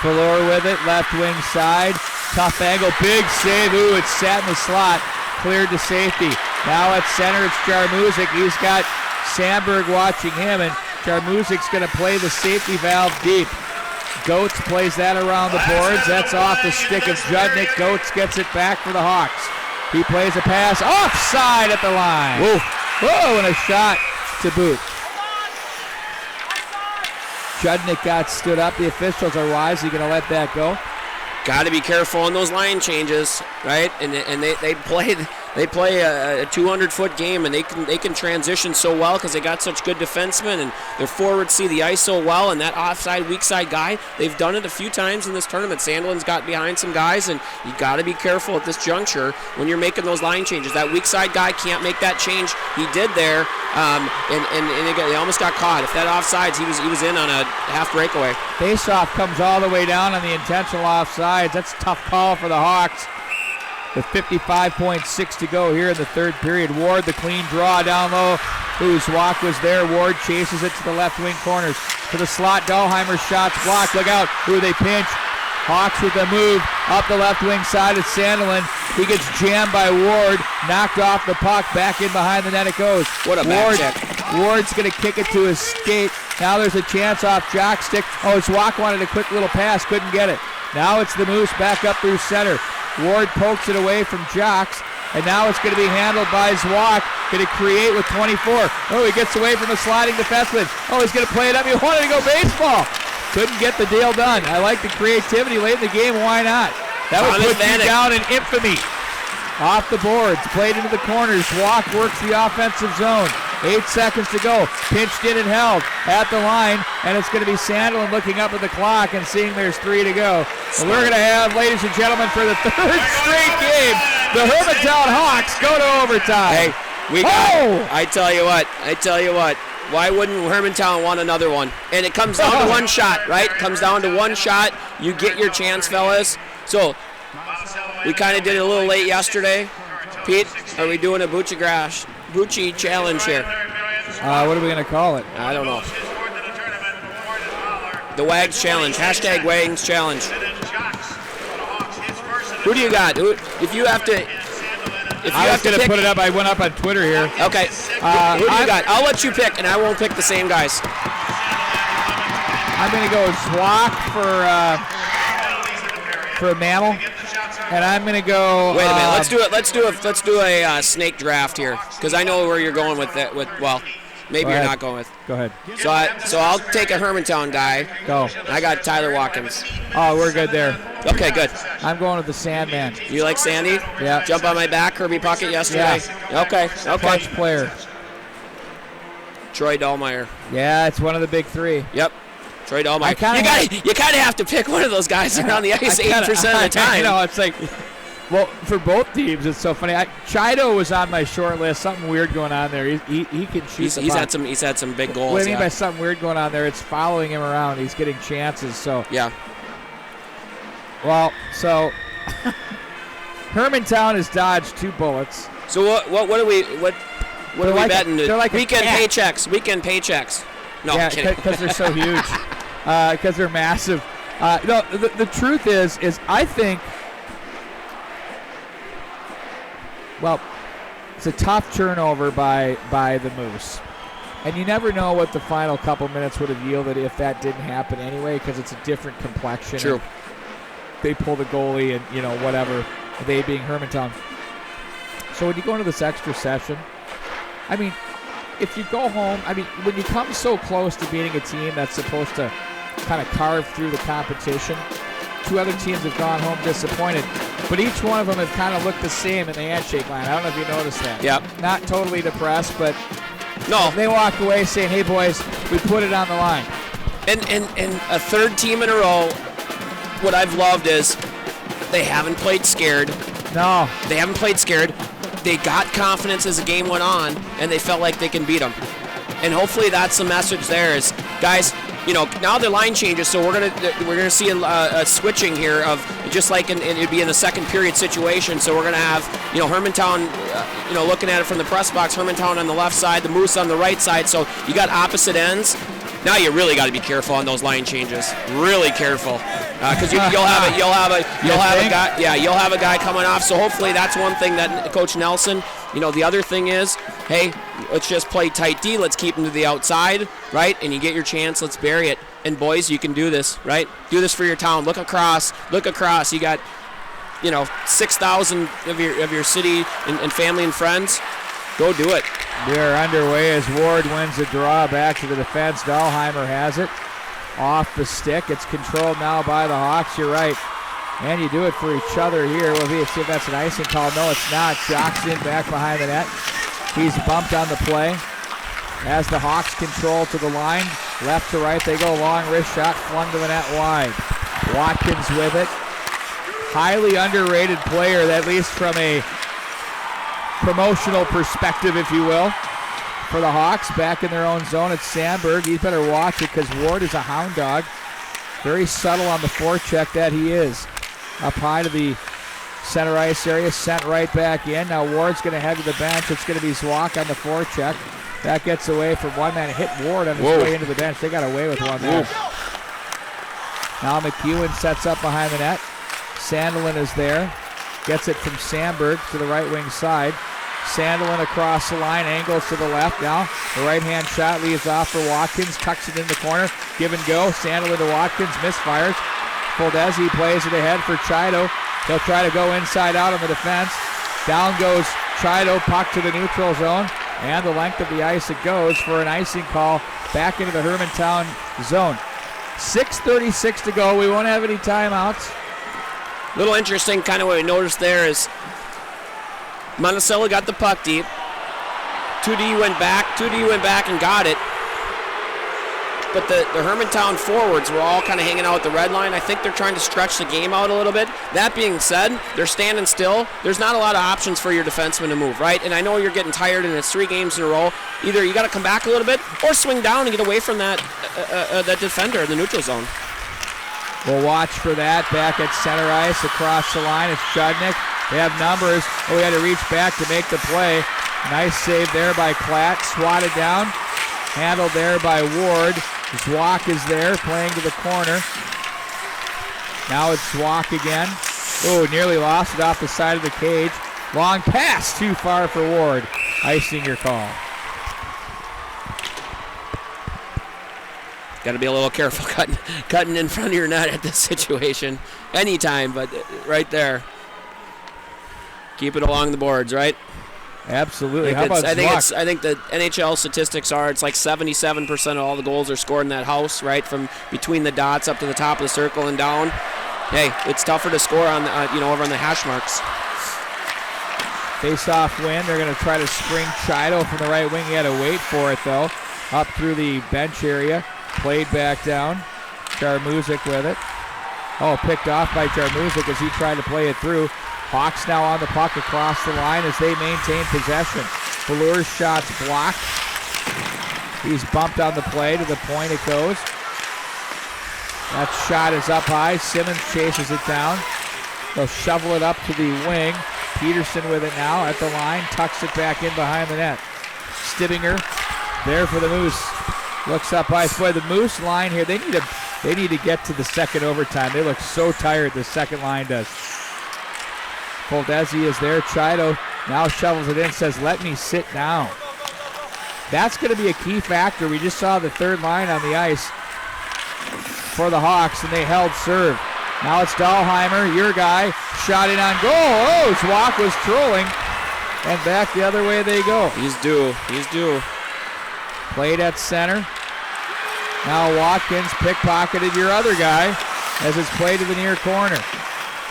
Fuller with it, left wing side. Tough angle, big save. Ooh, it's sat in the slot. Cleared to safety. Now at center, it's Jarmuzic. He's got Sandberg watching him, and Jarmuzic's going to play the safety valve deep. Goetz plays that around the boards. That's off the stick of Judnick. Goetz gets it back for the Hawks. He plays a pass offside at the line. Whoa, and a shot to boot. Judnick got stood up. The officials are wisely going to let that go. Got to be careful on those line changes, right? And they play a 200-foot game, and they can transition so well because they got such good defensemen, and their forwards see the ice so well. And that offside, weak side guy, they've done it a few times in this tournament. Sandelin's got behind some guys, and you got to be careful at this juncture when you're making those line changes. That weak side guy can't make that change. He did there, and they almost got caught. If that offsides, he was in on a half breakaway. Faceoff comes all the way down on the intentional offsides. That's a tough call for the Hawks. With 55.6 to go here in the third period. Ward, the clean draw down low. Zwack was there. Ward chases it to the left wing corners. To the slot. Dahlheimer shots blocked. Look out. They pinch. Hawks with the move. Up the left wing side of Sandelin. He gets jammed by Ward. Knocked off the puck. Back in behind the net it goes. What a back check. Ward's going to kick it to his skate. Now there's a chance off Jock's stick. Zwack wanted a quick little pass. Couldn't get it. Now it's the Moose back up through center. Ward pokes it away from Jocks, and now it's going to be handled by Zwack. Going to create with 24. He gets away from a sliding defenseman. He's going to play it up. He wanted to go baseball. couldn't get the deal done. I like the creativity late in the game. Why not? That would put you down in infamy. Off the boards, played into the corners. Walk works the offensive zone. 8 seconds to go. Pinched in and held at the line, and it's going to be Sandlin looking up at the clock and seeing there's 3 to go. And we're going to have, ladies and gentlemen, for the 3rd straight game, the Hermantown Hawks go to overtime. Hey, we got. I tell you what. Why wouldn't Hermantown want another one? And it comes down to one shot, right? It comes down to one shot. You get your chance, fellas. So we kind of did it a little late yesterday. Pete, are we doing a Bucci challenge here? What are we going to call it? I don't know. The Wags challenge. Hashtag Wags challenge. Who do you got? If you have to... I was going to put it up. I went up on Twitter here. Okay. Who do you got? I'll let you pick, and I won't pick the same guys. I'm going to go Zwock for Mammal, and I'm going to go. Wait a minute. Let's do a snake draft here, because I know where you're going with that. Maybe you're not going with. Go ahead. So I'll take a Hermantown guy. Go. I got Tyler Watkins. Oh, we're good there. Okay, good. I'm going with the Sandman. You like Sandy? Yeah. Jump on my back, Kirby Puckett yesterday? Yeah. Okay. Clutch player. Troy Dahlmeyer. Yeah, it's one of the big 3. Yep. Troy Dahlmeyer. You kind of have to pick one of those guys around the ice 80% of the time. You know, it's like, well, for both teams, it's so funny. Chido was on my short list. Something weird going on there. He can shoot. He's had some big goals. What I mean by something weird going on there, it's following him around. He's getting chances. So yeah. Well, so Hermantown has dodged 2 bullets. So what are we betting? They're like weekend paychecks. No, yeah, because they're so huge. Because they're massive. No, the truth is I think. Well, it's a tough turnover by the Moose. And you never know what the final couple minutes would have yielded if that didn't happen anyway, because it's a different complexion. True. They pull the goalie and, whatever, they being Hermantown. So when you go into this extra session, I mean, if you go home, when you come so close to beating a team that's supposed to kind of carve through the competition, 2 other teams have gone home disappointed, but each one of them have kind of looked the same in the handshake line. I don't know if you noticed that. Yep. Not totally depressed, but no, they walk away saying, "Hey boys, we put it on the line." And a 3rd team in a row. What I've loved is they haven't played scared. No, they haven't played scared. They got confidence as the game went on, and they felt like they can beat them. And hopefully that's the message there is, guys, now the line changes, so we're gonna see a switching here of just like it'd be in the second period situation. So we're gonna have Hermantown, looking at it from the press box, Hermantown on the left side, the Moose on the right side. So you got opposite ends. Now you really got to be careful on those line changes. Really careful, because you'll have a guy coming off. So hopefully that's one thing that Coach Nelson. The other thing is, hey, let's just play tight D. Let's keep them to the outside, right? And you get your chance. Let's bury it. And boys, you can do this, right? Do this for your town. Look across. You got, 6,000 of your city and family and friends. Go do it. We are underway as Ward wins the draw back to the defense. Dahlheimer has it off the stick. It's controlled now by the Hawks. You're right. And you do it for each other here. We'll see if that's an icing call. No, it's not. Jock's in back behind the net. He's bumped on the play. As the Hawks control to the line, left to right, they go long wrist shot, flung to the net wide. Watkins with it. Highly underrated player, at least from a promotional perspective, if you will, for the Hawks. Back in their own zone, it's Sandberg. He better watch it because Ward is a hound dog. Very subtle on the forecheck that he is. Up high to the center ice area, sent right back in. Now Ward's going to head to the bench. It's going to be Zwock on the forecheck. That gets away from one man. Hit Ward on his way into the bench. They got away with one there. Now McEwen sets up behind the net. Sandelin is there. Gets it from Sandberg to the right wing side. Sandelin across the line, angles to the left now. The right-hand shot leaves off for Watkins, tucks it in the corner. Give and go. Sandelin to Watkins, misfires. Foldesi plays it ahead for Chido. He'll try to go inside out on the defense. Down goes Chido, puck to the neutral zone. And the length of the ice it goes for an icing call back into the Hermantown zone. 6:36 to go. We won't have any timeouts. Little interesting, kind of what we noticed there is Monticello got the puck deep. 2D went back and got it. But the Hermantown forwards were all kind of hanging out at the red line. I think they're trying to stretch the game out a little bit. That being said, they're standing still. There's not a lot of options for your defenseman to move, right? And I know you're getting tired and it's 3 games in a row. Either you got to come back a little bit or swing down and get away from that defender in the neutral zone. We'll watch for that back at center ice across the line. It's Judnick. They have numbers. Oh, we had to reach back to make the play. Nice save there by Klatt. Swatted down. Handled there by Ward. Zwak is there playing to the corner. Now it's Zwak again. Oh, nearly lost it off the side of the cage. Long pass too far for Ward. Icing your call. Got to be a little careful cutting in front of your net at this situation. Anytime, but right there. Keep it along the boards, right? Absolutely. I think the NHL statistics are it's like 77% of all the goals are scored in that house, right, from between the dots up to the top of the circle and down. Hey, it's tougher to score on over on the hash marks. Face-off win. They're going to try to spring Chido from the right wing. He had to wait for it though. Up through the bench area, played back down. Jarmuzic with it. Oh, picked off by Jarmuzic as he tried to play it through. Hawks now on the puck across the line as they maintain possession. Valur's shot's blocked. He's bumped on the play. To the point it goes. That shot is up high. Simmons chases it down. They'll shovel it up to the wing. Peterson with it now at the line. Tucks it back in behind the net. Stibbinger there for the Moose. Looks up ice. Boy, the Moose line here, they need to get to the second overtime. They look so tired, the second line does. Poldesi is there. Chido now shovels it in, says, let me sit down. That's going to be a key factor. We just saw the third line on the ice for the Hawks, and they held serve. Now it's Dahlheimer, your guy, shot in on goal. Oh, Zwak was trolling, and back the other way they go. He's due. Played at center. Now Watkins pickpocketed your other guy as it's played to the near corner.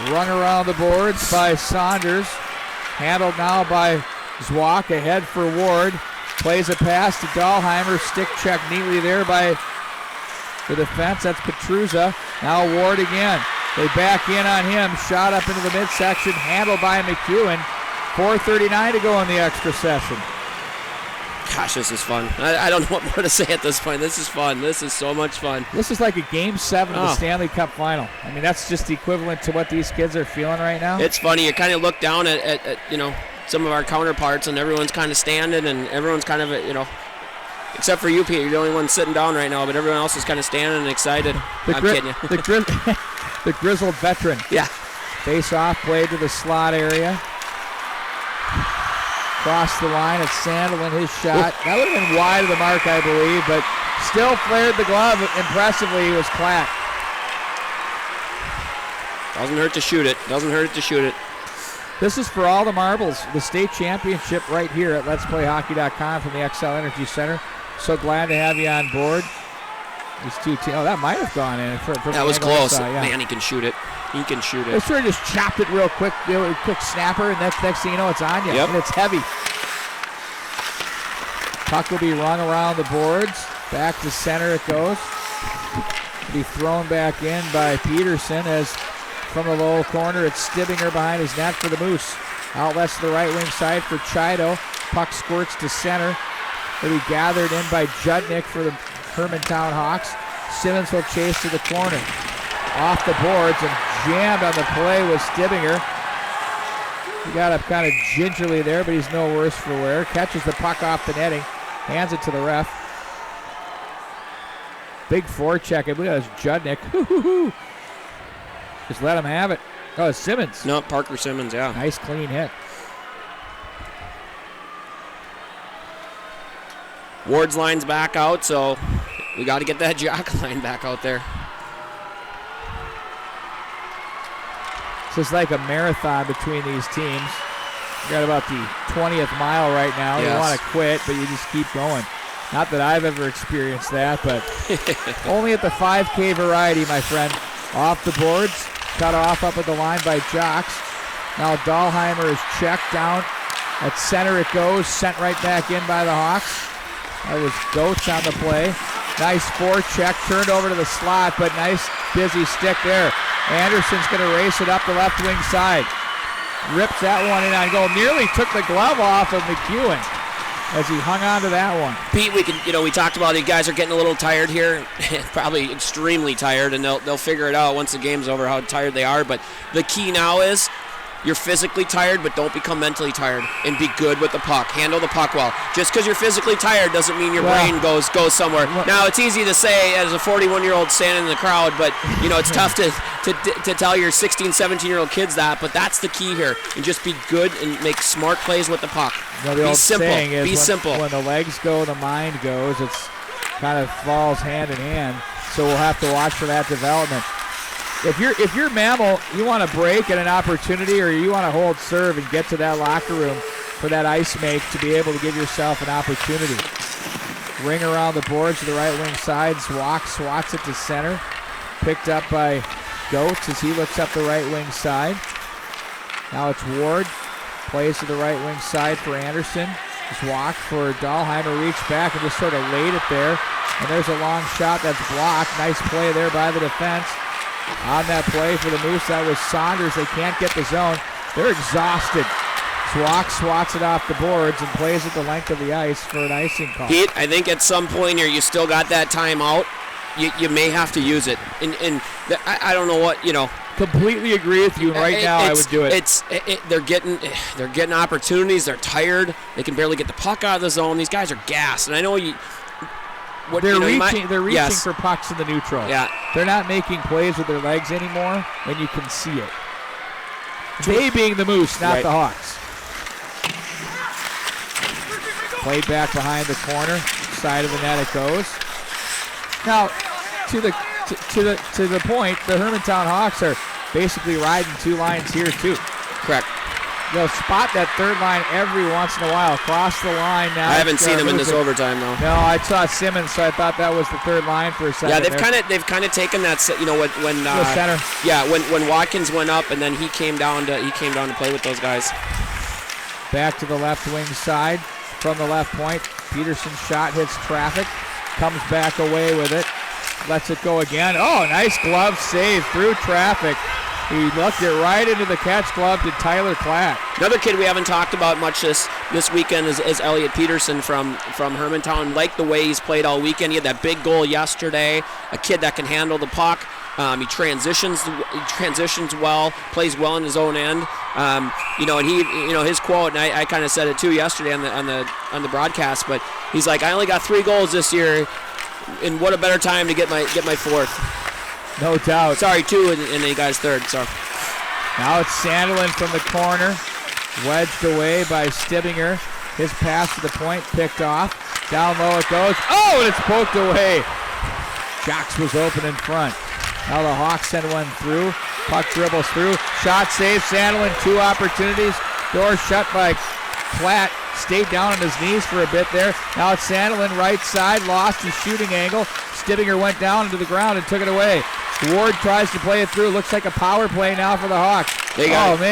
Run around the boards by Saunders. Handled now by Zwak. Ahead for Ward. Plays a pass to Dahlheimer. Stick check neatly there by the defense. That's Petruzza. Now Ward again. They back in on him. Shot up into the midsection. Handled by McEwen. 4:39 to go in the extra session. Gosh, this is fun. I don't know what more to say at this point. This is fun. This is so much fun. This is like a Game 7 of the Stanley Cup Final. I mean, that's just equivalent to what these kids are feeling right now. It's funny. You kind of look down at some of our counterparts, and everyone's kind of standing, and everyone's kind of, except for you, Pete. You're the only one sitting down right now, but everyone else is kind of standing and excited. I'm kidding you. The grizzled veteran. Yeah. Face off, played to the slot area. Crossed the line, it's Sandel in his shot. That would have been wide of the mark, I believe, but still flared the glove impressively. He was Klatt. Doesn't hurt to shoot it. This is for all the marbles. The state championship right here at Let'sPlayHockey.com from the XL Energy Center. So glad to have you on board. These two teams. Oh, that might have gone in. That was close. Man, he can shoot it. They sort of just chopped it real quick. Quick snapper, and next thing you know, it's on you. Yep. And it's heavy. Puck will be run around the boards. Back to center it goes. Be thrown back in by Peterson as from the low corner, it's Stibbinger behind his net for the Moose. Outlets to the right wing side for Chido. Puck squirts to center. It'll be gathered in by Judnick for the Hermantown Hawks. Simmons will chase to the corner. Off the boards and jammed on the play with Stibbinger. He got up kind of gingerly there, but he's no worse for wear. Catches the puck off the netting. Hands it to the ref. Big forecheck. I believe that was Judnick. Just let him have it. Oh, it's Simmons. No, Parker Simmons, yeah. Nice clean hit. Ward's line's back out, so we got to get that Jock line back out there. This is like a marathon between these teams. You got about the 20th mile right now. Yes. You want to quit, but you just keep going. Not that I've ever experienced that, but Only at the 5K variety, my friend. Off the boards, cut off up at the line by Jocks. Now Dahlheimer is checked down. At center it goes, sent right back in by the Hawks. That was Goetz on the play. Nice forecheck, turned over to the slot, but nice busy stick there. Anderson's going to race it up the left wing side. Rips that one in on goal. Nearly took the glove off of McEwen as he hung on to that one. Pete, we talked about these guys are getting a little tired here, probably extremely tired, and they'll figure it out once the game's over how tired they are. But the key now is you're physically tired, but don't become mentally tired, and be good with the puck. Handle the puck well. Just because you're physically tired doesn't mean your brain goes somewhere. Now, it's easy to say as a 41-year-old standing in the crowd, but it's tough to tell your 16, 17-year-old kids that. But that's the key here, and just be good and make smart plays with the puck. Be simple. Be simple. When the legs go, the mind goes. It's kind of falls hand in hand. So we'll have to watch for that development. If you're Mammal, you want to break at an opportunity, or you want to hold serve and get to that locker room for that ice make to be able to give yourself an opportunity. Ring around the boards to the right wing side. Swats it to center. Picked up by Goetz as he looks up the right wing side. Now it's Ward. Plays to the right wing side for Anderson. Zwak for Dahlheimer. Reached back and just sort of laid it there. And there's a long shot that's blocked. Nice play there by the defense. On that play for the Moose, that was Saunders. They can't get the zone. They're exhausted. Zwak swats it off the boards and plays it the length of the ice for an icing call. Pete, I think at some point here you still got that timeout. You may have to use it. And I don't know what, Completely agree with you. Right now, I would do it. They're getting opportunities. They're tired. They can barely get the puck out of the zone. These guys are gassed. And I know they're reaching for pucks in the neutral. Yeah. They're not making plays with their legs anymore, and you can see it. They being the Moose, not the Hawks. Played back behind the corner, side of the net it goes. Now, to the point, the Hermantown Hawks are basically riding two lines here too. Correct. They'll spot that third line every once in a while. Cross the line now. I haven't seen him in this overtime though. No, I saw Simmons, so I thought that was the third line for a second. Yeah, they've kind of taken that. When the center. Yeah, when Watkins went up and then he came down to play with those guys. Back to the left wing side from the left point. Peterson's shot hits traffic, comes back away with it, lets it go again. Oh, nice glove save through traffic. He looked it right into the catch glove to Tyler Klatt. Another kid we haven't talked about much this weekend is Elliot Peterson from Hermantown. Like the way he's played all weekend. He had that big goal yesterday. A kid that can handle the puck. He transitions well, plays well in his own end. And his quote, and I kind of said it too yesterday on the broadcast. But he's like, I only got 3 goals this year, and what a better time to get my 4th. No doubt. Sorry, 2, and he got his 3rd. So now it's Sandelin from the corner, wedged away by Stibbinger. His pass to the point, picked off. Down low it goes. Oh, and it's poked away. Jocks was open in front. Now the Hawks send one through. Puck dribbles through. Shot save. Sandelin, 2 opportunities. Door shut by Klatt. Stayed down on his knees for a bit there. Now it's Sandelin, right side, lost his shooting angle. Stibbinger went down into the ground and took it away. Ward tries to play it through. Looks like a power play now for the Hawks. They got to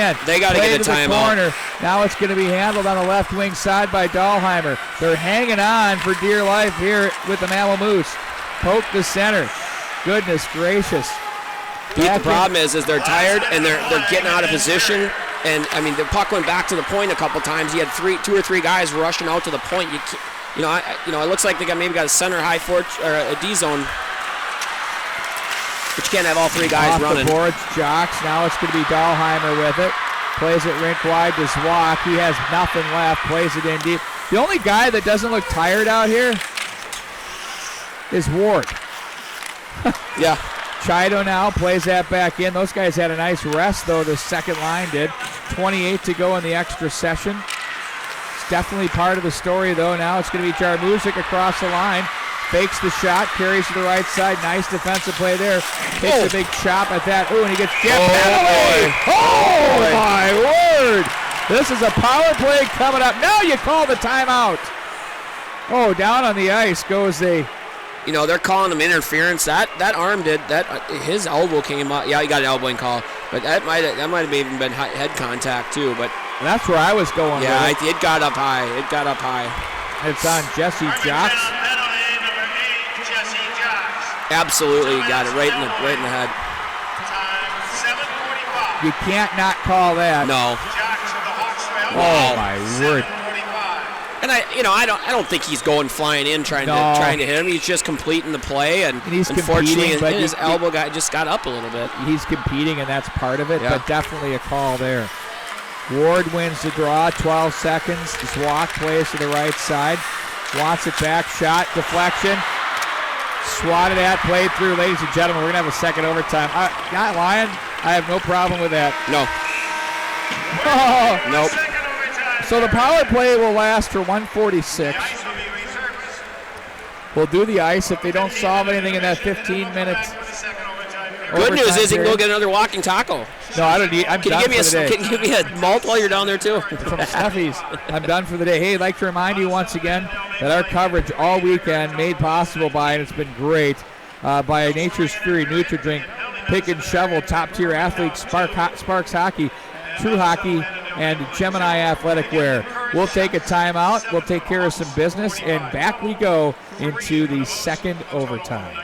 get the timeout. Now it's going to be handled on the left wing side by Dahlheimer. They're hanging on for dear life here with the Mammal Moose. Poke the center. Goodness gracious. The problem is they're tired and they're getting out of position. And I mean, the puck went back to the point a couple times. He had 2 or 3 guys rushing out to the point. It looks like they maybe got a center high fort or a D zone. But you can't have all 3 guys running. Off the boards, Jocks. Now it's going to be Dahlheimer with it. Plays it rink wide to Zwak. He has nothing left. Plays it in deep. The only guy that doesn't look tired out here is Ward. Yeah. Chido now plays that back in. Those guys had a nice rest, though. The second line did. 28 to go in the extra session. It's definitely part of the story, though. Now it's going to be Jarmuzic across the line. Fakes the shot, carries to the right side. Nice defensive play there. Takes a big chop at that. Ooh, and he gets jammed away. Oh, my word. This is a power play coming up. Now you call the timeout. Oh, down on the ice goes a you know, they're calling him interference. That arm did that. His elbow came up. Yeah, he got an elbowing call, but that might have even been head contact too. But that's where I was going. Yeah, with it got up high. It got up high. It's on Jesse Jocks. Absolutely, he got it right in the head. You can't not call that. No. Oh my word. And I don't think he's going flying in trying to hit him. He's just completing the play, and he's unfortunately competing, his elbow just got up a little bit. He's competing, and that's part of it. Yeah. But definitely a call there. Ward wins the draw, 12 seconds. Zwack plays to the right side. Wants it back, shot, deflection. Swatted at, played through. Ladies and gentlemen, we're going to have a second overtime. Not lying, I have no problem with that. No. Oh. Nope. So the power play will last for 146. We'll do the ice if they don't solve anything in that 15 minutes. Good news is you can go get another walking taco. No, I don't need. I'm done for the day. Can you give me a malt while you're down there too? From Steffi's. I'm done for the day. Hey, I'd like to remind you once again that our coverage all weekend made possible by, and it's been great, by Nature's Fury Nutri-Drink, Pick and Shovel, top-tier athletes, Sparks Hockey, True Hockey, and Gemini Athletic Wear. We'll take a timeout. We'll take care of some business, and back we go into the second overtime.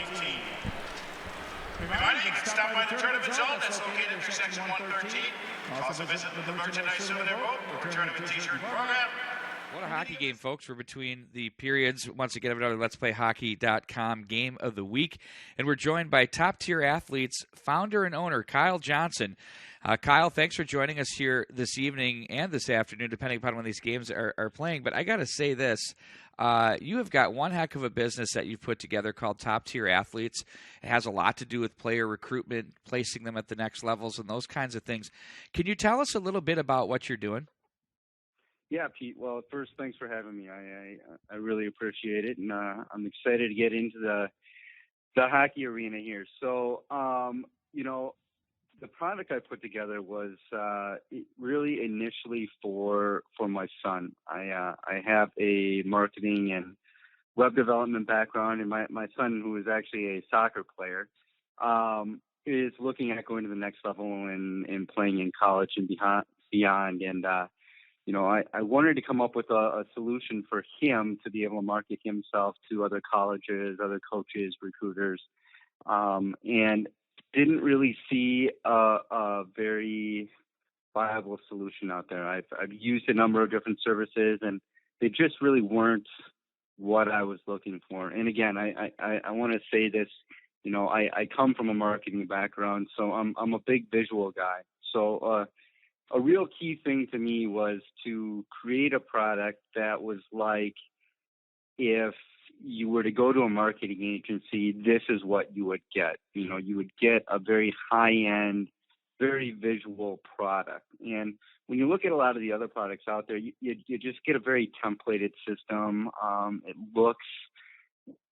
You can stop by the Tournament Zone that's located near Section 113. Also visit with the merchandise souvenir boat or tournament t-shirt program. What a hockey game, folks. We're between the periods. Once again, another Let's Play Hockey.com game of the week. And we're joined by top-tier athletes, founder and owner Kyle Johnson. Kyle, thanks for joining us here this evening and this afternoon, depending upon when these games are playing. But I got to say this. You have got one heck of a business that you've put together called Top Tier Athletes. It has a lot to do with player recruitment, placing them at the next levels, and those kinds of things. Can you tell us a little bit about what you're doing? Yeah, Pete. Well, first, thanks for having me. I really appreciate it, and I'm excited to get into the hockey arena here. So, the product I put together was really initially for my son. I have a marketing and web development background, and my son, who is actually a soccer player, is looking at going to the next level and playing in college and beyond. And I wanted to come up with a solution for him to be able to market himself to other colleges, other coaches, recruiters, and didn't really see a very viable solution out there. I've used a number of different services, and they just really weren't what I was looking for. And again, I want to say this, I come from a marketing background, so I'm a big visual guy. So a real key thing to me was to create a product that was like, if you were to go to a marketing agency, this is what you would get. You would get a very high-end, very visual product. And when you look at a lot of the other products out there, you just get a very templated system. It looks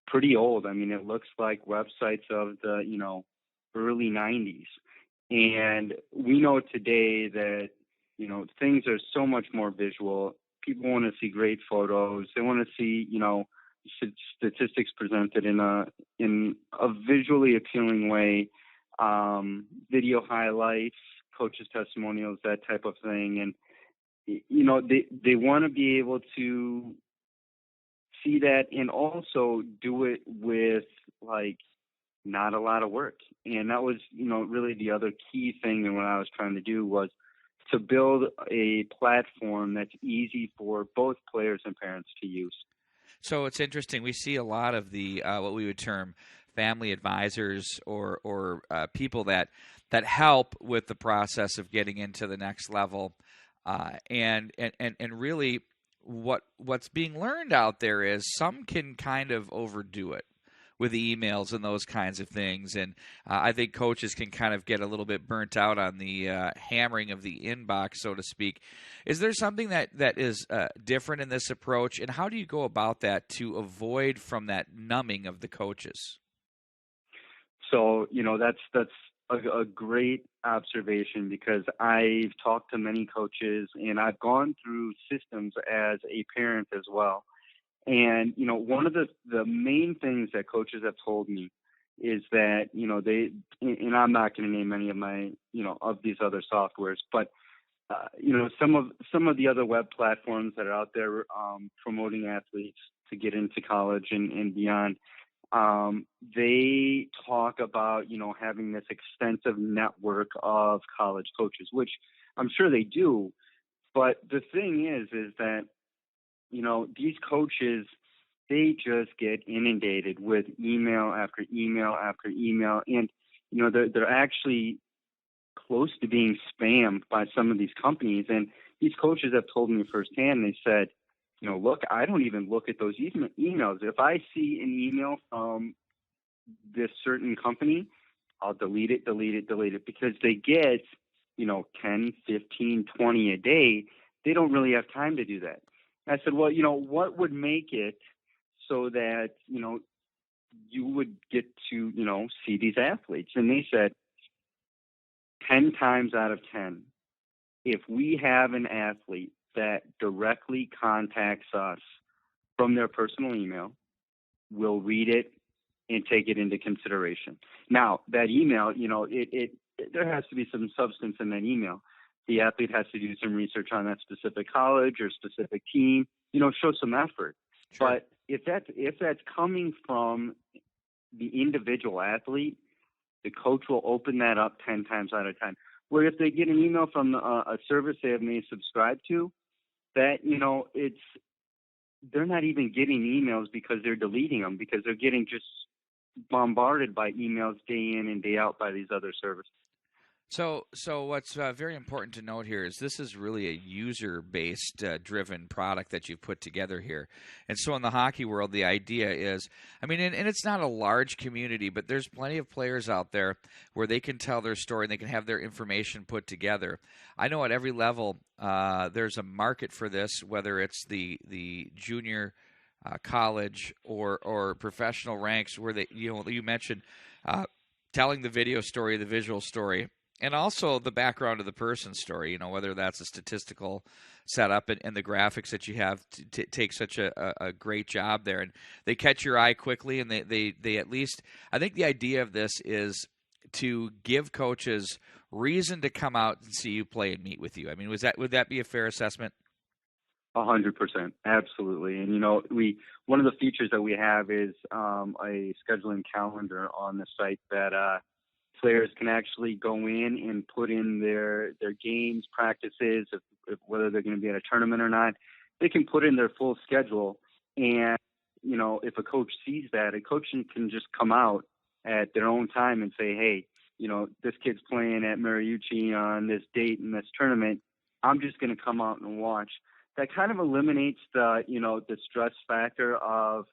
pretty old. I mean, it looks like websites of the, early 90s. And we know today that, things are so much more visual. People want to see great photos. They want to see, statistics presented in a visually appealing way, video highlights, coaches' testimonials, that type of thing. And, they want to be able to see that and also do it with, not a lot of work. And that was, really the other key thing that what I was trying to do was to build a platform that's easy for both players and parents to use. So it's interesting. We see a lot of the what we would term family advisors or people that help with the process of getting into the next level, and really what's being learned out there is some can kind of overdo it with the emails and those kinds of things, and I think coaches can kind of get a little bit burnt out on the hammering of the inbox, so to speak. Is there something that is different in this approach, and how do you go about that to avoid from that numbing of the coaches? So, that's a great observation, because I've talked to many coaches, and I've gone through systems as a parent as well. And, you know, one of the main things that coaches have told me is that, you know, and I'm not going to name any of my, you know, of these other softwares, but, you know, some of the other web platforms that are out there promoting athletes to get into college and beyond, they talk about, you know, having this extensive network of college coaches, which I'm sure they do. But the thing is that, you know, these coaches, they just get inundated with email after email after email. And, you know, they're actually close to being spammed by some of these companies. And these coaches have told me firsthand, they said, you know, look, I don't even look at those emails. If I see an email from this certain company, I'll delete it, because they get, you know, 10, 15, 20 a day. They don't really have time to do that. I said, well, you know, what would make it so that, you know, you would get to, you know, see these athletes? And they said 10 times out of 10, if we have an athlete that directly contacts us from their personal email, we'll read it and take it into consideration. Now, that email, you know, there has to be some substance in that email. The athlete has to do some research on that specific college or specific team, you know, show some effort. Sure. But if that's coming from the individual athlete, the coach will open that up 10 times out of 10. Where if they get an email from a service they have may subscribe to, that, you know, they're not even getting emails because they're deleting them, because they're getting just bombarded by emails day in and day out by these other services. So what's very important to note here is this is really a user-based driven product that you've put together here. And so in the hockey world, the idea is, I mean, and it's not a large community, but there's plenty of players out there where they can tell their story and they can have their information put together. I know at every level there's a market for this, whether it's the junior college or professional ranks, where they, you know, you mentioned telling the video story, the visual story, and also the background of the person's story, you know, whether that's a statistical setup and the graphics that you have to take such a great job there. And they catch your eye quickly, and they at least, I think the idea of this is to give coaches reason to come out and see you play and meet with you. I mean, would that be a fair assessment? 100%, absolutely. And, you know, one of the features that we have is a scheduling calendar on the site that players can actually go in and put in their games, practices, if whether they're going to be at a tournament or not. They can put in their full schedule, and, you know, if a coach sees that, a coach can just come out at their own time and say, hey, you know, this kid's playing at Mariucci on this date in this tournament. I'm just going to come out and watch. That kind of eliminates the stress factor of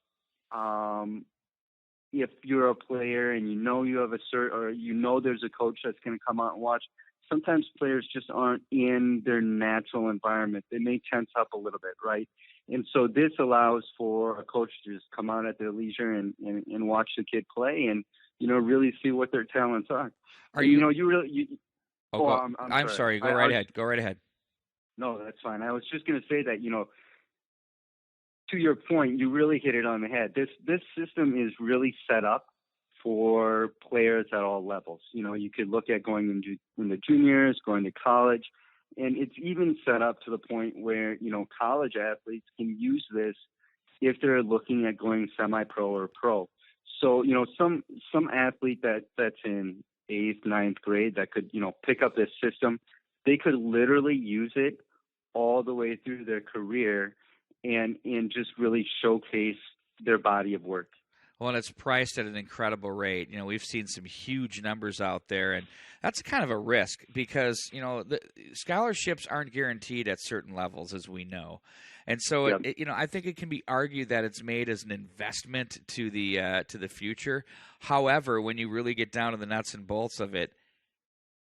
if you're a player and you know you have or you know there's a coach that's going to come out and watch. Sometimes players just aren't in their natural environment. They may tense up a little bit, right? And so this allows for a coach to just come out at their leisure and watch the kid play and, you know, really see what their talents are. I'm sorry. Go right ahead. No, that's fine. I was just going to say that, you know, to your point, you really hit it on the head. This system is really set up for players at all levels. You know, you could look at going into the juniors, going to college, and it's even set up to the point where, you know, college athletes can use this if they're looking at going semi-pro or pro. So, you know, some athlete that's in 8th, 9th grade that could, you know, pick up this system, they could literally use it all the way through their career and just really showcase their body of work. Well, and it's priced at an incredible rate. You know, we've seen some huge numbers out there, and that's kind of a risk because, you know, the scholarships aren't guaranteed at certain levels, as we know. And so, you know, I think it can be argued that it's made as an investment to the future. However, when you really get down to the nuts and bolts of it,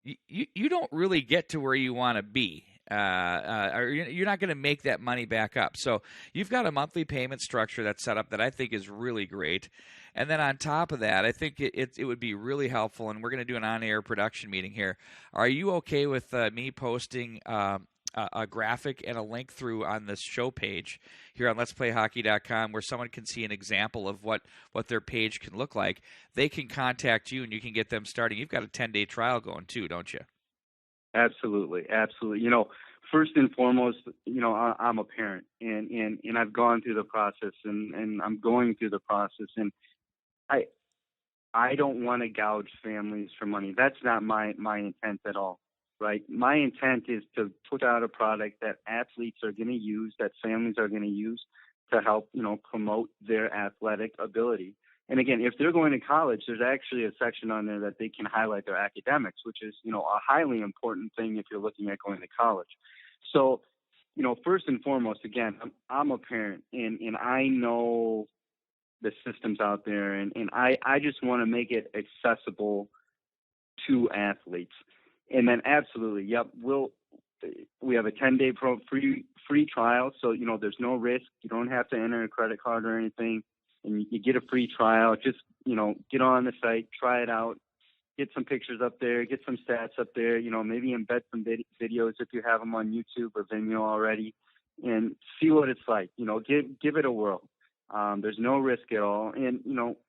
you don't really get to where you want to be. Or you're not going to make that money back up. So you've got a monthly payment structure that's set up that I think is really great. And then on top of that, I think it would be really helpful, and we're going to do an on-air production meeting here. Are you okay with me posting a a graphic and a link through on this show page here on letsplayhockey.com where someone can see an example of what their page can look like, they can contact you and you can get them starting. You've got a 10-day trial going too, don't you? Absolutely. First and foremost, I'm a parent, and I've gone through the process, and I'm going through the process, and I don't want to gouge families for money. That's not my intent at all, right? My intent is to put out a product that athletes are going to use, that families are going to use to help, promote their athletic ability. And again, if they're going to college, there's actually a section on there that they can highlight their academics, which is, a highly important thing if you're looking at going to college. So, first and foremost, again, I'm a parent, and I know the systems out there, and I just want to make it accessible to athletes. And then absolutely, yep, we have a 10-day free trial, so there's no risk. You don't have to enter a credit card or anything, and you get a free trial. Just get on the site, try it out, get some pictures up there, get some stats up there. Maybe embed some videos if you have them on YouTube or Vimeo already, and see what it's like. Give it a whirl. There's no risk at all, and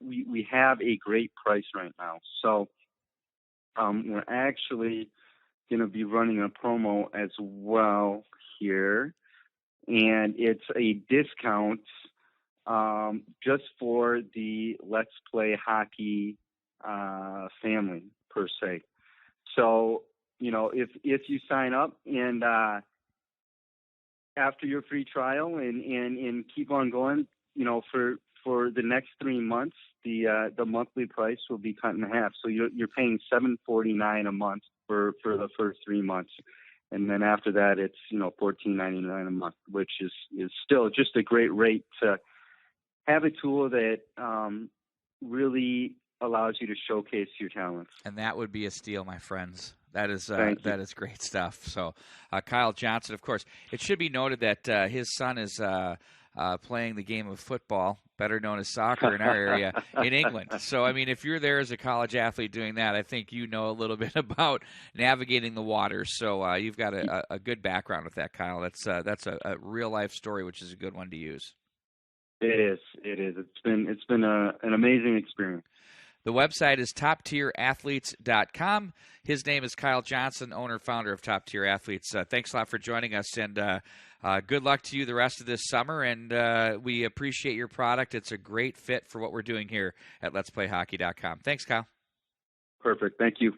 we have a great price right now. So we're actually going to be running a promo as well here, and it's a discount just for the Let's Play Hockey family per se. So if you sign up and after your free trial and keep on going, for the next 3 months, the monthly price will be cut in half. So you're paying $7.49 a month for the first 3 months, and then after that, it's $14.99 a month, which is still just a great rate to have a tool that really allows you to showcase your talents. And that would be a steal, my friends. That is great stuff. So Kyle Johnson, of course, it should be noted that his son is playing the game of football, better known as soccer in our area, in England. So, if you're there as a college athlete doing that, I think you know a little bit about navigating the waters. So you've got a good background with that, Kyle. That's a real-life story, which is a good one to use. It is. It's been an amazing experience. The website is toptierathletes.com. His name is Kyle Johnson, owner, founder of Top Tier Athletes. Thanks a lot for joining us, and good luck to you the rest of this summer, and we appreciate your product. It's a great fit for what we're doing here at letsplayhockey.com. Thanks, Kyle. Perfect. Thank you.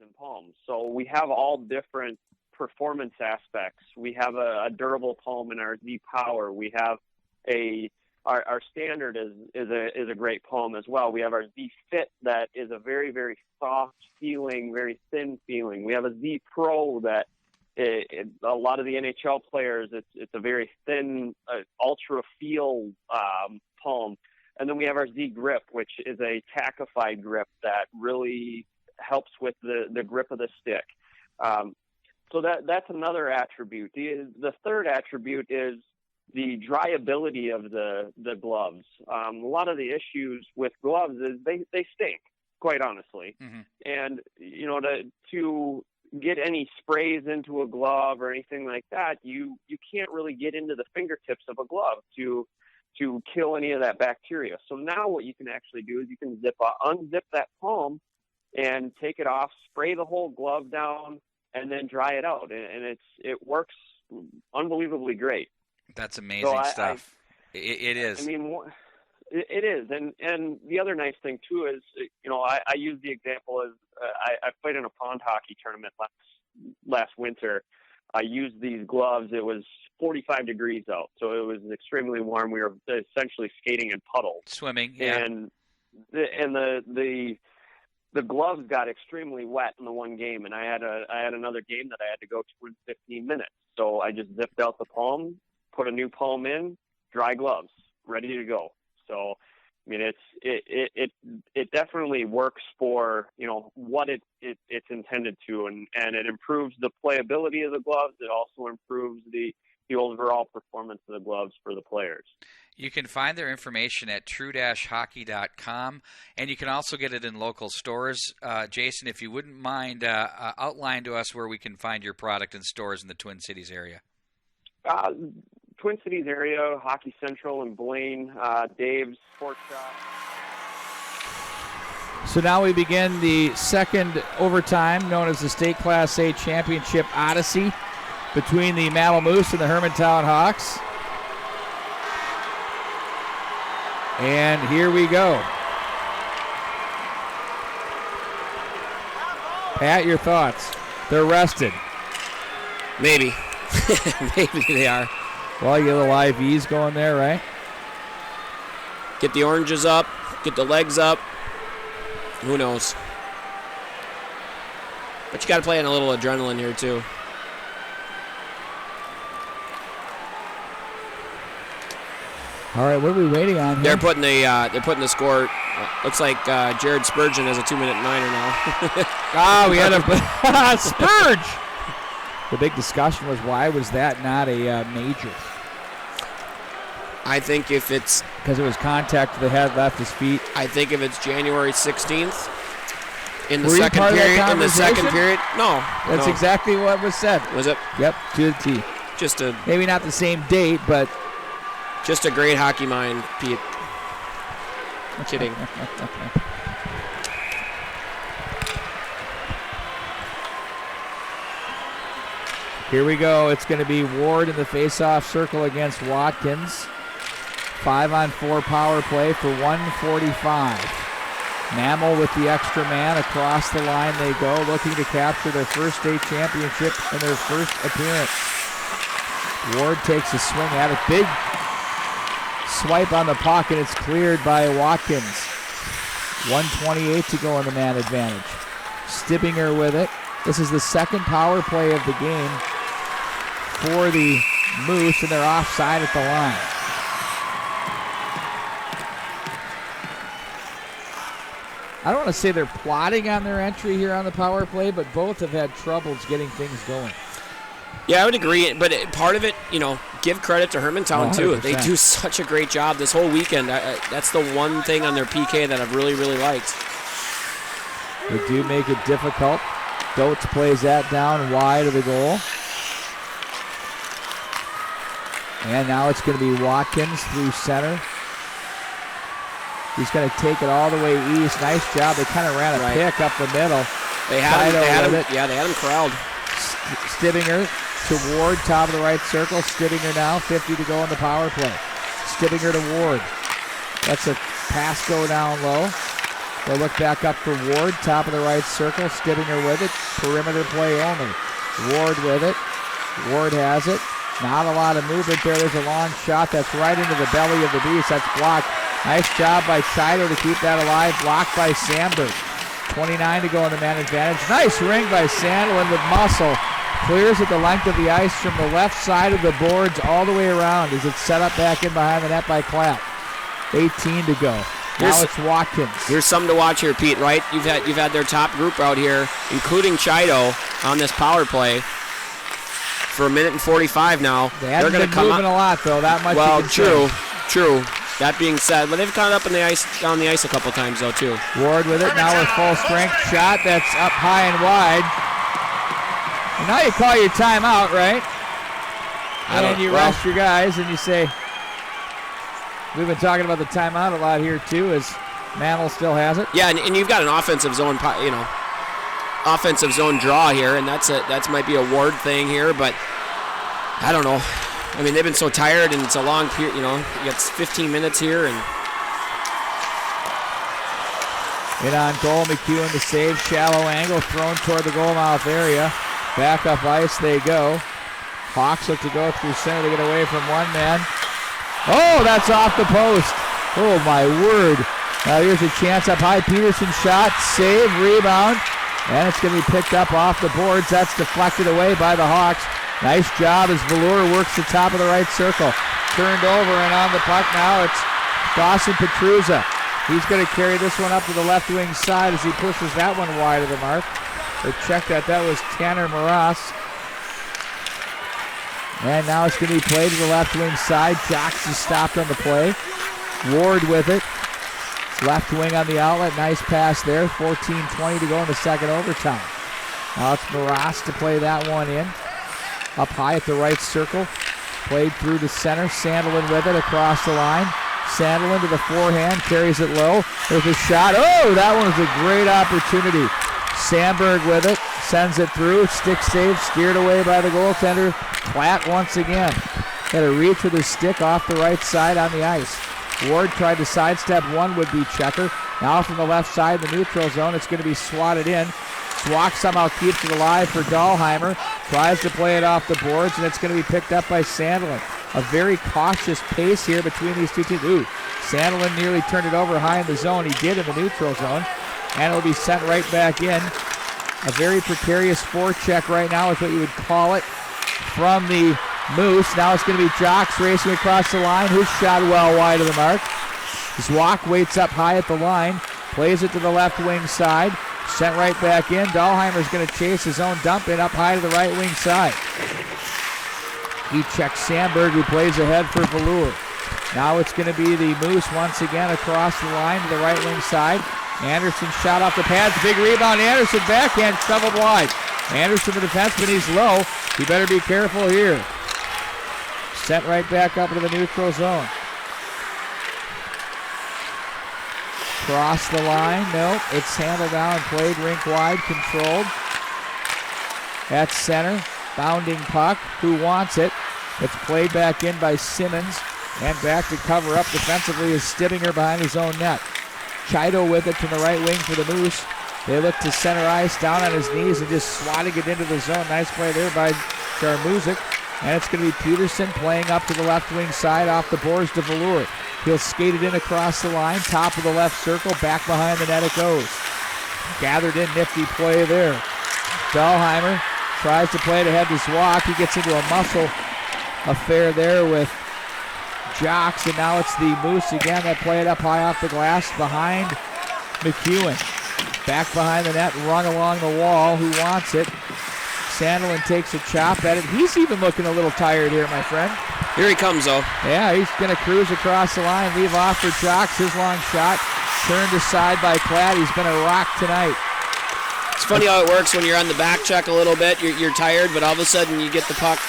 And palms. So we have all different performance aspects. We have a durable palm in our Z Power. We have our standard is a great palm as well. We have our Z Fit that is a very, very soft feeling, very thin feeling. We have a Z Pro that a lot of the NHL players, it's a very thin, ultra feel palm. And then we have our Z Grip, which is a tackified grip that really helps with the grip of the stick. So that's another attribute. The third attribute is the dryability of the gloves. A lot of the issues with gloves is they stink, quite honestly. Mm-hmm. And to get any sprays into a glove or anything like that, you can't really get into the fingertips of a glove to kill any of that bacteria. So now what you can actually do is you can unzip that palm and take it off, spray the whole glove down, and then dry it out. And it works unbelievably great. That's amazing stuff. It is. I mean, it is, and the other nice thing too is, I use the example as I played in a pond hockey tournament last winter. I used these gloves. It was 45 degrees out, so it was extremely warm. We were essentially skating in puddles, swimming, yeah. And the gloves got extremely wet in the one game, and I had another game that I had to go to in 15 minutes. So I just zipped out the palm, put a new palm in, dry gloves, ready to go. So, I mean, it definitely works for what it's intended to, and it improves the playability of the gloves. It also improves the overall performance of the gloves for the players. You can find their information at true-hockey.com, and you can also get it in local stores. Jason, if you wouldn't mind, outline to us where we can find your product in stores in the Twin Cities area. Twin Cities area, Hockey Central and Blaine, Dave's Sports Shop. So now we begin the second overtime, known as the State Class A Championship Odyssey, between the Malamute and the Hermantown Hawks. And here we go. Pat, your thoughts? They're rested. Maybe. Maybe they are. Well, you get a little IVs going there, right? Get the oranges up, get the legs up. Who knows? But you got to play on a little adrenaline here, too. All right, what are we waiting on here? They're putting the score. Looks like Jared Spurgeon has a 2-minute minor now. We had a Spurge. The big discussion was, why was that not a major? I think if it's because it was contact to the head, left his feet. I think if it's January 16th in the Were you second part of that period. In the second conversation? period, no. That's exactly what was said. Was it? Yep, to the T. Maybe not the same date, but just a great hockey mind, Pete. I'm kidding. Here we go. It's going to be Ward in the face-off circle against Watkins. 5-on-4 power play for 1:45. Mammal with the extra man. Across the line they go, looking to capture their first state championship in their first appearance. Ward takes a swing at it. Big swipe on the puck, and it's cleared by Watkins. 1:28 to go in the man advantage. Stibbinger with it. This is the second power play of the game for the Moose, and they're offside at the line. I don't want to say they're plotting on their entry here on the power play, but both have had troubles getting things going. Yeah, I would agree, but part of it, give credit to Hermantown, too. 100%. They do such a great job this whole weekend. That's the one thing on their PK that I've really, really liked. They do make it difficult. Dotes plays that down wide of the goal. And now it's going to be Watkins through center. He's going to take it all the way east. Nice job. They kind of ran a pick up the middle. They had him corralled. Stibbinger to Ward, top of the right circle. Stibbinger now, 50 to go in the power play. Stibbinger to Ward. That's a pass go down low. They'll look back up for Ward, top of the right circle. Stibbinger with it. Perimeter play only. Ward with it. Ward has it. Not a lot of movement there. There's a long shot that's right into the belly of the beast. That's blocked. Nice job by Chido to keep that alive. Blocked by Sandberg. 29 to go in the man advantage. Nice ring by Sandlin with muscle. Clears at the length of the ice from the left side of the boards all the way around as it's set up back in behind the net by Clapp. 18 to go. Now it's Watkins. Here's something to watch here, Pete, right? You've had their top group out here, including Chido, on this power play for 1:45 now. They haven't been moving a lot, though. That much. Well, true. That being said, but they've gone up on the ice a couple times, though, too. Ward with it now with full strength. Shot that's up high and wide. And now you call your timeout, right? And you rest your guys and you say, we've been talking about the timeout a lot here, too, as Mantle still has it. Yeah, and you've got an offensive zone, offensive zone draw here, and that might be a Ward thing here, but I don't know. I mean, they've been so tired, and it's a long period. You got 15 minutes here, and in on goal, McEwen to save, shallow angle, thrown toward the goal mouth area. Back up ice they go. Hawks look to go through center to get away from one man. Oh, that's off the post. Oh, my word. Now here's a chance up high. Peterson shot, save, rebound, and it's going to be picked up off the boards. That's deflected away by the Hawks. Nice job as Velour works the top of the right circle. Turned over and on the puck now. It's Dawson Petruzza. He's going to carry this one up to the left wing side as he pushes that one wide of the mark. They checked that was Tanner Maras. And now it's going to be played to the left wing side. Jocks is stopped on the play. Ward with it. Left wing on the outlet. Nice pass there. 14:20 to go in the second overtime. Now it's Maras to play that one in. Up high at the right circle. Played through to center. Sandelin with it across the line. Sandelin to the forehand. Carries it low. There's a shot. Oh, that one was a great opportunity. Sandberg with it. Sends it through. Stick save. Steered away by the goaltender. Platt once again. Got a reach with his stick off the right side on the ice. Ward tried to sidestep one would-be checker. Now from the left side, the neutral zone, it's going to be swatted in. Swak somehow keeps it alive for Dahlheimer. Tries to play it off the boards, and it's going to be picked up by Sandelin. A very cautious pace here between these two teams. Ooh, Sandelin nearly turned it over high in the zone. He did in the neutral zone. And it'll be sent right back in. A very precarious forecheck right now is what you would call it from the Moose. Now it's going to be Jocks racing across the line. His shot well wide of the mark. Zwak waits up high at the line. Plays it to the left wing side. Sent right back in. Dahlheimer's going to chase his own dump in up high to the right wing side. He checks Sandberg, who plays ahead for Velour. Now it's going to be the Moose once again across the line to the right wing side. Anderson shot off the pads. Big rebound. Anderson backhand shoveled wide. Anderson, the defenseman, he's low. He better be careful here. Sent right back up into the neutral zone. Cross the line. Nope. It's handled down, played rink wide, controlled. At center. Bounding puck. Who wants it? It's played back in by Simmons. And back to cover up defensively is Stibbinger behind his own net. Chido with it from the right wing for the Moose. They look to center ice, down on his knees and just swatting it into the zone. Nice play there by Jarmuzic. And it's going to be Peterson playing up to the left wing side off the boards to Velour. He'll skate it in across the line, top of the left circle, back behind the net it goes. Gathered in, nifty play there. Dahlheimer tries to play it ahead to Zwak. He gets into a muscle affair there with Jocks, and now it's the Moose again that play it up high off the glass behind McEwen. Back behind the net, run along the wall. Who wants it? Sandelin takes a chop at it. He's even looking a little tired here, my friend. Here he comes, though. Yeah, he's going to cruise across the line, leave off for Jocks. His long shot turned aside by Platt. He's been a rock tonight. It's funny how it works when you're on the back check a little bit. You're tired, but all of a sudden you get the puck.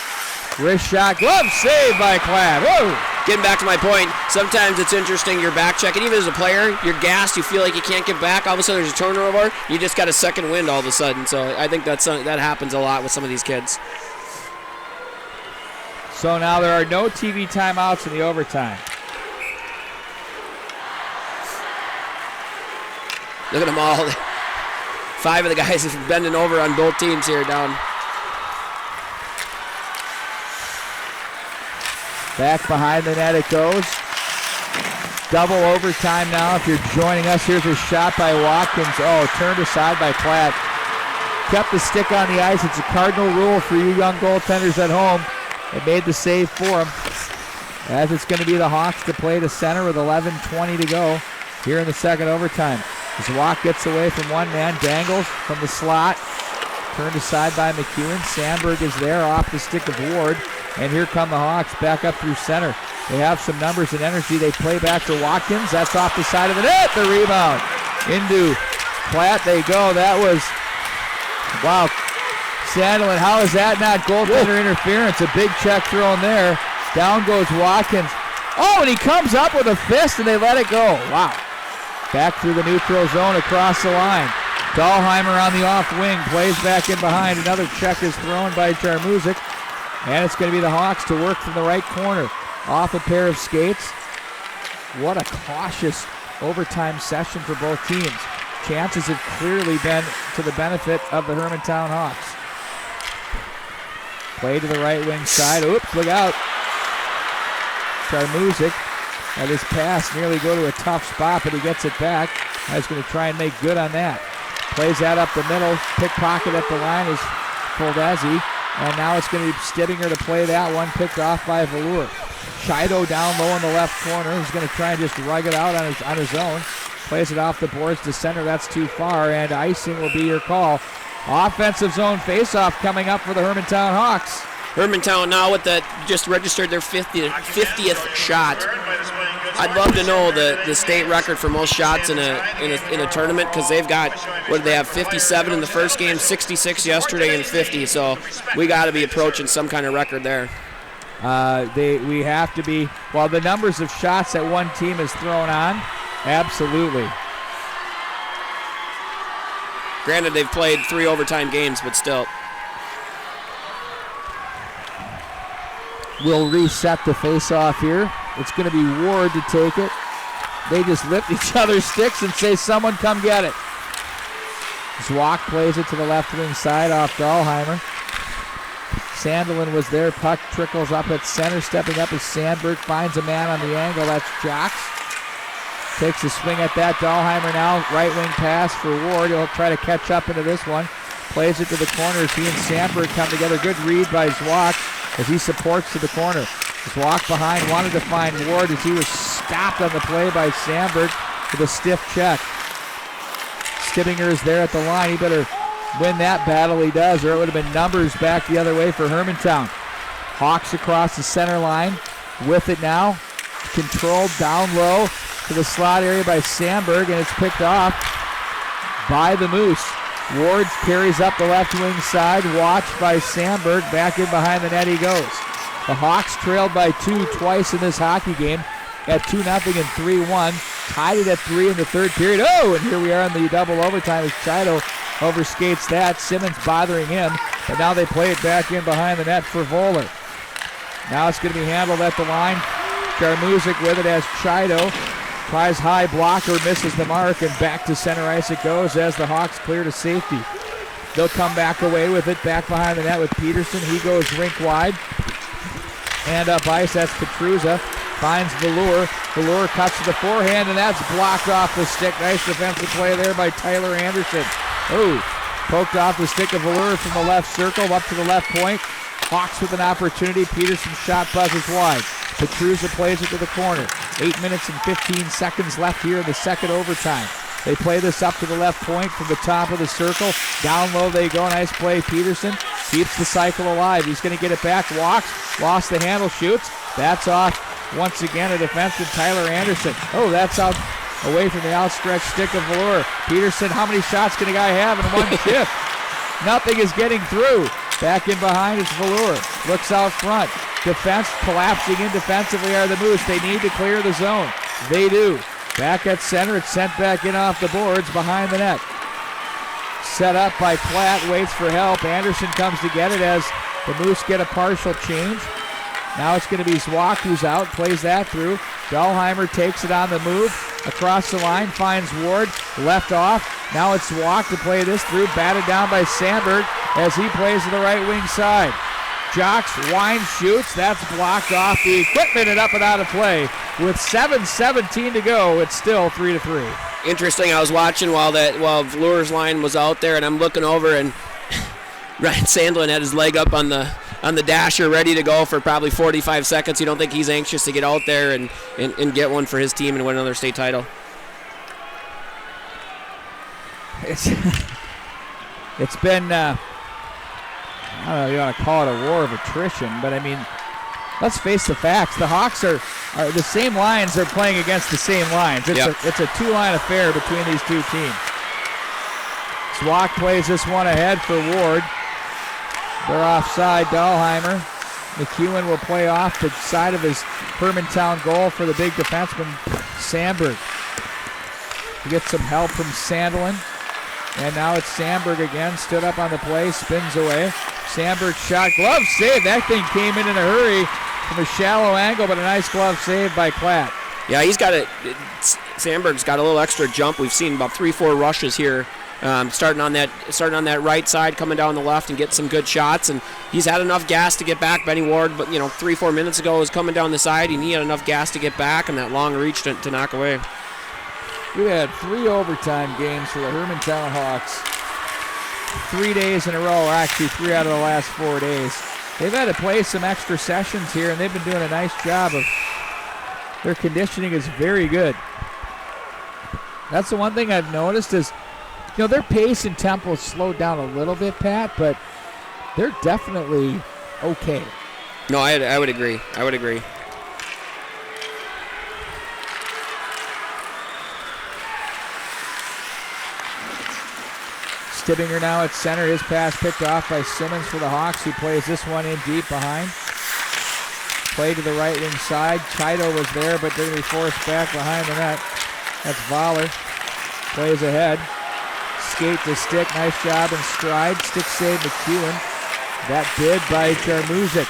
Wrist shot, glove save by Platt. Whoa! Getting back to my point, sometimes it's interesting, you're back checking. Even as a player, you're gassed, you feel like you can't get back. All of a sudden there's a turnover, you just got a second wind all of a sudden. So I think that happens a lot with some of these kids. So now there are no TV timeouts in the overtime. Look at them all. 5 of the guys have bending over on both teams here down. Back behind the net it goes. Double overtime now if you're joining us. Here's a shot by Watkins. Oh, turned aside by Platt. Kept the stick on the ice. It's a cardinal rule for you young goaltenders at home. They made the save for him. As it's going to be the Hawks to play to center with 11:20 to go here in the second overtime. Zwak gets away from one man, dangles from the slot. Turned aside by McEwen. Sandberg is there off the stick of Ward. And here come the Hawks back up through center. They have some numbers and energy. They play back to Watkins. That's off the side of the net. The rebound into Platt. They go. That was, wow. Sandelin, how is that not goaltender interference? A big check thrown there. Down goes Watkins. Oh, and he comes up with a fist and they let it go. Wow. Back through the neutral zone across the line. Dahlheimer on the off wing. Plays back in behind. Another check is thrown by Jarmuzic. And it's going to be the Hawks to work from the right corner. Off a pair of skates. What a cautious overtime session for both teams. Chances have clearly been to the benefit of the Hermantown Hawks. Play to the right wing side. Oops, look out. Charmuzik let his pass nearly go to a tough spot, but he gets it back. He's going to try and make good on that. Plays that up the middle. Pickpocket at the line is Foldesi. And now it's going to be Stittinger to play that one, picked off by Velour. Chido down low in the left corner. He's going to try and just rug it out on his own. Plays it off the boards to center. That's too far, and icing will be your call. Offensive zone faceoff coming up for the Hermantown Hawks. Hermantown now with that just registered their 50th shot. I'd love to know the state record for most shots in a tournament, because they've got, what did they have, 57 in the first game, 66 yesterday, and 50. So we got to be approaching some kind of record there. We have to be, well, the numbers of shots that one team has thrown on, absolutely. Granted, they've played 3 overtime games, but still. We'll reset the face-off here. It's going to be Ward to take it. They just lift each other's sticks and say, someone come get it. Zwock plays it to the left wing side off Dahlheimer. Sandelin was there. Puck trickles up at center. Stepping up is Sandberg. Finds a man on the angle. That's Jocks. Takes a swing at that. Dahlheimer now. Right wing pass for Ward. He'll try to catch up into this one. Plays it to the corners. He and Sandberg come together. Good read by Zwock as he supports to the corner. Zwock behind, wanted to find Ward as he was stopped on the play by Sandberg with a stiff check. Stittinger is there at the line. He better win that battle. He does, or it would have been numbers back the other way for Hermantown. Hawks across the center line with it now. Controlled down low to the slot area by Sandberg, and it's picked off by the Moose. Ward carries up the left wing side, watched by Sandberg. Back in behind the net he goes. The Hawks trailed by 2 twice in this hockey game at 2-0 and 3-1. Tied it at 3 in the third period. Oh, and here we are in the double overtime as Chido overskates that. Simmons bothering him, but now they play it back in behind the net for Voller. Now it's going to be handled at the line. Charmuzik with it as Chido tries high blocker, misses the mark, and back to center ice it goes as the Hawks clear to safety. They'll come back away with it, back behind the net with Peterson. He goes rink wide. And up ice, that's Petruzza. Finds Velour. Velour cuts to the forehand, and that's blocked off the stick. Nice defensive play there by Tyler Anderson. Oh, poked off the stick of Velour from the left circle up to the left point. Hawks with an opportunity. Peterson's shot buzzes wide. Petruzza plays it to the corner. 8 minutes and 15 seconds left here in the second overtime. They play this up to the left point from the top of the circle. Down low they go. Nice play. Peterson keeps the cycle alive. He's going to get it back. Walks. Lost the handle. Shoots. That's off once again a defenseman, Tyler Anderson. Oh, that's out away from the outstretched stick of Velour. Peterson, how many shots can a guy have in one shift? Nothing is getting through. Back in behind is Velour. Looks out front. Defense collapsing in defensively are the Moose. They need to clear the zone. They do. Back at center. It's sent back in off the boards behind the net. Set up by Platt. Waits for help. Anderson comes to get it as the Moose get a partial change. Now it's going to be Zwock who's out. Plays that through. Dahlheimer takes it on the move. Across the line. Finds Ward. Left off. Now it's Zwock to play this through. Batted down by Sandberg as he plays to the right wing side. Jocks, winds, shoots. That's blocked off the equipment and up and out of play. With 7:17 to go, it's still 3-3. Interesting. I was watching while Velour's line was out there, and I'm looking over, and Ryan Sandlin had his leg up on the dasher, ready to go for probably 45 seconds. You don't think he's anxious to get out there and get one for his team and win another state title? It's been. I don't know if you want to call it a war of attrition, but I mean, let's face the facts. The Hawks are the same lines are playing against the same lines. It's a two-line affair between these two teams. Zwock plays this one ahead for Ward. They're offside. Dahlheimer. McEwen will play off the side of his Hermantown goal for the big defenseman, Sandberg. He gets some help from Sandelin. And now it's Sandberg again, stood up on the play, spins away. Sandberg shot, glove save. That thing came in a hurry from a shallow angle, but a nice glove save by Klatt. Yeah, he's got Sandberg's got a little extra jump. We've seen about 3-4 rushes here, starting on that right side, coming down the left, and getting some good shots. And he's had enough gas to get back. Benny Ward, but 3-4 minutes ago was coming down the side, and he had enough gas to get back and that long reach to knock away. We had 3 overtime games for the Hermantown Hawks. 3 days in a row, actually 3 out of the last 4 days. They've had to play some extra sessions here, and they've been doing a nice job of. Their conditioning is very good. That's the one thing I've noticed is, their pace and tempo has slowed down a little bit, Pat, but they're definitely okay. No, I would agree. Stibbinger now at center. His pass picked off by Simmons for the Hawks, who plays this one in deep behind. Play to the right wing side. Chido was there, but they're going to be forced back behind the net. That's Voller. Plays ahead. Skate to stick. Nice job in stride. Stick save McEwen. That bid by Jarmuzic.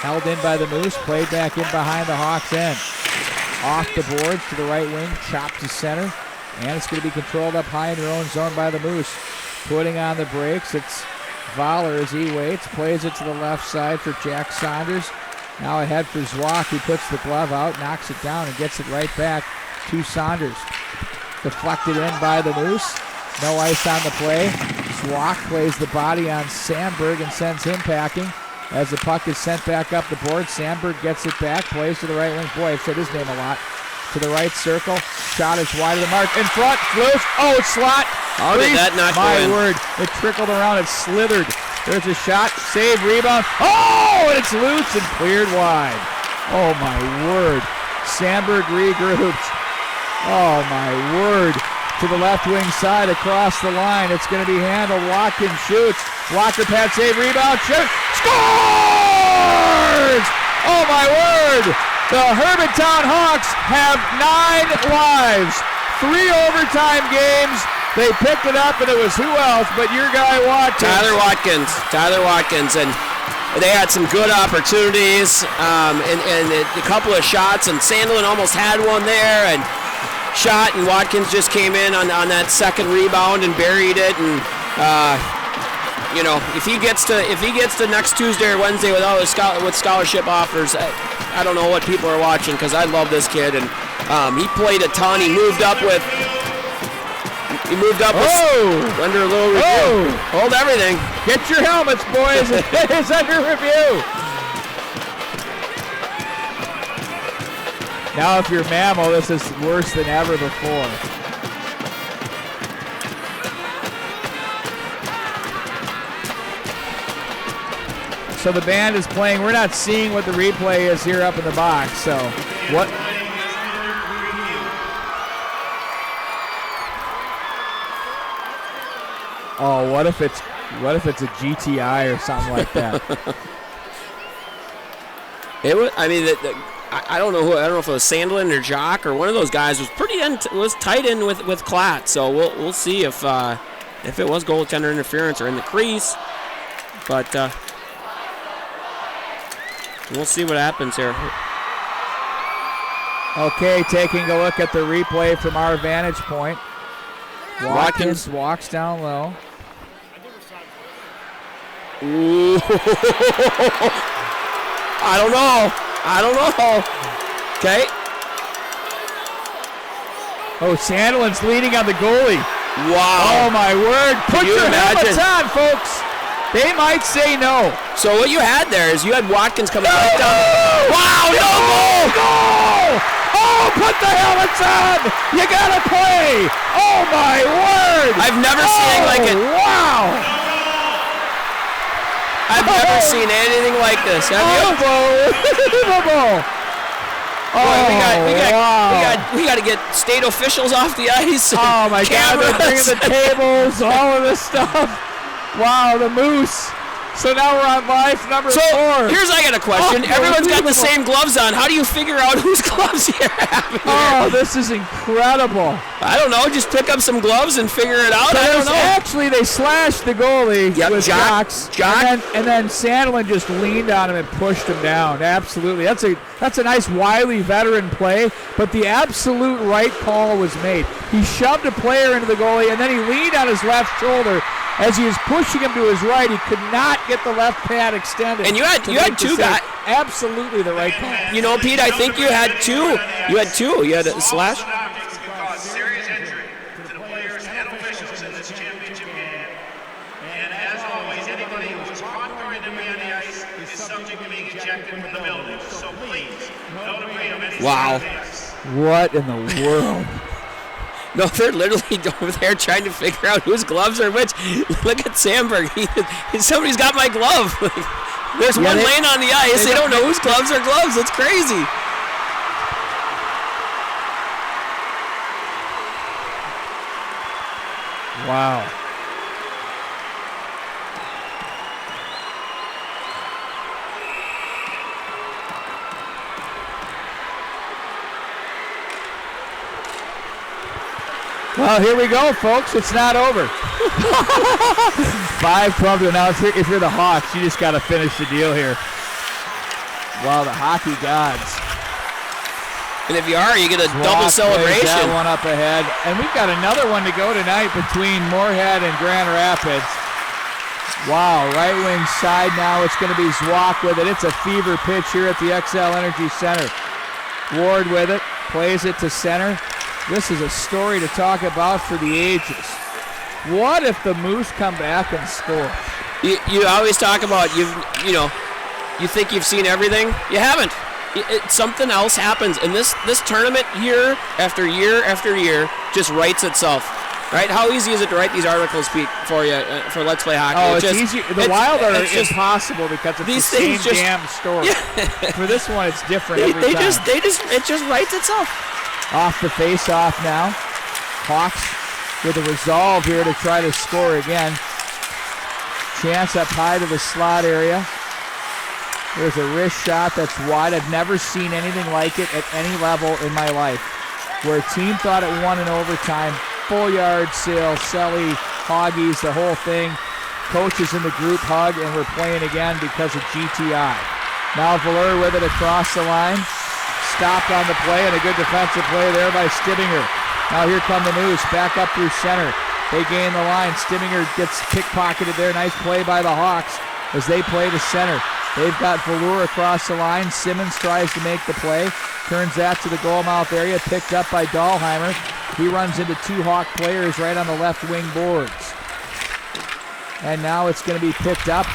Held in by the Moose. Played back in behind the Hawks end. Off the boards to the right wing. Chopped to center. And it's going to be controlled up high in their own zone by the Moose. Putting on the brakes. It's Voller as he waits, plays it to the left side for Jack Saunders. Now ahead for Zwock, who puts the glove out, knocks it down, and gets it right back to Saunders. Deflected in by the Moose. No ice on the play. Zwock plays the body on Sandberg and sends him packing. As the puck is sent back up the board, Sandberg gets it back, plays to the right wing. Boy, I've said his name a lot. To the right circle. Shot is wide of the mark. In front. Loose. Oh, slot. How did that not go in? My word. It trickled around. It slithered. There's a shot. Save. Rebound. Oh, and it's loose and cleared wide. Oh, my word. Sandberg regroups. Oh, my word. To the left wing side across the line. It's going to be handled. Watkins shoots. Walker pad save. Rebound. Shoot. Scores! Oh, my word. The Hermantown Hawks have 9 lives. 3 overtime games. They picked it up, and it was who else but your guy Watkins. Tyler Watkins. And they had some good opportunities and a couple of shots, and Sandlin almost had one there and shot, and Watkins just came in on that second rebound and buried it. And if he gets to next Tuesday or Wednesday with all his scholarship offers, I don't know what people are watching, because I love this kid, and he played a ton. He moved up with under a little review. Hold everything. Get your helmets, boys. It's under review. Now, if you're Mammo, this is worse than ever before. So the band is playing. We're not seeing what the replay is here up in the box. So what? Oh, what if it's a GTI or something like that? It was. I mean, I don't know who. I don't know if it was Sandlin or Jock or one of those guys was tight in with Klatt. So we'll see if it was goaltender interference or in the crease, but. We'll see what happens here. Okay, taking a look at the replay from our vantage point. Watkins walks down low. Ooh. I don't know. Okay. Oh, Sandlin's leading on the goalie. Wow. Oh, my word. Put your helmets on, folks. They might say no. So what you had there is you had Watkins coming right down. Wow, no goal! Oh, put the helmets on! You gotta play! Oh, my word! I've never seen like it. Wow! I've never seen anything like this. Have you? Unbelievable! We got to get state officials off the ice. Oh, my God, they're bringing the tables, all of this stuff. Wow, the Moose So now we're on life number 4. I got a question. Oh, Everyone's got the same gloves on. How do you figure out whose gloves you have here? Oh, this is incredible. I don't know. Just pick up some gloves and figure it out. So I don't know. Actually, they slashed the goalie with Jocks. Jock. And then Sandelin just leaned on him and pushed him down. Absolutely. That's a nice wily veteran play, but the absolute right call was made. He shoved a player into the goalie, and then he leaned on his left shoulder. As he was pushing him to his right, he could not get the left pad extended. And you had two guys. Absolutely the right call. You know, Pete, I think you had two. You had two. You had a slash. Serious injury to the players and officials in this championship game. And as always, anybody who's caught during the man the ice is subject to being ejected from the building. So please, don't agree on any. Wow. What in the world? No, they're literally over there trying to figure out whose gloves are which. Look at Sandberg. Somebody's got my glove. There's one laying on the ice. They don't know whose gloves are gloves. It's crazy. Wow. Well, here we go, folks. It's not over. 5-12 to announce. If you're the Hawks, you just got to finish the deal here. Wow, the hockey gods. And if you are, you get a double celebration. That one up ahead. And we've got another one to go tonight between Moorhead and Grand Rapids. Wow, right wing side now. It's going to be Zwock with it. It's a fever pitch here at the XL Energy Center. Ward with it. Plays it to center. This is a story to talk about for the ages. What if the Moose come back and score? You always talk about, you think you've seen everything. You haven't. Something else happens. And this tournament year after year after year just writes itself. Right? How easy is it to write these articles, Pete, for you, for Let's Play Hockey? Oh, it's easy. The Wild are impossible because it's these the same things damn story. Yeah. For this one, it's different every time. It just writes itself. Off the face-off now. Hawks with a resolve here to try to score again. Chance up high to the slot area. There's a wrist shot that's wide. I've never seen anything like it at any level in my life. Where a team thought it won in overtime. Full yard sale, Selly, Hoggies, the whole thing. Coaches in the group hug, and we're playing again because of GTI. Now Valeur with it across the line. Stopped on the play, and a good defensive play there by Stibbinger. Now here come the Moose, back up through center. They gain the line. Stibbinger gets pickpocketed there. Nice play by the Hawks as they play to center. They've got Valeur across the line. Simmons tries to make the play. Turns that to the goal mouth area, picked up by Dahlheimer. He runs into two Hawk players right on the left wing boards. And now it's going to be picked up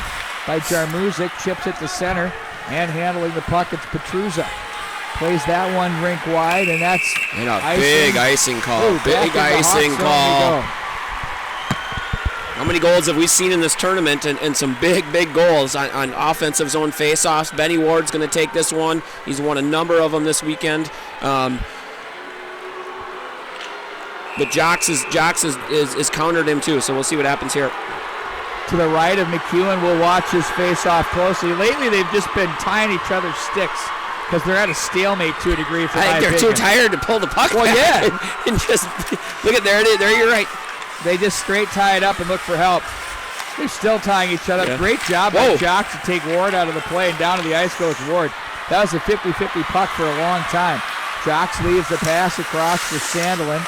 by Jarmuzic. Chips it to center, and handling the puck, it's Petruzza. Plays that one rink wide, and that's big icing call. Ooh, big icing call. How many goals have we seen in this tournament, and some big goals on offensive zone faceoffs? Benny Ward's going to take this one. He's won a number of them this weekend. But Jocks is countered him too, so we'll see what happens here. To the right of McEwen, we'll watch his faceoff closely. Lately, they've just been tying each other's sticks, because they're at a stalemate to a degree. For I think they're too tired to pull the puck back. Yeah. And just look at there you're right. They just straight tie it up and look for help. They're still tying each other up. Yeah. Great job by Jocks to take Ward out of the play, and down to the ice goes Ward. That was a 50-50 puck for a long time. Jocks leaves the pass across for Sandelin.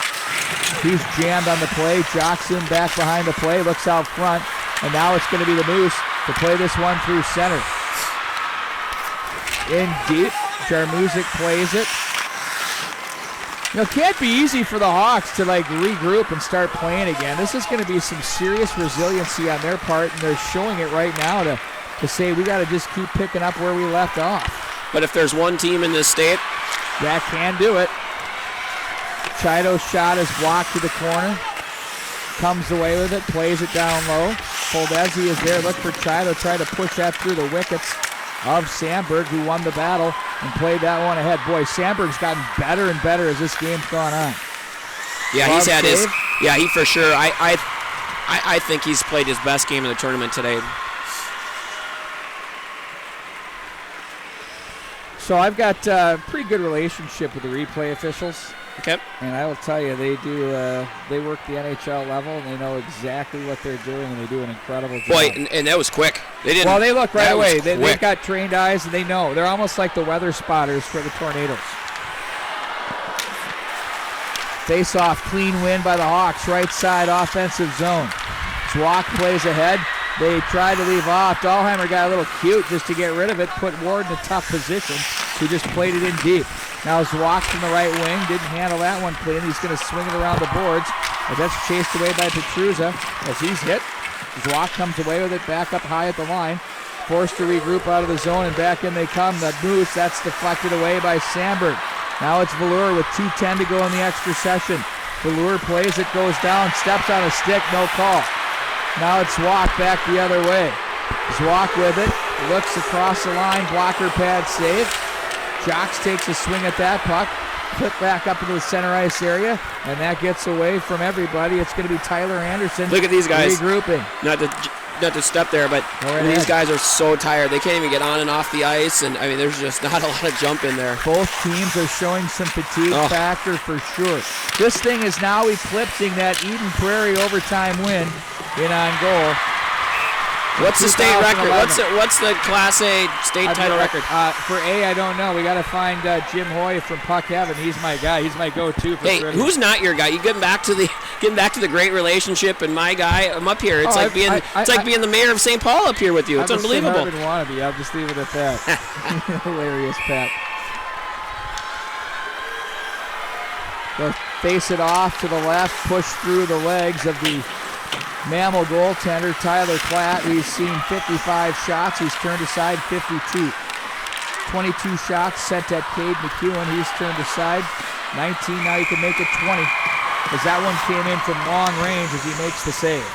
He's jammed on the play. Jocks in back behind the play, looks out front, and now it's going to be the Moose to play this one through center. In deep, Jarmuzic plays it. It can't be easy for the Hawks to regroup and start playing again. This is going to be some serious resiliency on their part, and they're showing it right now to say we got to just keep picking up where we left off. But if there's one team in this state that can do it. Chido's shot is blocked to the corner. Comes away with it, plays it down low. Poldezi is there. Look for Chido. Try to push that through the wickets of Sandberg, who won the battle and played that one ahead. Boy, Sandberg's gotten better and better as this game's gone on. Yeah, he's had his. Yeah, he for sure. I think he's played his best game of the tournament today. So I've got a pretty good relationship with the replay officials. Okay. And I will tell you, they do. They work the NHL level, and they know exactly what they're doing, and they do an incredible job. Boy, and that was quick. They didn't. Well, they look right away. They've got quick. trained eyes, and they know. They're almost like the weather spotters for the Tornadoes. Face-off, clean win by the Hawks, right side offensive zone. Zwack plays ahead. They try to leave off. Dahlheimer got a little cute just to get rid of it, put Ward in a tough position. He just played it in deep. Now Zwack from the right wing, didn't handle that one clean. He's going to swing it around the boards as that's chased away by Petruzza as he's hit. Zwack comes away with it back up high at the line. Forced to regroup out of the zone, and back in they come. The Moose, that's deflected away by Sandberg. Now it's Velour with 2:10 to go in the extra session. Velour plays it, goes down, steps on a stick, no call. Now it's Zwack back the other way. Zwack with it, looks across the line, blocker pad save. Jocks takes a swing at that puck, flip back up into the center ice area, and that gets away from everybody. It's going to be Tyler Anderson. Look at these guys. Regrouping. Not to step there, but these guys are so tired. They can't even get on and off the ice, and I mean, there's just not a lot of jump in there. Both teams are showing some fatigue factor for sure. This thing is now eclipsing that Eden Prairie overtime win in on goal. What's the state record? What's the Class A state title record? For A, I don't know. We got to find Jim Hoy from Puck Heaven. He's my guy. He's my go-to. For Who's not your guy? You getting back to the great relationship and my guy. I'm up here. It's like being the mayor of St. Paul up here with you. It's unbelievable. I'm a wannabe. I'll just leave it at that. Hilarious, Pat. They'll face it off to the left, push through the legs of the Mammal goaltender Tyler Klatt. He's seen 55 shots. He's turned aside 52. 22 shots sent at Cade McEwen. He's turned aside 19. Now he can make it 20 as that one came in from long range as he makes the save.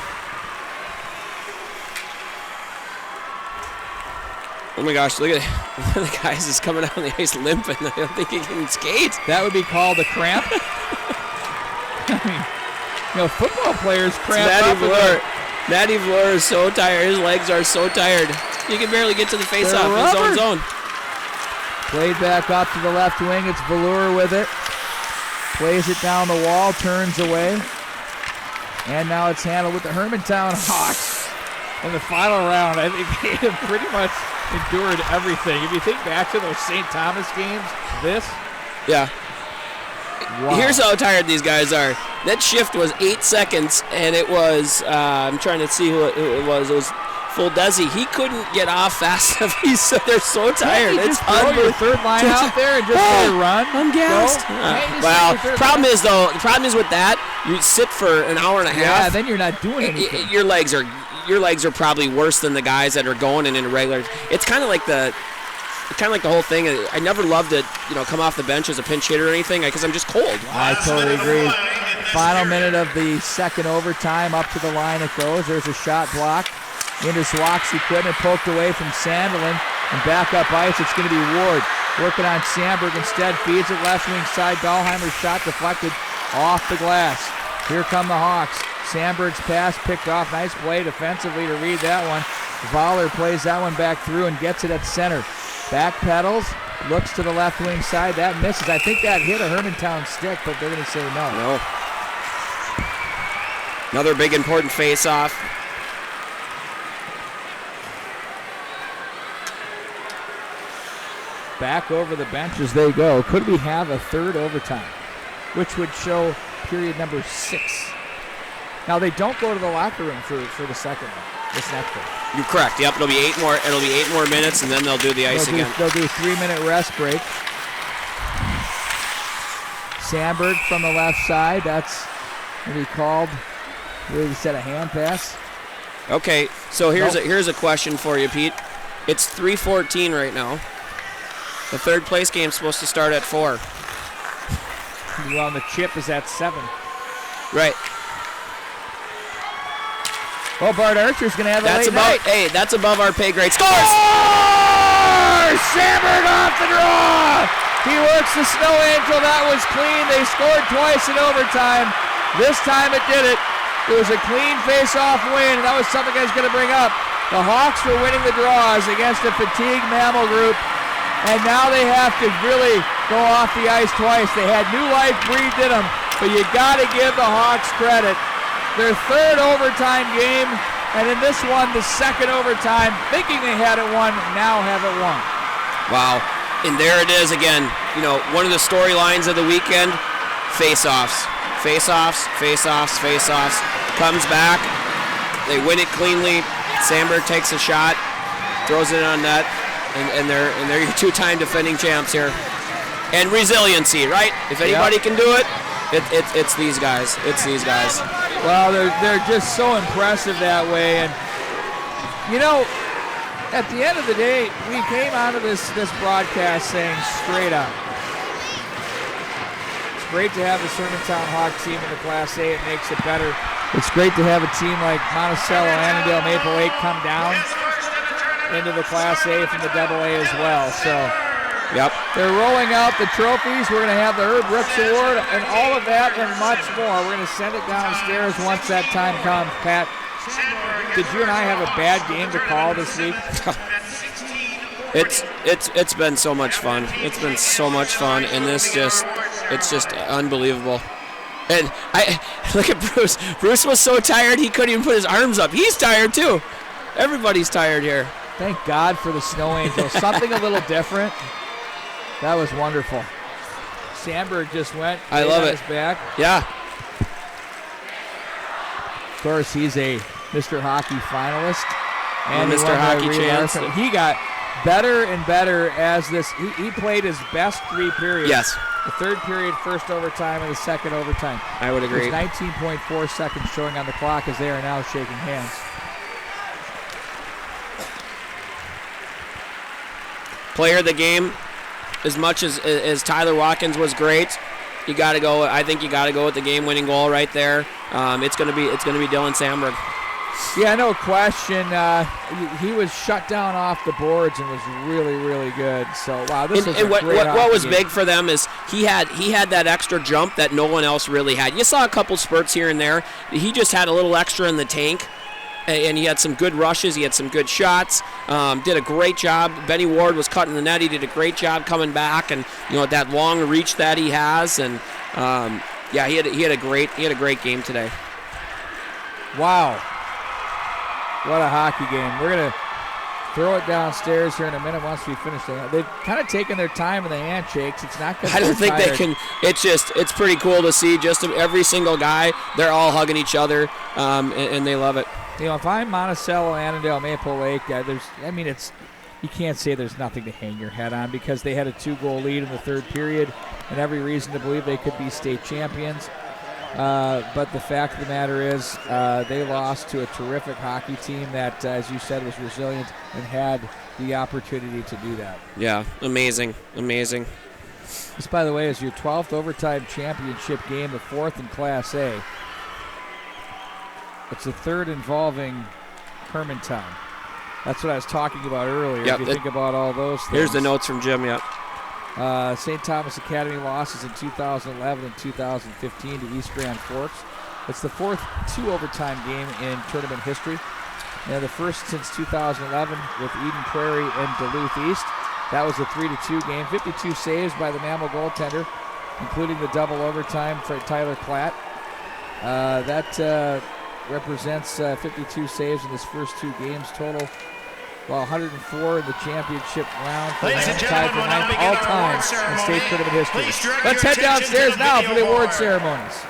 Oh my gosh, look at one of the guys is coming out on the ice limping. I don't think he can skate. That would be called a cramp. Football players cramp up. Matty Velour is so tired. His legs are so tired. He can barely get to the face-off in his own zone. Played back up to the left wing. It's Velour with it. Plays it down the wall, turns away. And now it's handled with the Hermantown Hawks. In the final round, I think they have pretty much endured everything. If you think back to those St. Thomas games, Yeah. Wow. Here's how tired these guys are. That shift was 8 seconds, and it was, I'm trying to see who it was. It was Fuldesi. He couldn't get off fast enough. They're so tired. It's unbelievable. Your third line out there and just let it run. I'm gassed. Well, the problem is with that, you sit for an hour and a half. Yeah, then you're not doing anything. Your legs are probably worse than the guys that are going in a regular. It's kind of like the whole thing. I never loved it, come off the bench as a pinch hitter or anything, because I'm just cold. I totally agree. Final minute of the second overtime. Up to the line it goes. There's a shot block into Zwack's equipment, poked away from Sandelin, and back up ice. It's going to be Ward working on Sandberg instead. Feeds it left wing side. Dahlheimer's shot deflected off the glass. Here come the Hawks. Sandberg's pass picked off. Nice play defensively to read that one. Voller plays that one back through and gets it at center. Back pedals, looks to the left wing side. That misses. I think that hit a Hermantown stick, but they're going to say no. No. Another big important face-off. Back over the bench as they go. Could we have a third overtime, which would show period number 6? Now, they don't go to the locker room for the second one. This next one. You're correct. Yep, it'll be 8 more minutes, and then they'll do the ice again. They'll do a 3-minute rest break. Sandberg from the left side. That's going to be called. Really set a hand pass. Okay, so here's a question for you, Pete. It's 3:14 right now. The third place game's supposed to start at 4. Well, the chip is at 7. Right. Well, Bart Archer's going to have a late night. Hey, that's above our pay grade. Scores! Sandberg off the draw! He works the Snow Angel. That was clean. They scored twice in overtime. This time it did it. It was a clean face-off win, and that was something I was going to bring up. The Hawks were winning the draws against a fatigued Mammal group. and now they have to really go off the ice twice. They had new life breathed in them, but you got to give the Hawks credit. Their third overtime game, and in this one, the second overtime, thinking they had it won, now have it won. Wow. And there it is again. You know, one of the storylines of the weekend, face-offs. Face-offs, face-offs, face-offs. Comes back. They win it cleanly. Sandberg takes a shot, throws it on net, and they're your two-time defending champs here. And resiliency, right? If anybody can do it, it's these guys. It's these guys. Well, they're just so impressive that way. And, you know, at the end of the day, we came out of this broadcast saying straight up, it's great to have the Sermontown Hawk team in the Class A. It makes it better. It's great to have a team like Monticello, Annandale, Maple Lake come down into the Class A from the AA as well. So, yep, they're rolling out the trophies. We're going to have the Herb Brooks Award and all of that and much more. We're going to send it downstairs once that time comes. Pat, did you and I have a bad game to call this week? It's been so much fun. It's been so much fun, and it's just unbelievable. And I look at Bruce. Bruce was so tired he couldn't even put his arms up. He's tired too. Everybody's tired here. Thank God for the Snow Angels. Something a little different. That was wonderful. Sandberg just went. I love it. His back. Yeah. Of course, he's a Mr. Hockey finalist. And Mr. Hockey chance. He got better and better as this. He played his best 3 periods. Yes. The third period, first overtime, and the second overtime. I would agree. There's 19.4 seconds showing on the clock as they are now shaking hands. Player of the game, as much as Tyler Watkins was great, you got to go. I think you got to go with the game-winning goal right there. It's gonna be Dylan Sandberg. Yeah, no question. He was shut down off the boards and was really, really good. So wow, this was what was big for them is he had that extra jump that no one else really had. You saw a couple spurts here and there. He just had a little extra in the tank. And he had some good rushes. He had some good shots. Did a great job. Benny Ward was cutting the net. He did a great job coming back, and that long reach that he has. And yeah, he had a great game today. Wow, what a hockey game! We're gonna throw it downstairs here in a minute once we finish it. They've kind of taken their time in the handshakes. It's not. I don't think they can. It's pretty cool to see. Just every single guy, they're all hugging each other, and they love it. If I'm Monticello, Annandale, Maple Lake, you can't say there's nothing to hang your head on because they had a 2-goal lead in the third period and every reason to believe they could be state champions. But the fact of the matter is they lost to a terrific hockey team that, as you said, was resilient and had the opportunity to do that. Yeah, amazing. This, by the way, is your 12th overtime championship game, the 4th in Class A. It's the third involving Hermantown. That's what I was talking about earlier. Yep, if you think about all those things. Here's the notes from Jim, yeah. St. Thomas Academy losses in 2011 and 2015 to East Grand Forks. It's the 4th 2-overtime game in tournament history. And the first since 2011 with Eden Prairie and Duluth East. That was a 3-2 game. 52 saves by the Mammal goaltender, including the double overtime for Tyler Klatt. That represents 52 saves in his first 2 games total. Well, 104 in the championship round. Ladies and gentlemen, we'll now begin our award ceremony. In state tournament history. Let's head downstairs now for the award ceremonies.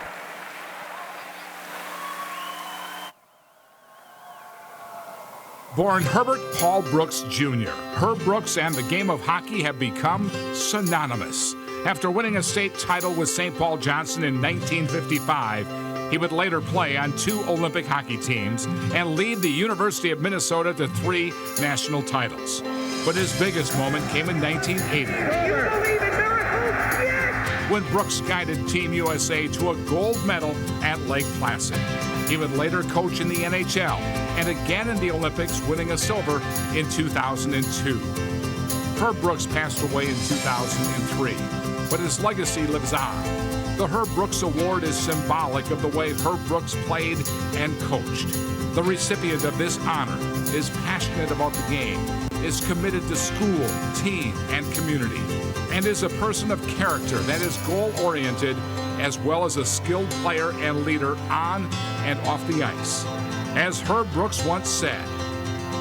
Born Herbert Paul Brooks Jr., Herb Brooks and the game of hockey have become synonymous. After winning a state title with St. Paul Johnson in 1955, he would later play on 2 Olympic hockey teams and lead the University of Minnesota to 3 national titles. But his biggest moment came in 1980 when Brooks guided Team USA to a gold medal at Lake Placid. He would later coach in the NHL and again in the Olympics, winning a silver in 2002. Herb Brooks passed away in 2003, but his legacy lives on. The Herb Brooks Award is symbolic of the way Herb Brooks played and coached. The recipient of this honor is passionate about the game is committed to school, team, and community, and is a person of character that is goal-oriented as well as a skilled player and leader on and off the ice. As Herb Brooks once said,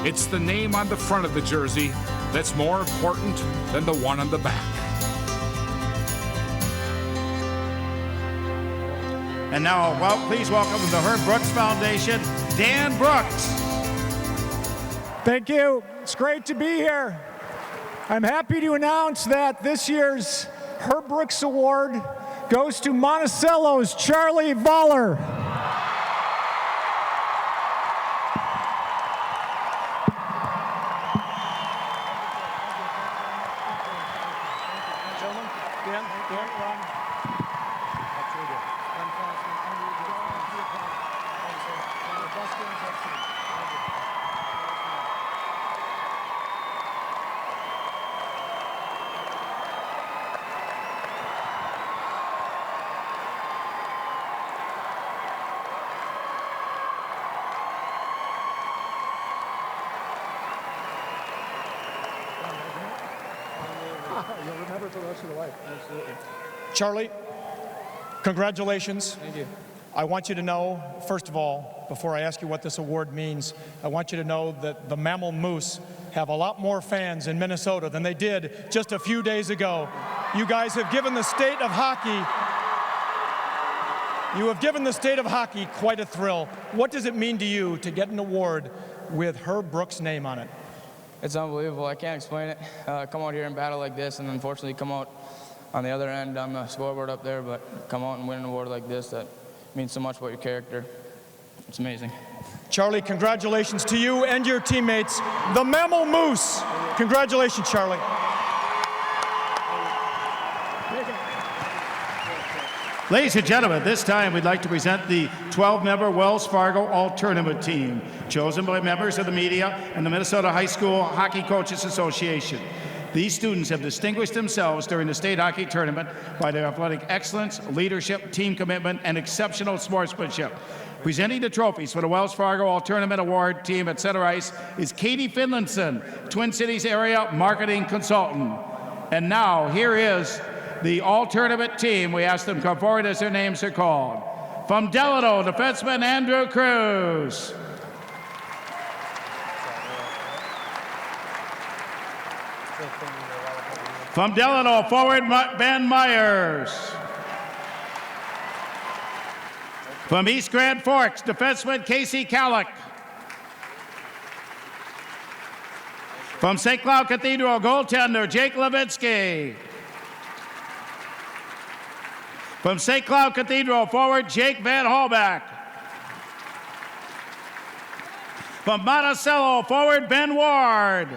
it's the name on the front of the jersey that's more important than the one on the back. And now, please welcome the Herb Brooks Foundation, Dan Brooks. Thank you. It's great to be here. I'm happy to announce that this year's Herb Brooks Award goes to Monticello's Charlie Voller. You'll remember it for the rest of your life. Absolutely. Charlie, congratulations. Thank you. I want you to know, first of all, before I ask you what this award means, I want you to know that the Mammal Moose have a lot more fans in Minnesota than they did just a few days ago. You guys have given the state of hockey quite a thrill. What does it mean to you to get an award with Herb Brooks' name on it? It's unbelievable. I can't explain it. Come out here and battle like this, and unfortunately come out on the other end on the scoreboard up there, but come out and win an award like this, that means so much about your character. It's amazing. Charlie, congratulations to you and your teammates, the Mammal Moose. Congratulations, Charlie. Ladies and gentlemen, this time we'd like to present the 12-member Wells Fargo All-Tournament team, chosen by members of the media and the Minnesota High School Hockey Coaches Association. These students have distinguished themselves during the state hockey tournament by their athletic excellence, leadership, team commitment, and exceptional sportsmanship. Presenting the trophies for the Wells Fargo All-Tournament Award team at Center Ice is Katie Finlinson, Twin Cities area marketing consultant. And now, here is the All-Tournament team. We ask them to come forward as their names are called. From Delano, defenseman Andrew Cruz. From Delano, forward Ben Myers. From East Grand Forks, defenseman Casey Kallick. From St. Cloud Cathedral, goaltender Jake Levinsky. From St. Cloud Cathedral, forward Jake Van Hallback. From Monticello, forward Ben Ward.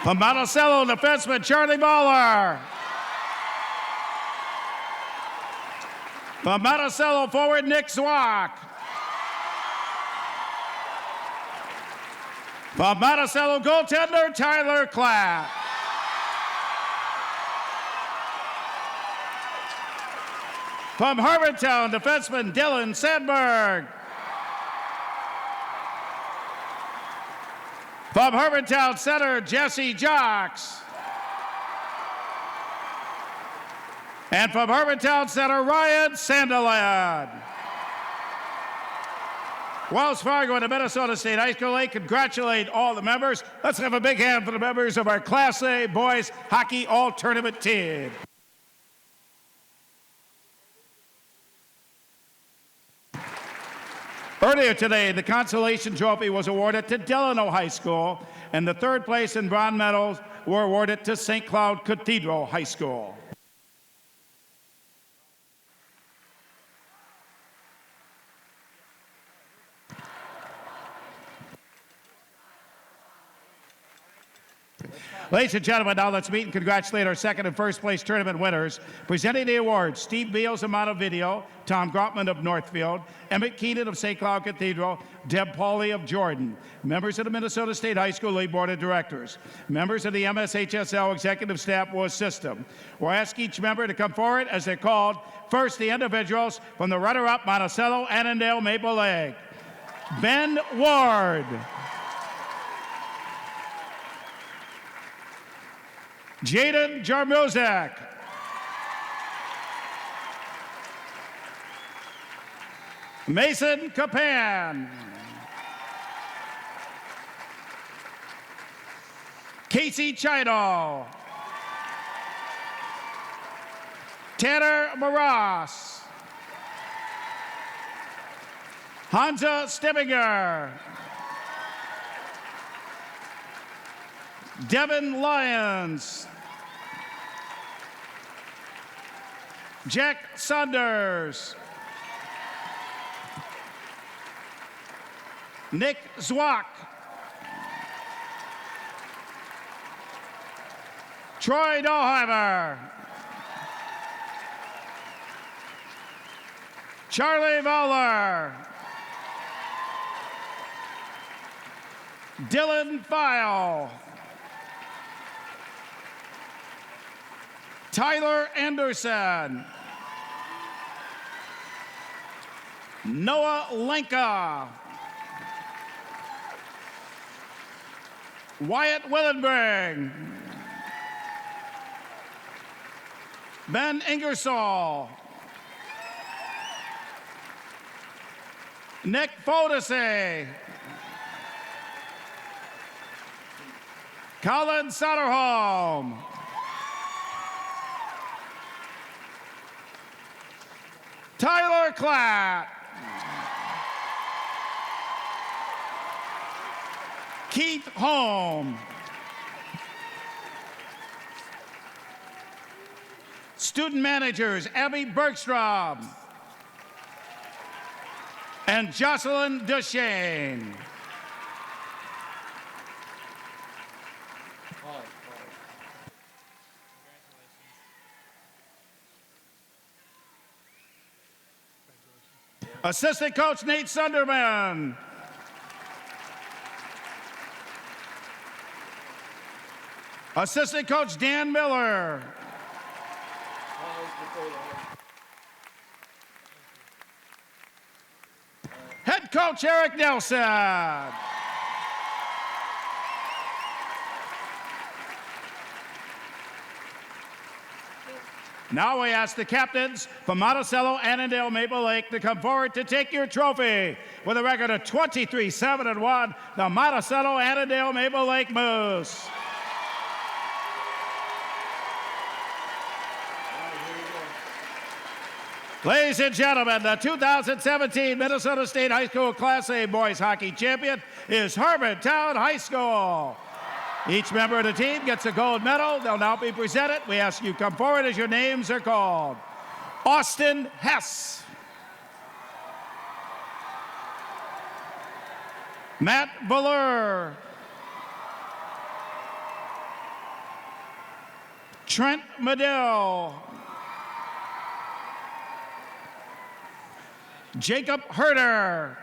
From Monticello, defenseman Charlie Voller. From Monticello, forward Nick Zwack. From Monticello, goaltender Tyler Clapp. From Harbortown, defenseman Dylan Sandberg. From Harbortown center, Jesse Jocks. And from Harbortown center, Ryan Sandiland. Wells Fargo and the Minnesota State High School, they congratulate all the members. Let's have a big hand for the members of our Class A Boys Hockey All-Tournament team. Earlier today, the consolation trophy was awarded to Delano High School, and the third place and bronze medals were awarded to St. Cloud Cathedral High School. Ladies and gentlemen, now let's meet and congratulate our second and first place tournament winners. Presenting the awards, Steve Beals of Montevideo, Tom Grotman of Northfield, Emmett Keenan of St. Cloud Cathedral, Deb Pauley of Jordan. Members of the Minnesota State High School League Board of Directors. Members of the MSHSL Executive Staff will assist them. We'll ask each member to come forward as they're called. First, the individuals from the runner-up Monticello, Annandale, Maple Lake. Ben Ward. Jaden Jarmozak. Mason Capan. Casey Chido. Tanner Maras. Hansa Steminger. Devin Lyons. Jack Saunders. Nick Zwack. Troy Dahlheimer. Charlie Fowler. Dylan File. Tyler Anderson. Noah Lenka. Wyatt Willenberg. Ben Ingersoll. Nick Fodesay. Colin Soderholm. Tyler Klatt. Keith Holm. Student managers Abby Bergstrom and Jocelyn Duchesne. Assistant coach Nate Sunderman. Assistant coach Dan Miller. Head coach Eric Nelson. Now we ask the captains from Monticello, Annandale, Maple Lake to come forward to take your trophy. With a record of 23-7-1, the Monticello, Annandale, Maple Lake Moose. Ladies and gentlemen, the 2017 Minnesota State High School Class A Boys Hockey Champion is Hermantown High School. Each member of the team gets a gold medal. They'll now be presented. We ask you come forward as your names are called. Austin Hess. Matt Balleur. Trent Medill. Jacob Herder.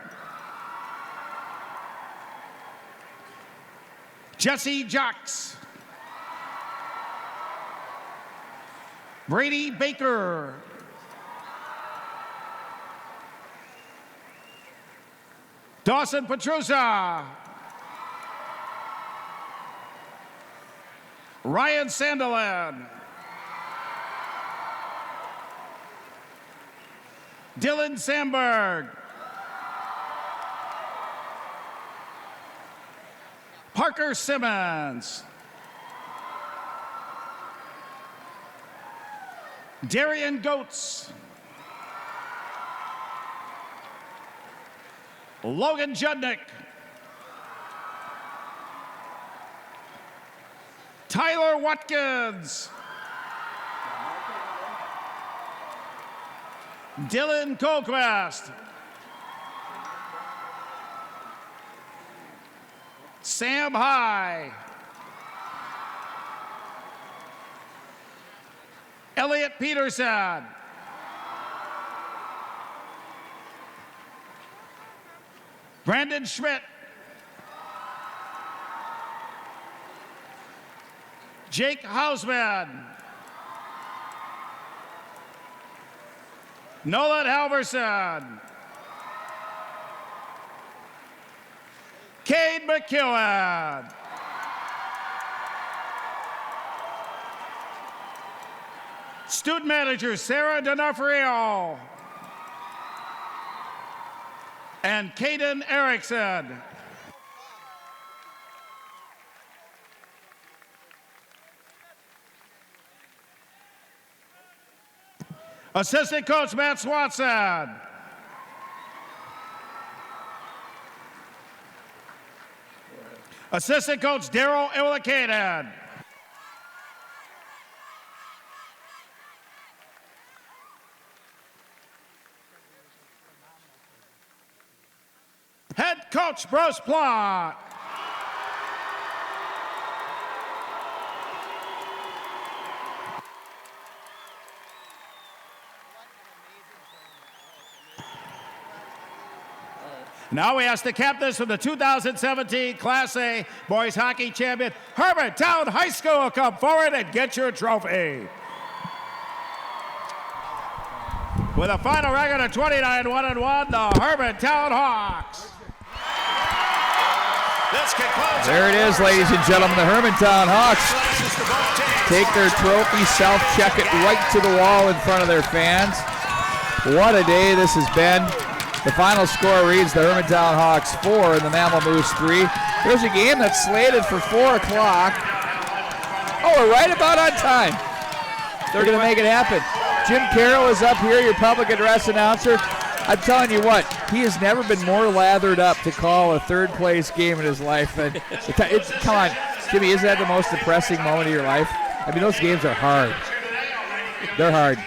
Jesse Jocks. Brady Baker. Dawson Petrusa. Ryan Sandelin. Dylan Sandberg. Parker Simmons. Darian Goetz. Logan Judnick. Tyler Watkins. Dylan Colquist. Sam High. Elliot Peterson. Brandon Schmidt. Jake Hausman. Nolan Halverson. Cade McEwen. Student manager Sarah D'Onofrio. And Caden Erickson. Assistant coach Matt Swanson. Assistant coach Daryl Illikainen. Head coach Bruce Plott. Now we ask the captains from the 2017 Class A Boys Hockey Champion, Hermantown High School, come forward and get your trophy. With a final record of 29-1-1, the Hermantown Hawks. There it is, ladies and gentlemen. The Hermantown Hawks take their trophy, self-check it right to the wall in front of their fans. What a day this has been. The final score reads the Hermantown Hawks 4 and the Mammal Moose 3. There's a game that's slated for 4 o'clock. Oh, we're right about on time. They're going to make it happen. Jim Carroll is up here, your public address announcer. I'm telling you what, he has never been more lathered up to call a third-place game in his life. And come on, Jimmy, isn't that the most depressing moment of your life? I mean, those games are hard. They're hard.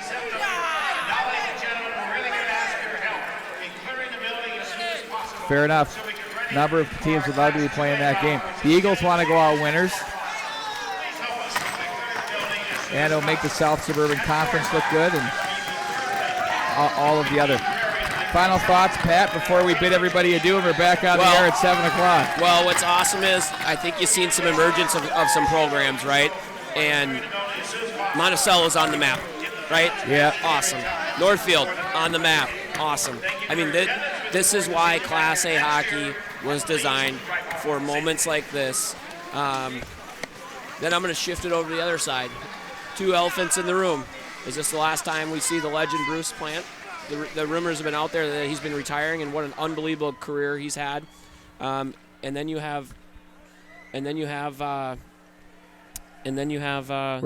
Fair enough. Number of teams would love to be playing that game. The Eagles want to go out winners. And it'll make the South Suburban Conference look good and all of the other. Final thoughts, Pat, before we bid everybody adieu and we're back on the air at 7 o'clock. Well, what's awesome is I think you've seen some emergence of some programs, right? And Monticello's on the map, right? Yeah. Awesome. Northfield on the map. Awesome. I mean, this is why Class A hockey was designed for moments like this. Then I'm going to shift it over to the other side. 2 elephants in the room. Is this the last time we see the legend Bruce Plant? The rumors have been out there that he's been retiring, and what an unbelievable career he's had. And then you have. We're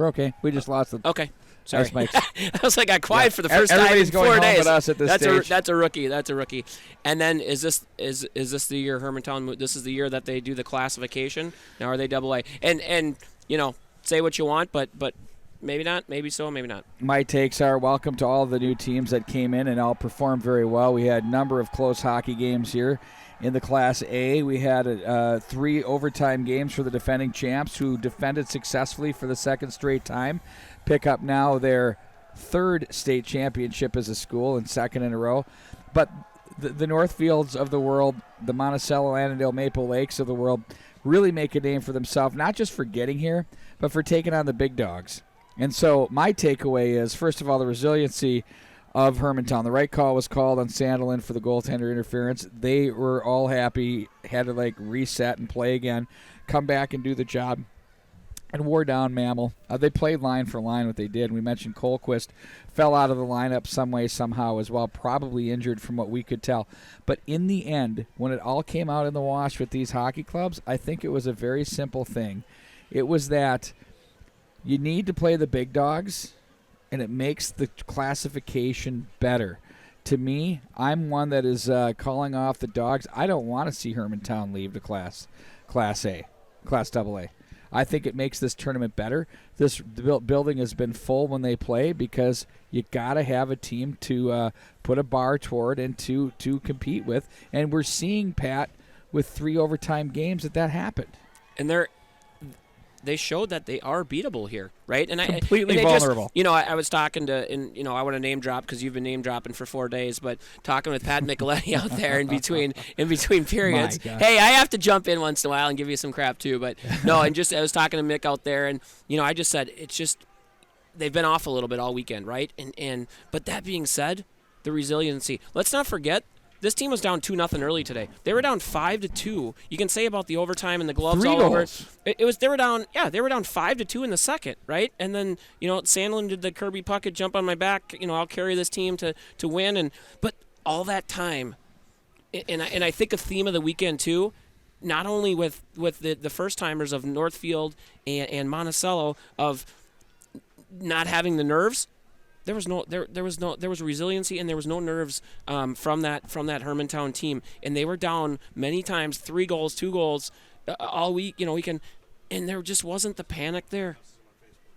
okay. We just lost the. Okay. Sorry. Nice, I was like, I got quiet for the first time in 4 days. Everybody's going home but us at this stage. That's a rookie. That's a rookie. And then is this the year Hermantown? This is the year that they do the classification. Now are they AA? And you know, say what you want, but maybe not. Maybe so. Maybe not. My takes are welcome to all the new teams that came in and all performed very well. We had a number of close hockey games here. In the Class A, we had 3 overtime games for the defending champs who defended successfully for the second straight time. Pick up now their 3rd state championship as a school and 2nd in a row. But the Northfields of the world, the Monticello, Annandale, Maple Lakes of the world really make a name for themselves, not just for getting here, but for taking on the big dogs. And so my takeaway is, first of all, the resiliency of Hermantown. The right call was called on Sandelin for the goaltender interference. They were all happy, had to reset and play again, come back and do the job, and wore down Mammal. They played line for line what they did. We mentioned Colquist fell out of the lineup some way, somehow as well, probably injured from what we could tell. But in the end, when it all came out in the wash with these hockey clubs, I think it was a very simple thing. It was that you need to play the big dogs, and it makes the classification better. To me, I'm one that is calling off the dogs. I don't want to see Hermantown leave to Class A, Class AA. I think it makes this tournament better. This building has been full when they play because you got to have a team to put a bar toward and to compete with. And we're seeing, Pat, with 3 overtime games that happened. And they showed that they are beatable here, right? And completely vulnerable. I was talking to, and I want to name drop because you've been name dropping for 4 days, but talking with Pat Micheletti out there in between periods. Hey, I have to jump in once in a while and give you some crap too, but no. And I was talking to Mick out there, and I just said it's just they've been off a little bit all weekend, right? And but that being said, the resiliency. Let's not forget this team was down 2-0 early today. They were down 5-2. You can say about the overtime and the gloves 3 all goals. over. It was they were down 5-2 in the second, right? And then Sandlin did the Kirby Puckett jump on my back. I'll carry this team to win. But all that time, and I think a theme of the weekend too. Not only with the first timers of Northfield and Monticello of not having the nerves, there was resiliency and there was no nerves from that Hermantown team, and they were down many times, 3 goals, 2 goals all week, weekend, and there just wasn't the panic there,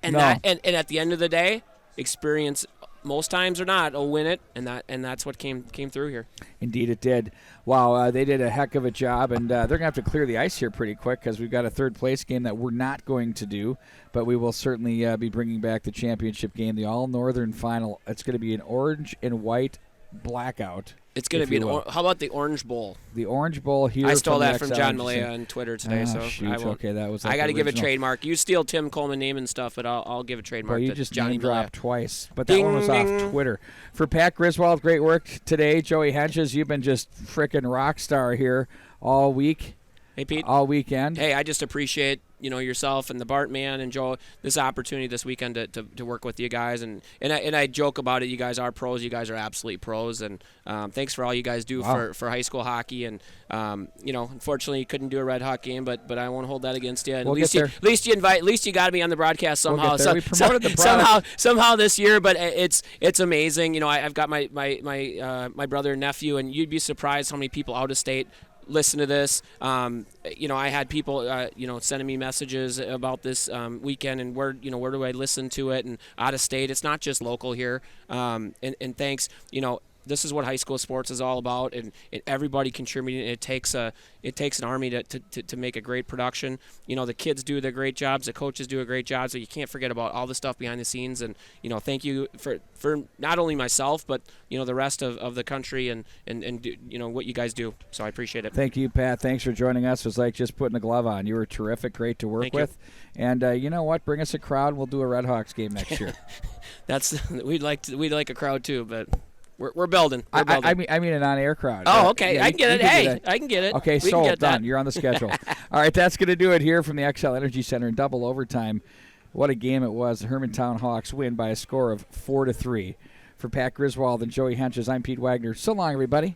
and No. and at the end of the day, experience most times or not will win it, and that's what came through here. Indeed, it did. Wow, they did a heck of a job, and they're going to have to clear the ice here pretty quick because we've got a third-place game that we're not going to do, but we will certainly be bringing back the championship game, the All-Northern Final. It's going to be an orange and white blackout. It's going to be how about the Orange Bowl? The Orange Bowl here. I stole that the from John XL Malaya on Twitter today, so shoot. I won't. Okay, that was. I got to give a original. trademark. You steal Tim Coleman name and stuff, but I'll give a trademark. Well, you to just Johnny name dropped Malaya. twice, but that one was off Twitter. For Pat Griswold, great work today. Joey Henches, you've been just frickin' rock star here all week. Hey, Pete. All weekend. Hey, I just appreciate yourself and the Bartman and Joe this opportunity this weekend to work with you guys, and I joke about it. You guys are pros. You guys are absolute pros, and thanks for all you guys do for high school hockey. And unfortunately you couldn't do a Red Hawk game, but I won't hold that against you. And We'll at least you got to be on the broadcast somehow. We'll get there. We promoted the product. somehow this year, but it's amazing. I've got my brother and nephew, and you'd be surprised how many people out of state listen to this. I had people sending me messages about this weekend and where do I listen to it, and out of state. It's not just local here. And thanks. This is what high school sports is all about, and everybody contributing. It takes an army to make a great production. The kids do their great jobs, the coaches do a great job, so you can't forget about all the stuff behind the scenes. And thank you for not only myself, but the rest of the country and what you guys do. So I appreciate it. Thank you, Pat. Thanks for joining us. It was like just putting a glove on. You were terrific, great to work Thank you. with. And you know what? Bring us a crowd. We'll do a Red Hawks game next year. We'd like a crowd too, but. We're building. We're building. I mean an on-air crowd. Oh, okay. Yeah, I can get it. Hey, I can get it. Okay, we sold. can get Done. that. You're on the schedule. All right, that's going to do it here from the XL Energy Center in double overtime. What a game it was. The Hermantown Hawks win by a score of 4-3. For Pat Griswold and Joey Henches, I'm Pete Wagner. So long, everybody.